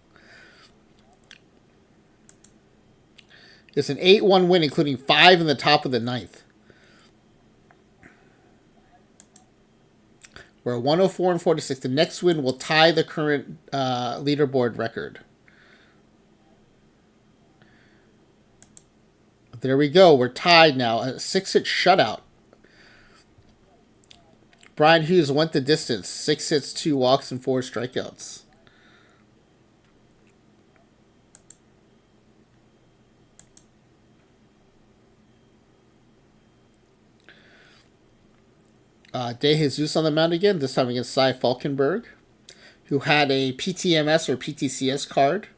It's an 8-1 win, including 5 in the top of the 9th. We're 104-46. The next win will tie the current leaderboard record. There we go. We're tied now. A 6-hit shutout. Brian Hughes went the distance. 6 hits, 2 walks, and 4 strikeouts. De Jesus on the mound again, this time against Cy Falkenberg, who had a PTMS or PTCS card.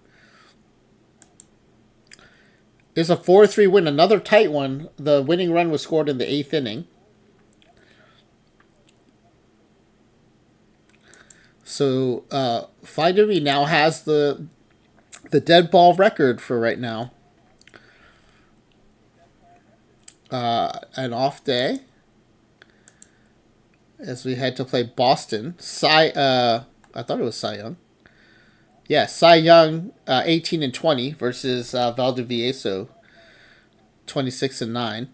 It's a 4-3 win, another tight one. The winning run was scored in the 8th inning. So FlyingWV now has the dead ball record for right now. An off day as we had to play Boston. I thought it was Cy Young. Yeah, Cy Young, 18-20 versus Valdivieso, 26-9.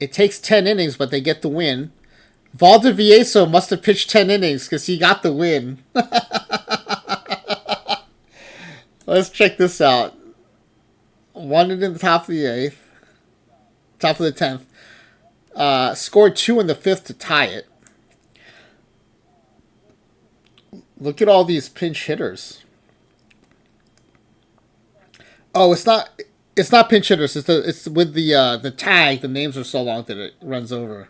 It takes 10 innings, but they get the win. Valdivieso must have pitched 10 innings because he got the win. Let's check this out. One in the top of the 8th. Top of the 10th. Scored 2 in the 5th to tie it. Look at all these pinch hitters. Oh, it's not pinch hitters. It's with the tag. The names are so long that it runs over.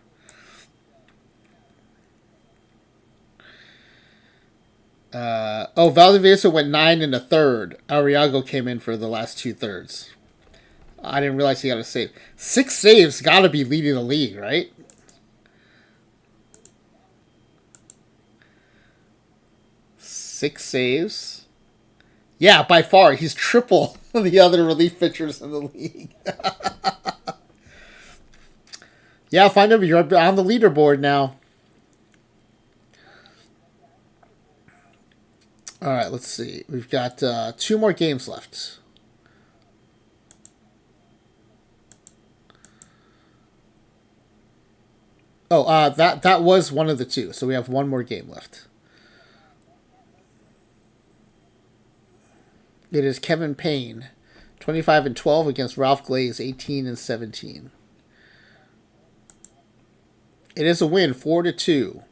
Valdivieso went 9 in the 3rd. Arriago came in for the last 2/3. I didn't realize he got a save. 6 saves, got to be leading the league, right? Six saves. Yeah, by far. He's triple the other relief pitchers in the league. Yeah, find him. You're on the leaderboard now. All right, let's see. We've got 2 more games left. Oh, that was one of the 2. So we have 1 more game left. It is Kevin Payne, 25-12 against Ralph Glaze, 18-17. It is a win, 4-2.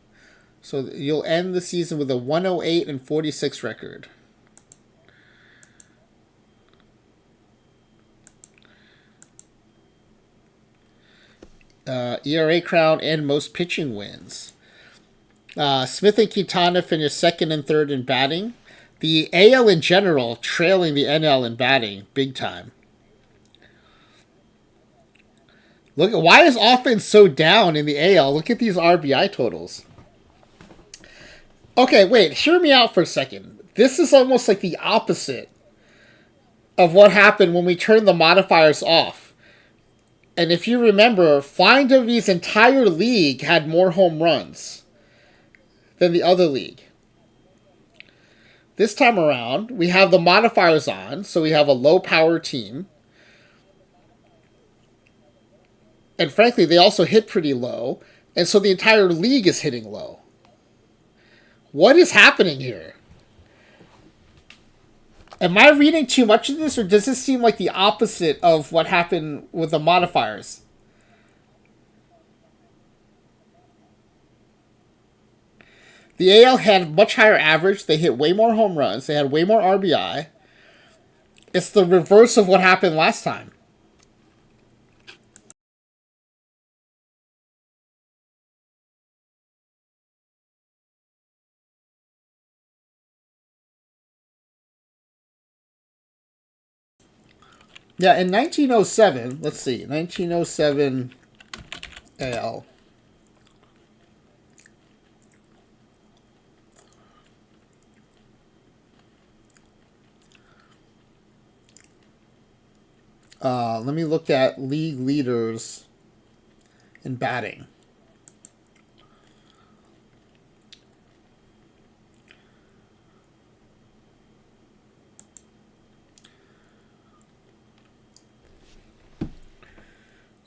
So you'll end the season with a 108-46 record. ERA crown and most pitching wins. Smith and Quintana finished 2nd and 3rd in batting. The AL in general trailing the NL in batting big time. Look, why is offense so down in the AL? Look at these RBI totals. Okay, wait, hear me out for a second. This is almost like the opposite of what happened when we turned the modifiers off. And if you remember, FlyingWV's entire league had more home runs than the other league. This time around, we have the modifiers on, so we have a low-power team. And frankly, they also hit pretty low, and so the entire league is hitting low. What is happening here? Am I reading too much of this, or does this seem like the opposite of what happened with the modifiers? The AL had much higher average. They hit way more home runs. They had way more RBI. It's the reverse of what happened last time. Yeah, in 1907, let's see, 1907 AL. Let me look at league leaders in batting.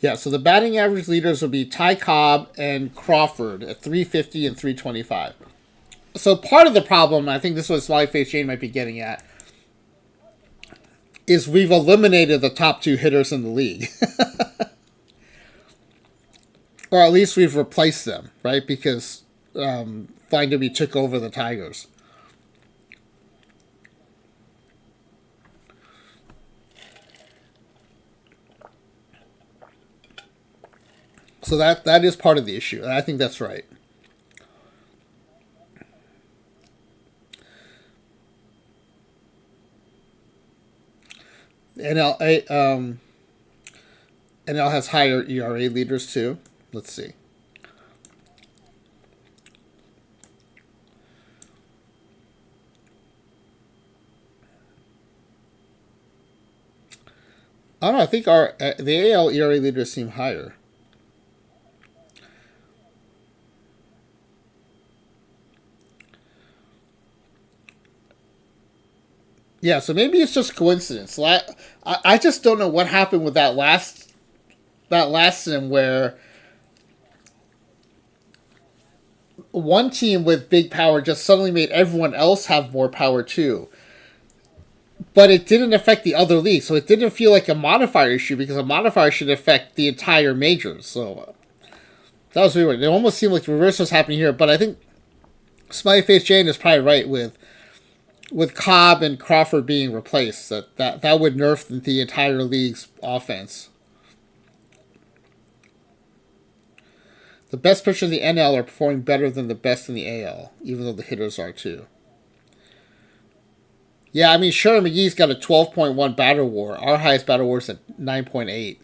Yeah, so the batting average leaders will be Ty Cobb and Crawford at 350 and 325. So part of the problem, I think this is what Smiley Face Jane might be getting at, is we've eliminated the top 2 hitters in the league. Or at least we've replaced them, right? Because FlyingWV took over the Tigers. So that is part of the issue. I think that's right. NL has higher ERA leaders too. Let's see. I don't know. I think our the AL ERA leaders seem higher. Yeah, so maybe it's just coincidence. I just don't know what happened with that last sim where one team with big power just suddenly made everyone else have more power too. But it didn't affect the other leagues, so it didn't feel like a modifier issue because a modifier should affect the entire majors. So that was weird. It almost seemed like the reverse was happening here, but I think Smiley Face Jane is probably right with Cobb and Crawford being replaced. That would nerf the entire league's offense. The best pitchers in the NL are performing better than the best in the AL, even though the hitters are too. Yeah, I mean, sure, McGee's got a 12.1 batter war. Our highest batter war is at 9.8.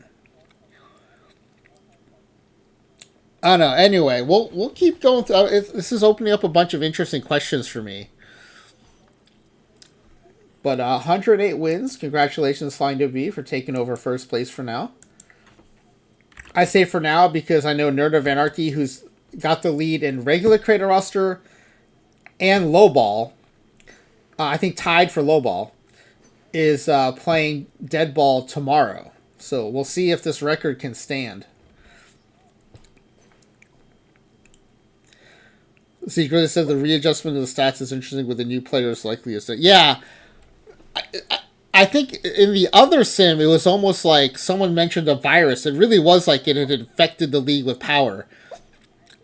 I don't know. Anyway, we'll keep going. This is opening up a bunch of interesting questions for me. But 108 wins. Congratulations, FlyingWV, for taking over first place for now. I say for now because I know Nerd of Anarchy, who's got the lead in regular creator roster and lowball, I think tied for lowball, is playing dead ball tomorrow. So we'll see if this record can stand. Secret really said the readjustment of the stats is interesting with the new players likely to. Yeah, I think in the other sim, it was almost like someone mentioned a virus. It really was like it had infected the league with power.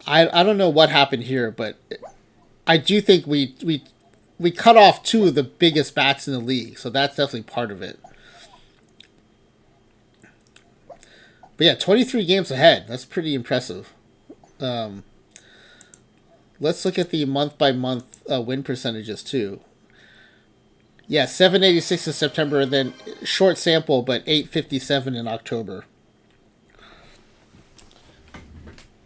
I don't know what happened here, but I do think we cut off two of the biggest bats in the league, so that's definitely part of it. But yeah, 23 games ahead. That's pretty impressive. Let's look at the month-by-month win percentages, too. Yeah, 786 in September, and then short sample, but 857 in October.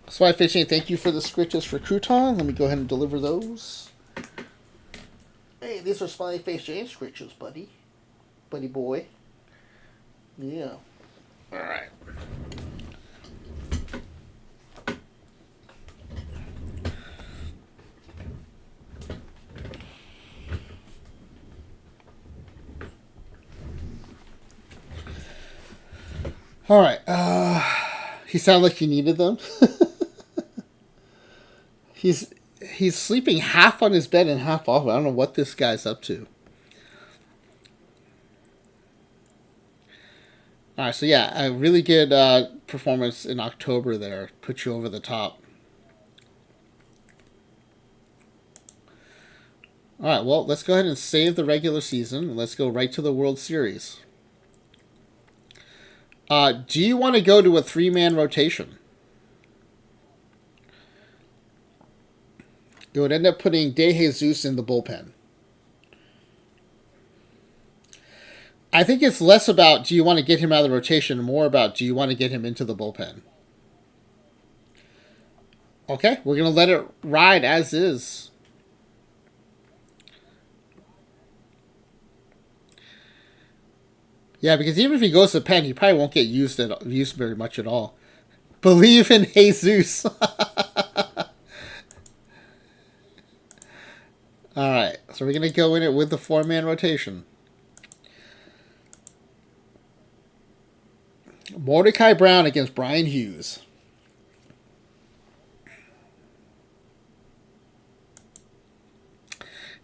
Swine Fishing, thank you for the scritches for crouton. Let me go ahead and deliver those. Hey, these are Smiley Face Jane scritches, buddy. Buddy boy. Yeah. Alright. Alright. He sounded like he needed them. He's sleeping half on his bed and half off. I don't know what this guy's up to. Alright, so yeah, a really good performance in October there. Put you over the top. Alright, well, let's go ahead and save the regular season. And let's go right to the World Series. Do you want to go to a 3-man rotation? It would end up putting De Jesus in the bullpen. I think it's less about do you want to get him out of the rotation and more about do you want to get him into the bullpen. Okay, we're going to let it ride as is. Yeah, because even if he goes to the pen, he probably won't get used very much at all. Believe in Jesus. Alright, so we're going to go in it with the 4-man rotation. Mordecai Brown against Brian Hughes.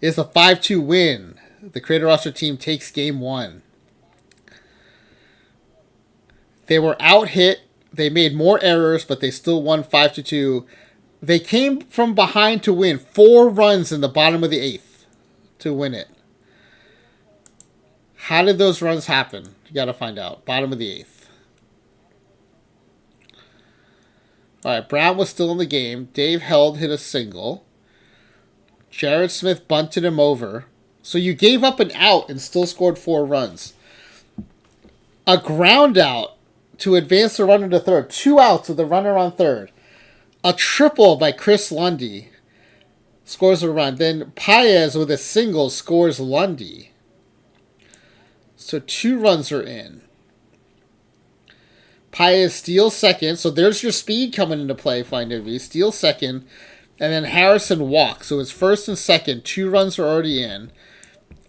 It's a 5-2 win. The Creator Roster team takes game 1. They were out hit. They made more errors, but they still won 5-2. They came from behind to win 4 runs in the bottom of the 8th to win it. How did those runs happen? You got to find out. Bottom of the 8th. All right, Brown was still in the game. Dave Held hit a single. Jared Smith bunted him over. So you gave up an out and still scored 4 runs. A ground out to advance the runner to third. 2 outs with the runner on third. A triple by Chris Lundy scores a run. Then Paez with a single scores Lundy. So 2 runs are in. Paez steals second, so there's your speed coming into play, FlyingWV. Steals second, and then Harrison walks. So it's first and second. 2 runs are already in.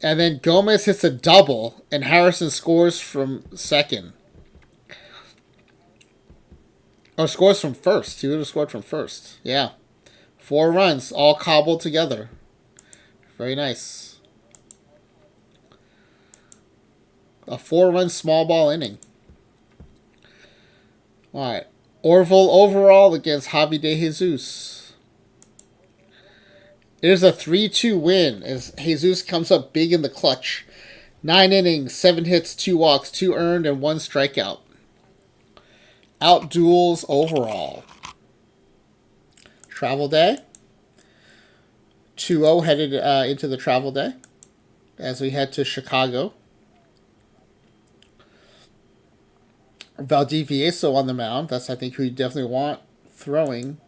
And then Gomez hits a double, and Harrison scores from second. Or scores from first. He would have scored from first. Yeah. 4 runs, all cobbled together. Very nice. A 4-run small ball inning. Alright. Orville overall against Javi De Jesus. It is a 3-2 win as Jesus comes up big in the clutch. 9 innings, 7 hits, 2 walks, 2 earned, and 1 strikeout. Out duels overall. Travel day. 2-0 headed into the travel day as we head to Chicago. Valdivieso on the mound. That's, I think, who you definitely want throwing.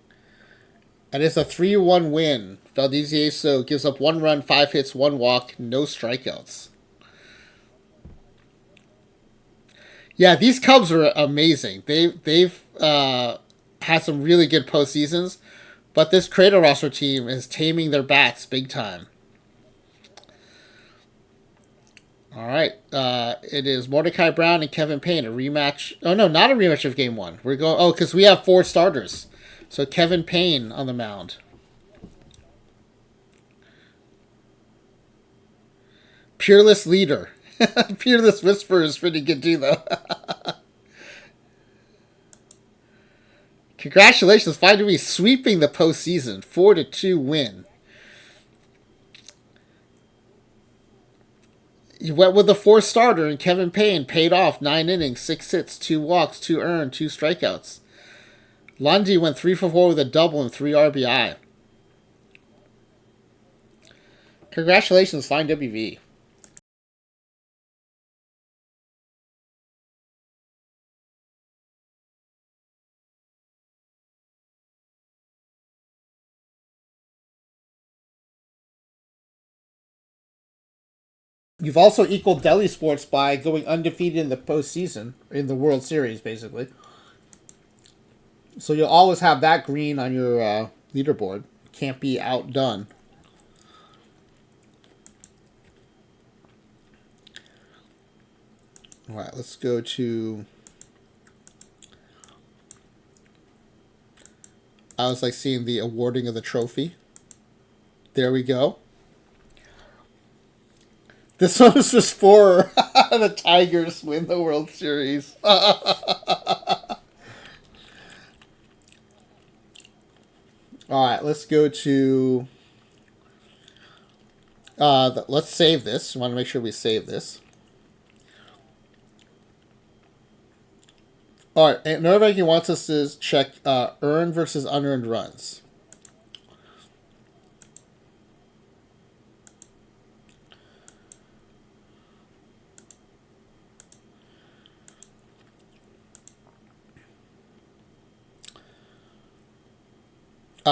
And it's a 3-1 win. Valdivieso gives up 1 run, 5 hits, 1 walk, no strikeouts. Yeah, these Cubs are amazing. They've had some really good postseasons, but this Creator roster team is taming their bats big time. All right, it is Mordecai Brown and Kevin Payne, a rematch. Oh no, not a rematch of Game 1. We're going. Oh, because we have 4 starters. So Kevin Payne on the mound. Peerless leader. Peerless whisperer is pretty good too, though. Congratulations, FlyingWV sweeping the postseason. 4-2 win. You went with the 4th starter, and Kevin Payne paid off. 9 innings, 6 hits, 2 walks, 2 earned, 2 strikeouts. Lundy went 3 for 4 with a double and 3 RBI. Congratulations, FlyingWV. You've also equaled Delhi Sports by going undefeated in the postseason, in the World Series, basically. So you'll always have that green on your leaderboard. Can't be outdone. All right, let's go to... I was like seeing the awarding of the trophy. There we go. This one was just for the Tigers win the World Series. All right, let's go to... let's save this. I want to make sure we save this. All right, and Nervaking wants us to check earned versus unearned runs.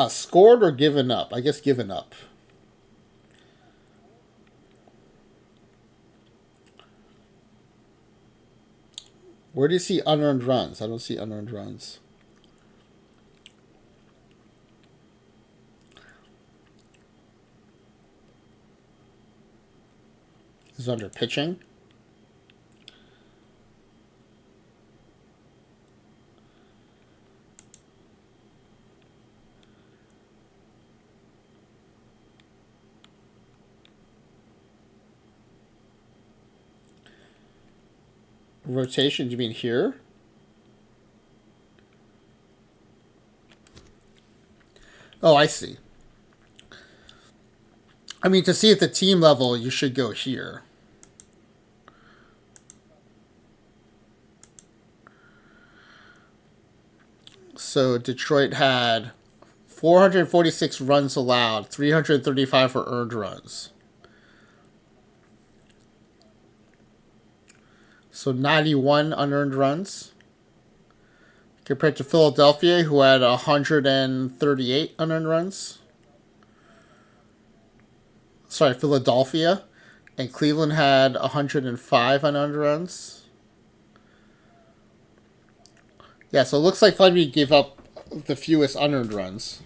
Scored or given up? I guess given up. Where do you see unearned runs? I don't see unearned runs. This is under pitching. Rotation, do you mean here? Oh, I see. I mean, to see at the team level, you should go here. So Detroit had 446 runs allowed, 335 for earned runs. So 91 unearned runs. Compared to Philadelphia, who had 138 unearned runs. Sorry, Philadelphia. And Cleveland had 105 unearned runs. Yeah, so it looks like FlyingWV gave up the fewest unearned runs.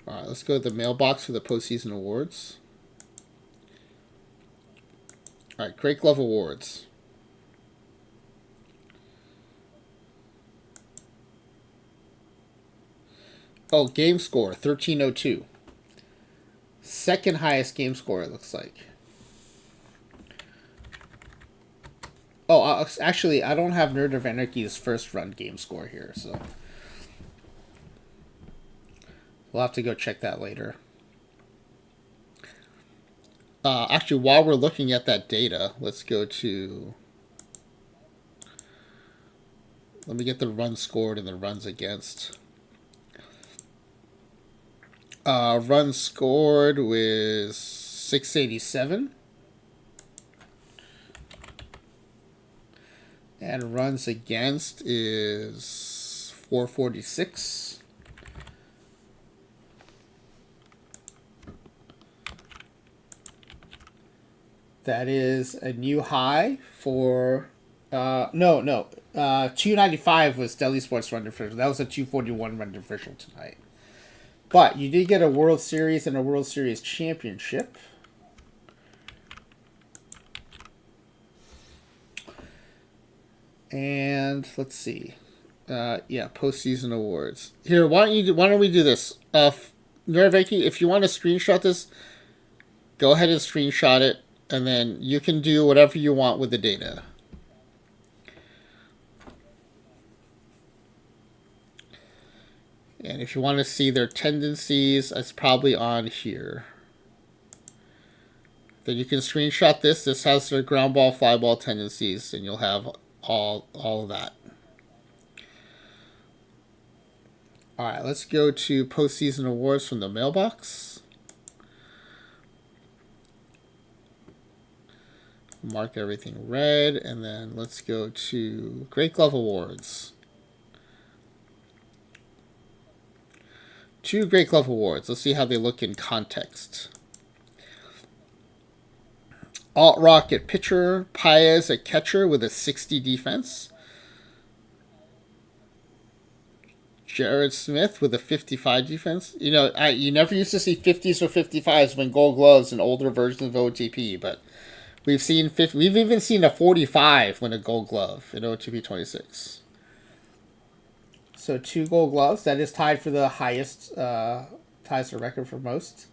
All right, let's go to the mailbox for the postseason awards. All right, Great Glove Awards. Oh, game score 1302. Second highest game score, it looks like. Oh, actually, I don't have Nerd of Anarchy's first run game score here, so we'll have to go check that later. Actually, while we're looking at that data, let's go to... Let me get the runs scored and the runs against. Runs scored was 687. And runs against is 446. That is a new high for... 295 was Delhi Sports run differential. That was a 241 run differential tonight. But you did get a World Series and a World Series championship. And let's see. Yeah, postseason awards. Here, why don't we do this? Nerveki, if you want to screenshot this, go ahead and screenshot it, and then you can do whatever you want with the data. And if you want to see their tendencies, it's probably on here. Then you can screenshot this. This has their ground ball, fly ball tendencies, and you'll have all of that. All right, let's go to postseason awards from the mailbox. Mark everything red, and then let's go to Great Glove Awards. 2 Great Glove Awards. Let's see how they look in context. Alt Rock at pitcher, Paez at catcher with a 60 defense. Jared Smith with a 55 defense. You know, you never used to see 50s or 55s when Gold Gloves in older versions of OOTP, but we've even seen a 45 win a Gold Glove in OOTP 26. So 2 Gold Gloves. That is tied for the highest, ties the record for most.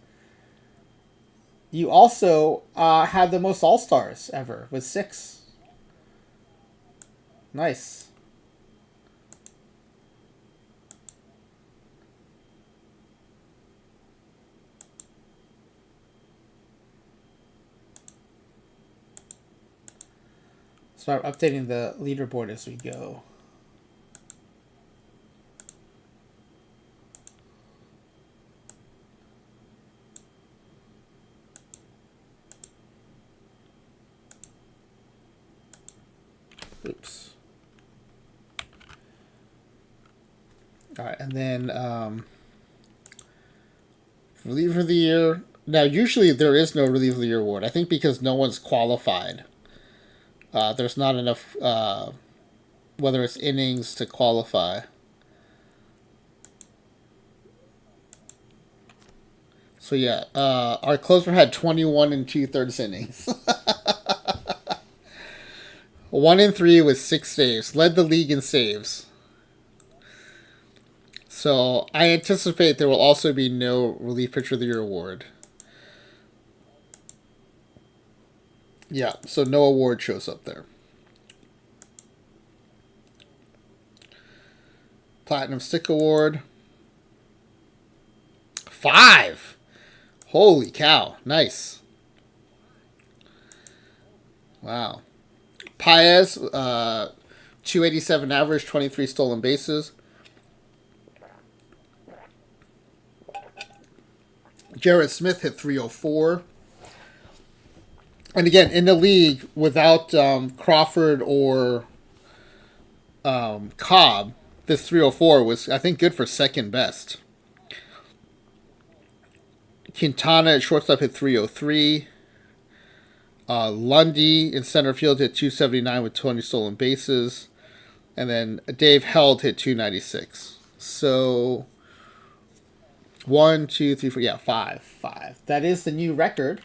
You also had the most All-Stars ever with 6. Nice. Start updating the leaderboard as we go. Oops. All right, and then reliever of the year. Now, usually there is no reliever of the year award. I think because no one's qualified. There's not enough, whether it's innings to qualify. So yeah, our closer had 21 2/3 innings. 1 3 with 6 saves. Led the league in saves. So I anticipate there will also be no relief pitcher of the year award. Yeah, so no award shows up there. Platinum Stick Award. 5! Holy cow. Nice. Wow. Paez, 287 average, 23 stolen bases. Jared Smith hit 304. And again, in the league, without Crawford or Cobb, this 304 was, I think, good for second best. Quintana at shortstop hit 303. Lundy in center field hit 279 with 20 stolen bases. And then Dave Held hit 296. So 1, 2, 3, 4, yeah, 5. That is the new record.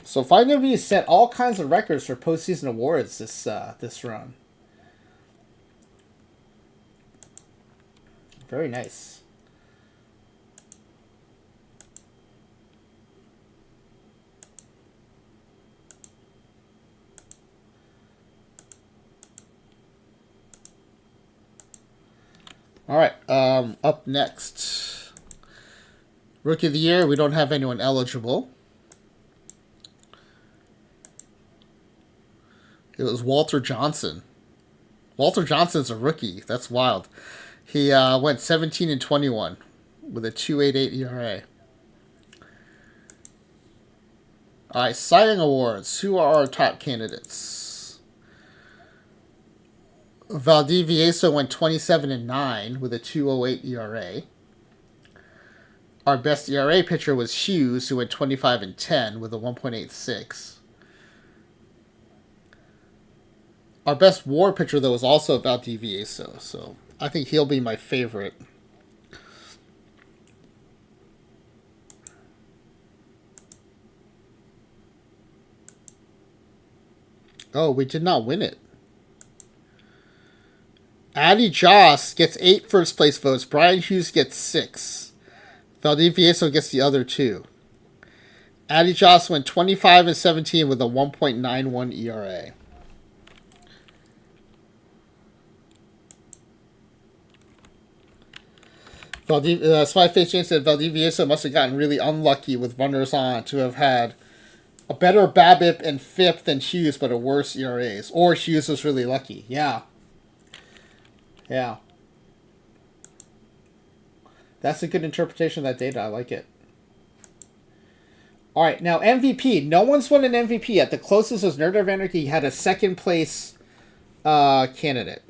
So FlyingWV set all kinds of records for postseason awards this run. Very nice. All right, up next. Rookie of the Year, we don't have anyone eligible. It was Walter Johnson. Walter Johnson's a rookie. That's wild. He went 17-21 with a 2.88 ERA. All right, Cy Young Awards. Who are our top candidates? Valdivieso went 27-9 with a 2.08 ERA. Our best ERA pitcher was Hughes, who went 25-10 with a 1.86. Our best WAR pitcher, though, was also Valdivieso, so I think he'll be my favorite. Oh, we did not win it. Addy Joss gets 8 first place votes. Brian Hughes gets 6. Valdivieso gets the other 2. Addy Joss went 25-17 with a 1.91 ERA. Spyface James said Valdivieso must have gotten really unlucky with runners on to have had a better BABIP and FIP than Hughes, but a worse ERAs. Or Hughes was really lucky. Yeah. Yeah. That's a good interpretation of that data. I like it. All right, now MVP. No one's won an MVP yet. The closest was Nerd of Anarchy. He had a second place candidate.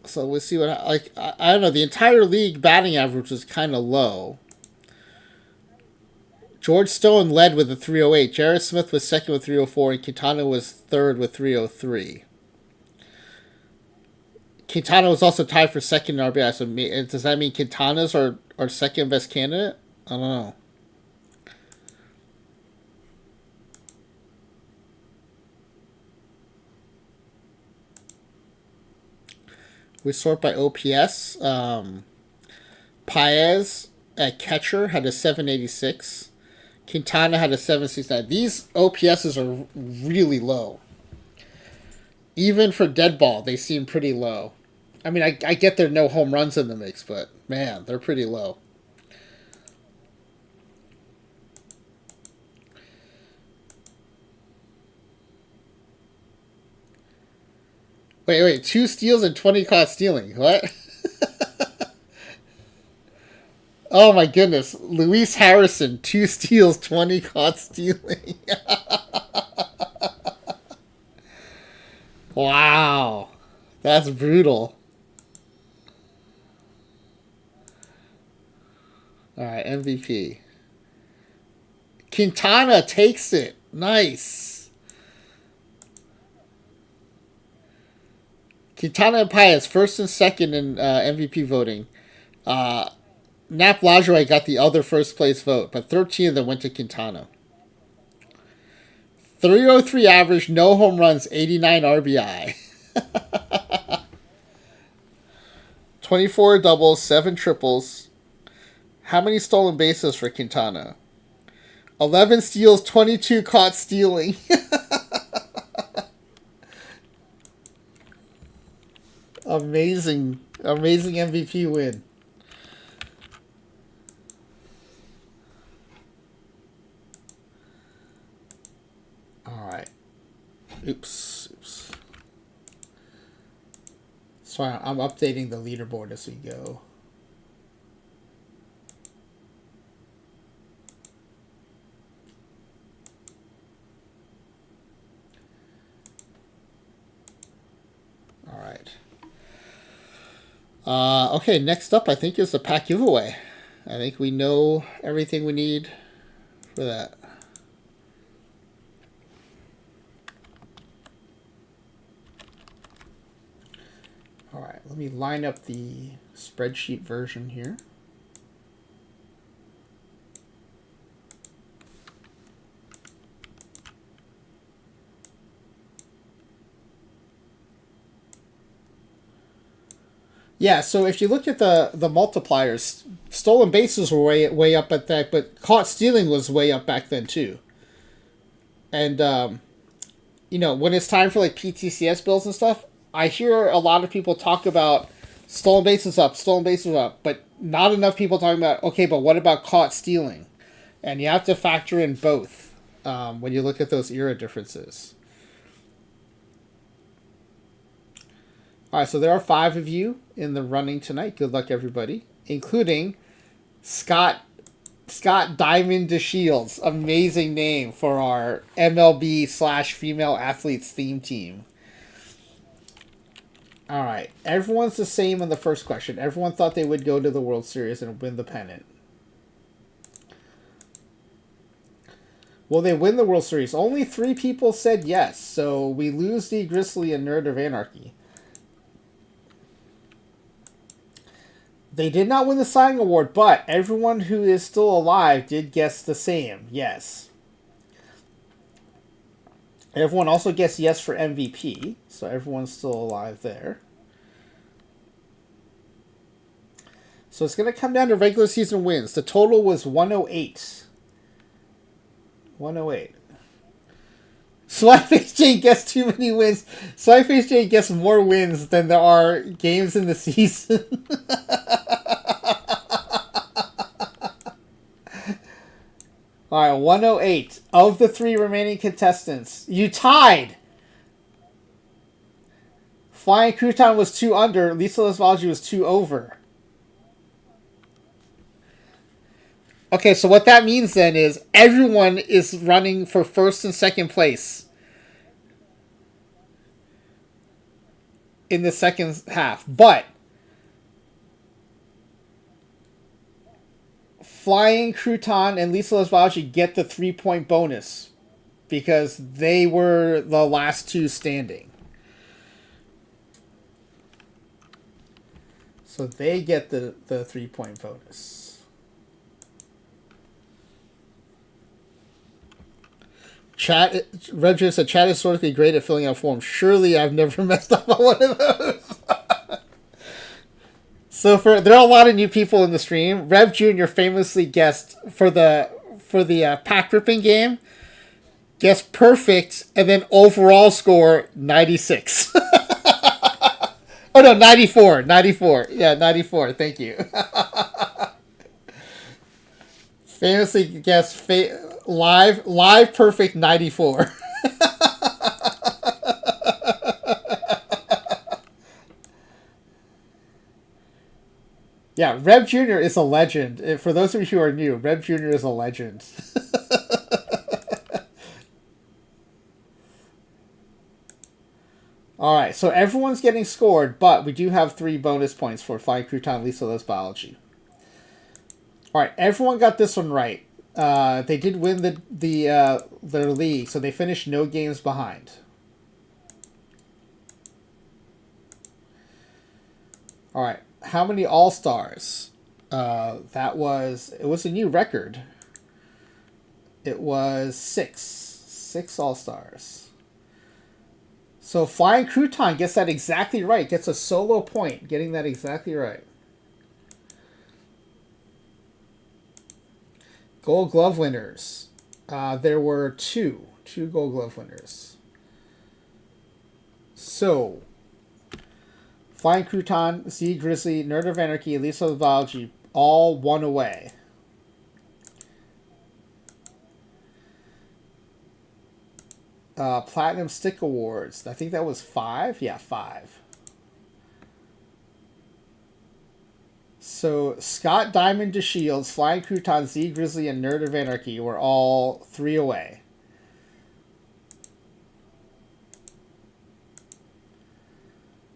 So we'll see what, like, I don't know. The entire league batting average was kind of low. George Stone led with a 308. Jared Smith was second with 304, and Quintana was third with 303. Quintana was also tied for second in RBI. So does that mean Quintana's our second best candidate? I don't know. We sort by OPS. Paez at catcher had a 786. Quintana had a 769. These OPSs are really low. Even for dead ball, they seem pretty low. I mean, I get there are no home runs in the mix, but man, they're pretty low. Wait, 2 steals and 20 caught stealing. What? Oh my goodness. Luis Harrison, 2 steals, 20 caught stealing. Wow. That's brutal. Alright, MVP. Quintana takes it. Nice. Quintana and Paez, first and second in MVP voting. Nap Lajoie got the other first place vote, but 13 of them went to Quintana. 303 average, no home runs, 89 RBI. 24 doubles, 7 triples. How many stolen bases for Quintana? 11 steals, 22 caught stealing. Amazing MVP win. All right. Oops. Sorry, I'm updating the leaderboard as we go. right. Okay, next up I think is the pack giveaway. I think we know everything we need for that. All right, let me line up the spreadsheet version here. Yeah, so if you look at the multipliers, stolen bases were way up at that, but caught stealing was way up back then too. And you know, when it's time for like PTCS bills and stuff, I hear a lot of people talk about stolen bases up, but not enough people talking about, okay, but what about caught stealing? And you have to factor in both when you look at those era differences. All right, so there are 5 of you in the running tonight. Good luck, everybody, including Scott Diamond DeShields. Amazing name for our MLB/female athletes theme team. All right, everyone's the same on the first question. Everyone thought they would go to the World Series and win the pennant. Will they win the World Series? Only 3 people said yes, so we lose the Grizzly and Nerd of Anarchy. They did not win the Cy Young Award, but everyone who is still alive did guess the same. Yes. Everyone also guessed yes for MVP, so everyone's still alive there. So it's going to come down to regular season wins. The total was 108. 108. Slyface J guessed too many wins. Slyface J guessed more wins than there are games in the season. All right, 108. Of the 3 remaining contestants, you tied. Flying Crouton was 2 under. Lisa Lesvalgi was 2 over. Okay, so what that means then is everyone is running for first and second place in the second half. But Flying Crouton and Lisa Lesvalgi get the 3-point bonus because they were the last 2 standing. So they get the 3-point bonus. Red Jim said, chat is historically great at filling out forms. Surely I've never messed up on one of those. So there are a lot of new people in the stream. Rev Jr. famously guessed for the pack ripping game, guessed perfect, and then overall score 96. Oh no, 94. 94. Yeah, 94. Thank you. Famously guessed live perfect 94. Yeah, Reb Jr. is a legend. For those of you who are new, Reb Jr. is a legend. All right, so everyone's getting scored, but we do have 3 bonus points for Flying Crouton, Lisa Les Biology. All right, everyone got this one right. They did win their league, so they finished no games behind. All right, how many All-Stars? It was a new record. It was 6. 6 All-Stars. So Flying Crouton gets that exactly right. Gets a solo point, getting that exactly right. Gold Glove winners. There were 2 Gold Glove winners. So, Flying Crouton, Z Grizzly, Nerd of Anarchy, Lisa of Biology, all 1 away. Platinum Stick Awards. I think that was 5. Yeah, 5. So Scott Diamond DeShields, Flying Crouton, Z Grizzly, and Nerd of Anarchy were all 3 away.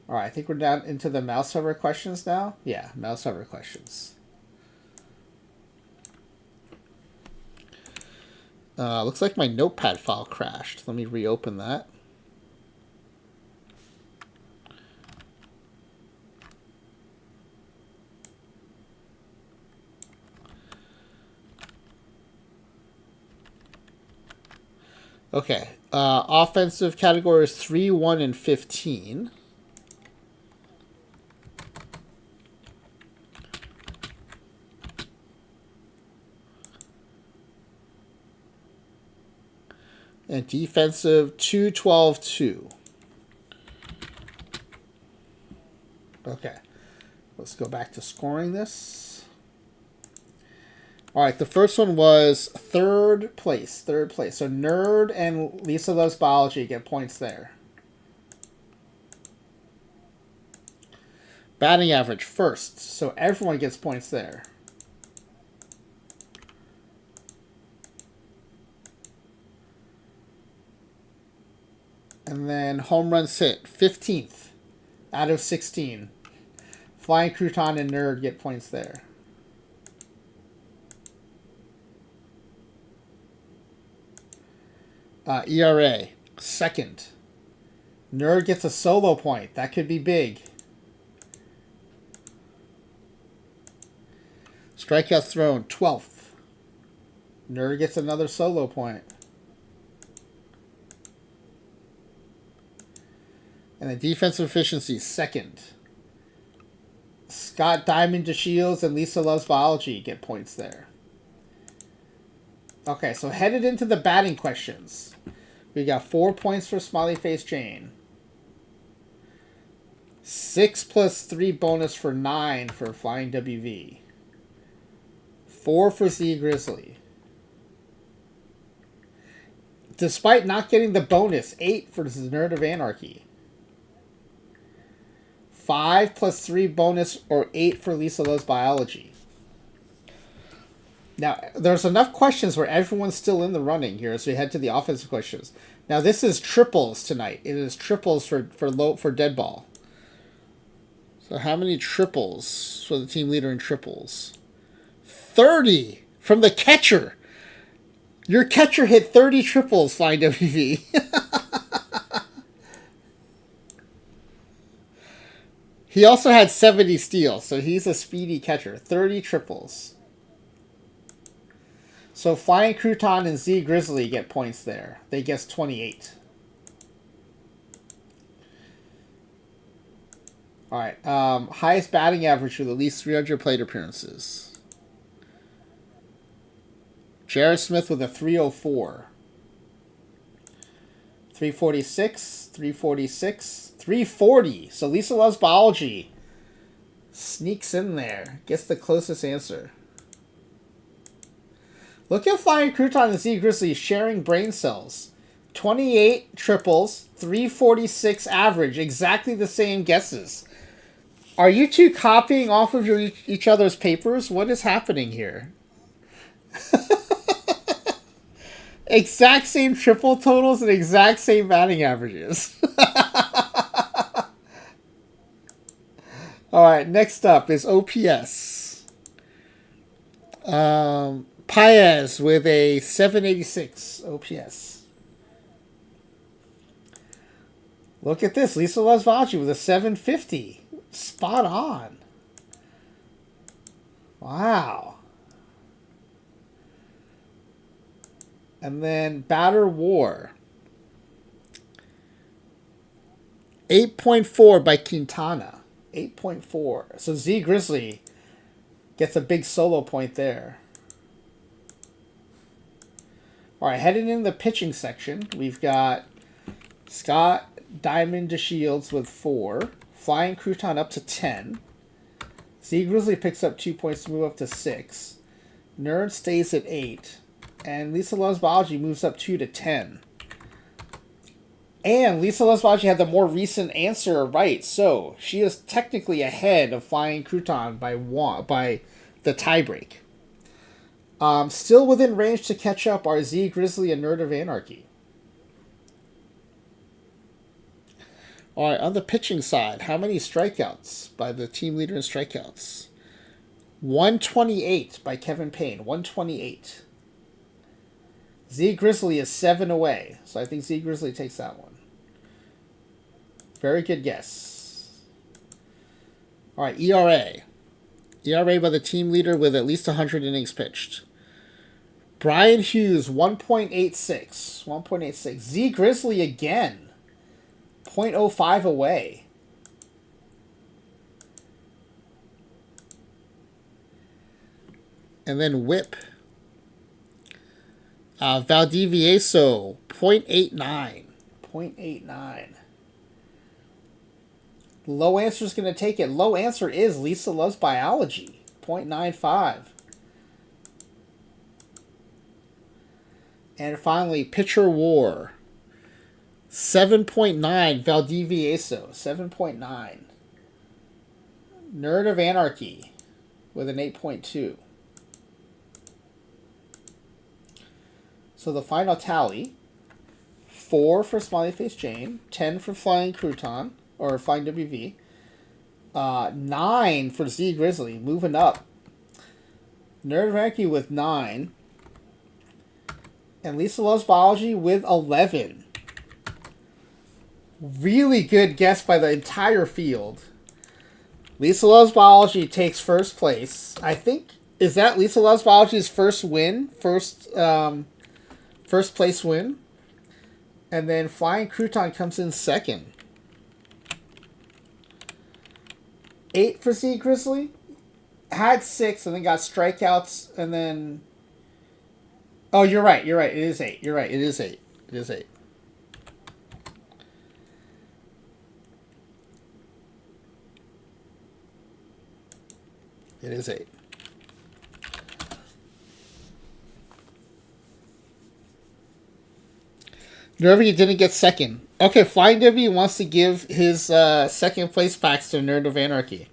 All right, I think we're down into the mouse hover questions now. Yeah, mouse hover questions. Looks like my notepad file crashed. Let me reopen that. Okay. Offensive categories 3, 1, and 15. And defensive 2, 12, 2. Okay. Let's go back to scoring this. All right, the first one was third place. So Nerd and Lisa Loves Biology get points there. Batting average first, so everyone gets points there. And then home runs hit, 15th out of 16. Flying Crouton and Nerd get points there. ERA, second. Nerd gets a solo point. That could be big. Strikeouts thrown, 12th. Nerd gets another solo point. And the defensive efficiency, second. Scott Diamond DeShields and Lisa Loves Biology get points there. Okay, so headed into the batting questions. We got 4 points for Smiley Face Jane. 6 plus 3 bonus for 9 for Flying WV. 4 for Z Grizzly. Despite not getting the bonus, 8 for the Nerd of Anarchy. 5 plus 3 bonus or 8 for Lisa Loves Biology. Now, there's enough questions where everyone's still in the running here as we head to the offensive questions. Now, this is triples tonight. It is triples for dead ball. So how many triples for the team leader in triples? 30 from the catcher. Your catcher hit 30 triples, Flying WV. He also had 70 steals, so he's a speedy catcher. 30 triples. So Flying Crouton and Z Grizzly get points there. They guessed 28. All right. Highest batting average with at least 300 plate appearances. Jared Smith with a 304. 346, 346, 340. So Lisa Loves Biology sneaks in there. Gets the closest answer. Look at Flying Crouton and Z Grizzly sharing brain cells. 28 triples, 346 average. Exactly the same guesses. Are you two copying off of each other's papers? What is happening here? Exact same triple totals and exact same batting averages. All right, next up is OPS. Paez with a 786 OPS. Look at this. Lisa Loves Biology with a 750. Spot on. Wow. And then Batter War. 8.4 by Quintana. 8.4. So Z Grizzly gets a big solo point there. All right, heading in the pitching section, we've got Scott Diamond DeShields with 4. Flying Crouton up to 10. Z Grizzly picks up 2 points to move up to 6. Nerd stays at 8. And Lisa Loves Biology moves up 2 to 10. And Lisa Loves Biology had the more recent answer right, so she is technically ahead of Flying Crouton by the tiebreak. Still within range to catch up are Z Grizzly and Nerd of Anarchy. All right, on the pitching side, how many strikeouts by the team leader in strikeouts? 128 by Kevin Payne. 128. Z Grizzly is 7 away, so I think Z Grizzly takes that one. Very good guess. All right, ERA. ERA by the team leader with at least 100 innings pitched. Brian Hughes, 1.86. 1.86. Z Grizzly again. 0.05 away. And then whip. Valdivieso, 0.89. 0.89. Low answer is going to take it. Low answer is Lisa Loves Biology, 0.95. And finally, Pitcher War, 7.9. Valdivieso, 7.9. Nerd of Anarchy with an 8.2. So the final tally, 4 for Smiley Face Jane, 10 for Flying Crouton, or Flying WV, 9 for Z Grizzly, moving up. Nerd of Anarchy with 9, and Lisa Loves Biology with 11. Really good guess by the entire field. Lisa Loves Biology takes first place. I think, is that Lisa Loves Biology's first win? First place win. And then Flying Crouton comes in second. 8 for Z Grizzly. Had 6 and then got strikeouts and then... Oh, you're right. It is 8. You're right. It is 8. It is 8. It is 8. Nervy didn't get second. Okay, Flying W wants to give his second place packs to Nerd of Anarchy.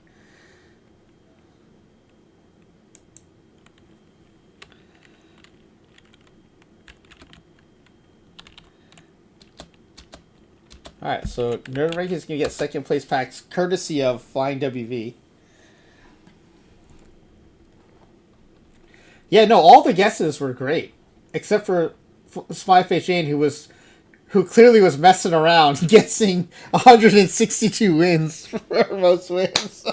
Alright, so Nerd of Anarchy is going to get second place packs courtesy of Flying WV. Yeah, no, all the guesses were great. Except for Smiley Face Jane, who clearly was messing around, guessing 162 wins for most wins.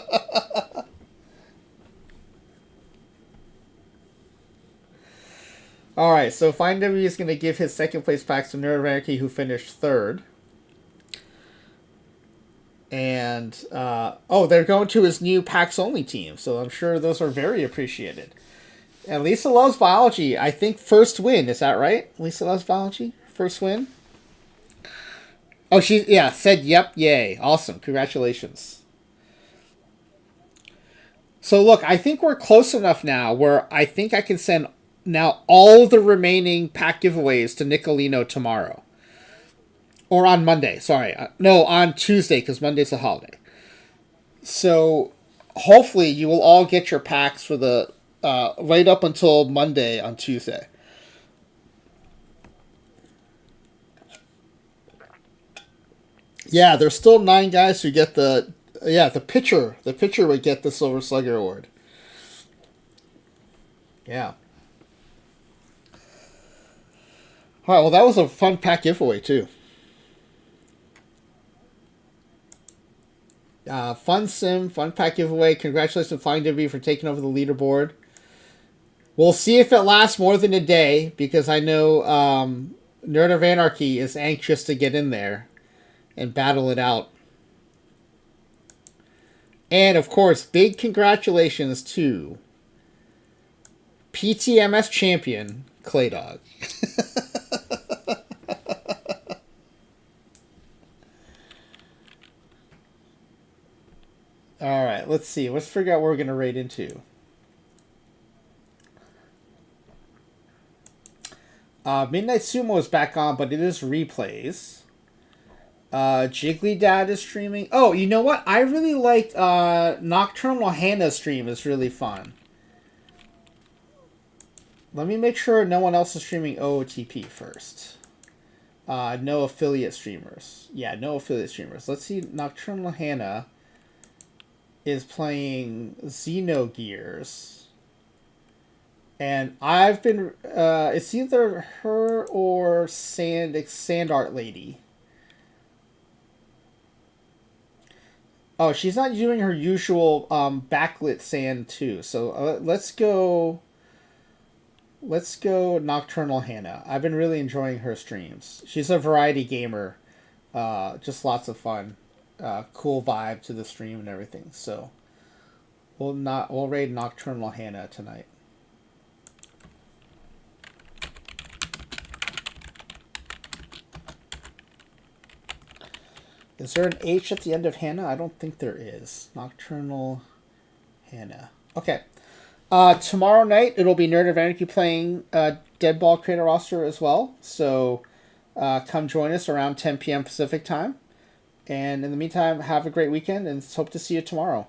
Alright, so Fine W is going to give his second place packs to Nerd of Anarchy, who finished third. And, they're going to his new packs only team, so I'm sure those are very appreciated. And Lisa Loves Biology, I think first win, is that right? Lisa Loves Biology, first win? Oh, said yep, yay. Awesome, congratulations. So look, I think we're close enough now where I think I can send now all the remaining pack giveaways to Nicolino tomorrow. Or on Monday, sorry. No, on Tuesday, because Monday's a holiday. So hopefully you will all get your packs for the right up until Monday on Tuesday. Yeah, there's still 9 guys who get the pitcher. The pitcher would get the Silver Slugger Award. Yeah. All right, well, that was a fun pack giveaway, too. Fun sim, fun pack giveaway. Congratulations to Flying W for taking over the leaderboard. We'll see if it lasts more than a day, because I know Nerd of Anarchy is anxious to get in there and battle it out. And, of course, big congratulations to PTMS champion, Claydog. Alright, let's see. Let's figure out where we're going to raid into. Midnight Sumo is back on, but it is replays. Jiggly Dad is streaming. Oh, you know what? I really liked Nocturnal Hannah's stream. It's really fun. Let me make sure no one else is streaming OOTP first. No affiliate streamers. Yeah, no affiliate streamers. Let's see. Nocturnal Hannah is playing Xenogears. And I've been. It's either her or Sand Art Lady. Oh, she's not doing her usual backlit sand too. So let's go. Let's go Nocturnal Hannah. I've been really enjoying her streams. She's a variety gamer. Just lots of fun. Cool vibe to the stream and everything. So we'll raid Nocturnal Hannah tonight. Is there an H at the end of Hannah? I don't think there is. Nocturnal Hannah. Okay. Tomorrow night it'll be Nerd of Anarchy playing Deadball Creator Roster as well. So come join us around 10 p.m. Pacific time. And in the meantime, have a great weekend and hope to see you tomorrow.